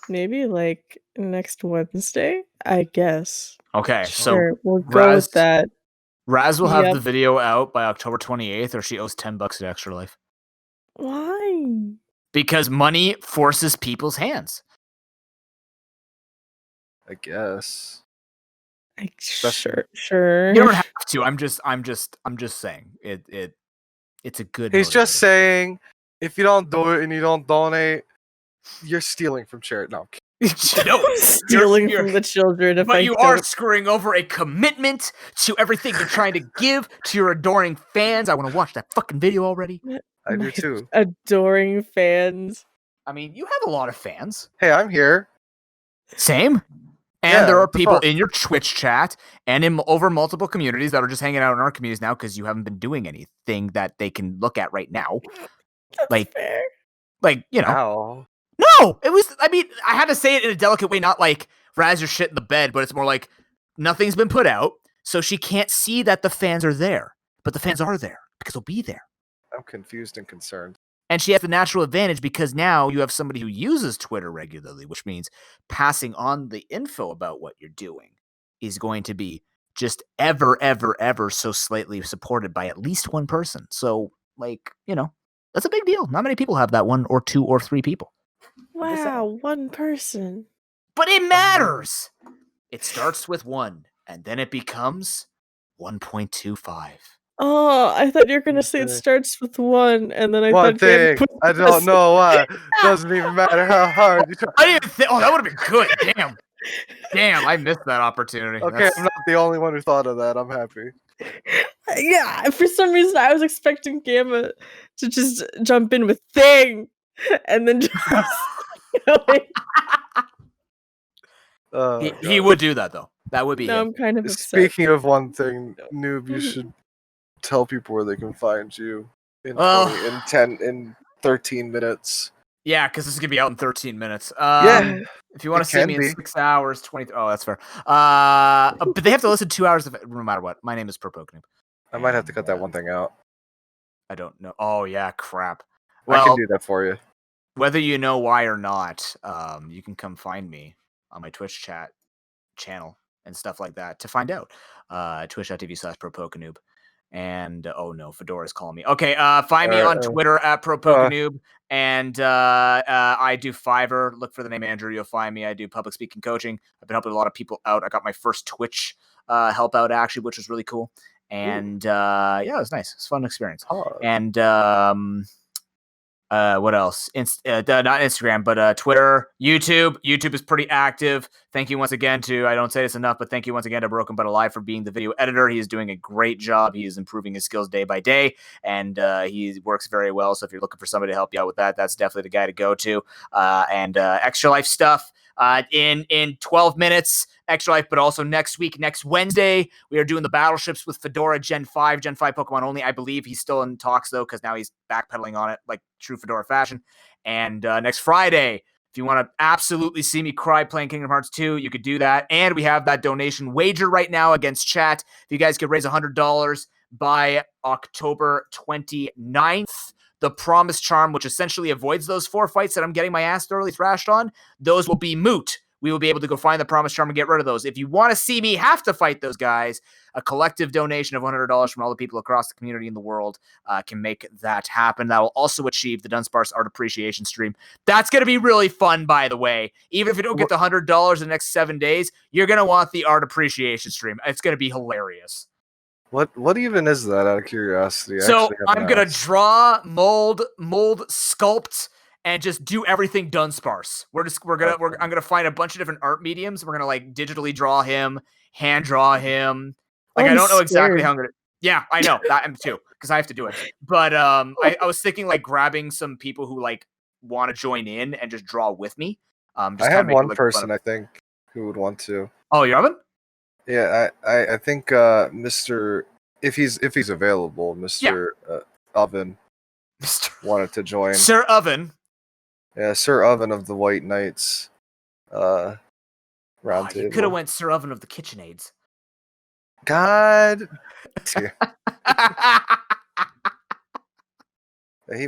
Maybe like next Wednesday, I guess. Okay, so Sure, we'll go with that. Raz will have Yep. the video out by October 28th, or she owes $10 at Extra Life. Why? Because money forces people's hands. I guess. Sure. You don't have to. I'm just saying it's a good. He's just motivator. saying, if you don't do it and you don't donate, you're stealing from charity. No, No, stealing from the children. If but I you are screwing over a commitment to everything you're trying to give to your adoring fans. I want to watch that fucking video already. I do too. Adoring fans. I mean, you have a lot of fans. Hey, I'm here. Same. And Yeah, there are what the people fuck? in your Twitch chat and in over multiple communities that are just hanging out in our communities now because you haven't been doing anything that they can look at right now. That's fair. Ow. No, it was. I mean, I had to say it in a delicate way, not like Raz your shit in the bed, but it's more like nothing's been put out, so she can't see that the fans are there, but the fans are there because they'll be there. I'm confused and concerned. And she has the natural advantage because now you have somebody who uses Twitter regularly, which means passing on the info about what you're doing is going to be just ever so slightly supported by at least one person. So, that's a big deal. Not many people have that, 1 or 2 or 3 people. Wow, one person. But it matters. It starts with 1, and then it becomes 1.25. Oh, I thought you were gonna say it starts with 1, and then I One thought Gabe thing, put I don't know why. Doesn't even matter how hard you try. I didn't think. Oh, that would have been good. Damn, I missed that opportunity. Okay, I'm not the only one who thought of that. I'm happy. Yeah, for some reason I was expecting Gamma to just jump in with thing, and then just he would do that though. That would be. No, him. I'm kind of upset. Speaking of one thing, Noob, you should tell people where they can find you in 13 minutes. Yeah, because this is gonna be out in 13 minutes. Yeah, if you want to see me in 6 hours, 20. Oh, that's fair. But they have to listen 2 hours no matter what. My name is ProPokeNoob. I might have to cut that one thing out. I don't know. Oh yeah, crap. Well, I can do that for you. Whether you know why or not, you can come find me on my Twitch chat channel and stuff like that to find out. Twitch.tv/ProPokeNoob. And oh no, Fedora's calling me. Okay, find me on Twitter at ProPokeNoob. And I do Fiverr. Look for the name Andrew. You'll find me. I do public speaking coaching. I've been helping a lot of people out. I got my first Twitch help out actually, which was really cool. And yeah, it was nice. It's a fun experience. And what else? Not Instagram, but Twitter, YouTube. YouTube is pretty active. Thank you once again I don't say this enough, but thank you once again to Broken But Alive for being the video editor. He is doing a great job. He is improving his skills day by day, and he works very well. So if you're looking for somebody to help you out with that, that's definitely the guy to go to. And Extra Life stuff. In 12 minutes, Extra Life, but also next Wednesday, we are doing the battleships with Fedora Gen 5 Pokemon only. I believe he's still in talks, though, because now he's backpedaling on it like true Fedora fashion. And next Friday, if you want to absolutely see me cry playing Kingdom Hearts 2, you could do that. And we have that donation wager right now against chat. If you guys could raise $100 by October 29th, the Promise Charm, which essentially avoids those 4 fights that I'm getting my ass thoroughly thrashed on, those will be moot we will be able to go find the Promise Charm and get rid of those. If you want to see me have to fight those guys, a collective donation of $100 from all the people across the community in the world can make that happen. That will also achieve the Dunsparce Art Appreciation stream. That's going to be really fun, by the way. Even if you don't get the $100 in the next 7 days, you're going to want the Art Appreciation stream. It's going to be hilarious. What even is that, out of curiosity? So I'm going to draw, mold, sculpt, and just do everything Dunsparce. I'm gonna find a bunch of different art mediums. We're gonna like digitally draw him, hand draw him. Like I don't know exactly how I'm gonna. Yeah, I know that I'm too because I have to do it. But I was thinking like grabbing some people who like want to join in and just draw with me. Just I had one person I think who would want to. Oh, you haven't? Yeah, I think Mr. If he's available, Mr. Oven wanted to join. Sir Oven. Yeah, Sir Oven of the White Knights. Round table. You could have went Sir Oven of the KitchenAids. God.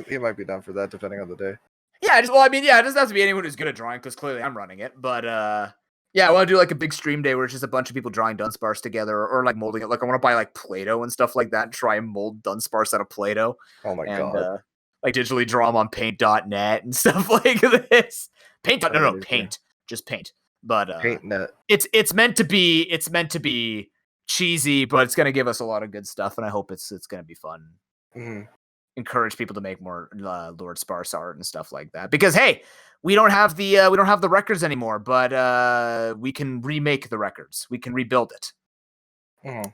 He might be down for that, depending on the day. Yeah, it doesn't have to be anyone who's good at drawing, because clearly I'm running it. But yeah, I want to do like a big stream day where it's just a bunch of people drawing Dunsparce together, or like molding it. Like I want to buy like Play-Doh and stuff like that, and try and mold Dunsparce out of Play-Doh. Oh my god! Like digitally draw them on Paint.net and stuff like this. Paint. Just Paint. But Paint.net. It's meant to be cheesy, but it's gonna give us a lot of good stuff, and I hope it's gonna be fun. Mm-hmm. Encourage people to make more Lord Sparse art and stuff like that, because hey, we don't have the records anymore, but we can remake the records. We can rebuild it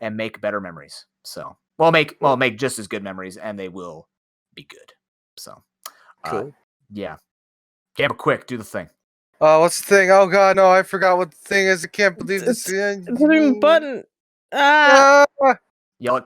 and make better memories. So we'll make just as good memories, and they will be good. So cool. Yeah, Gamma, quick, do the thing. What's the thing? Oh god, no, I forgot what the thing is. I can't believe this. It's hitting button. Yell it.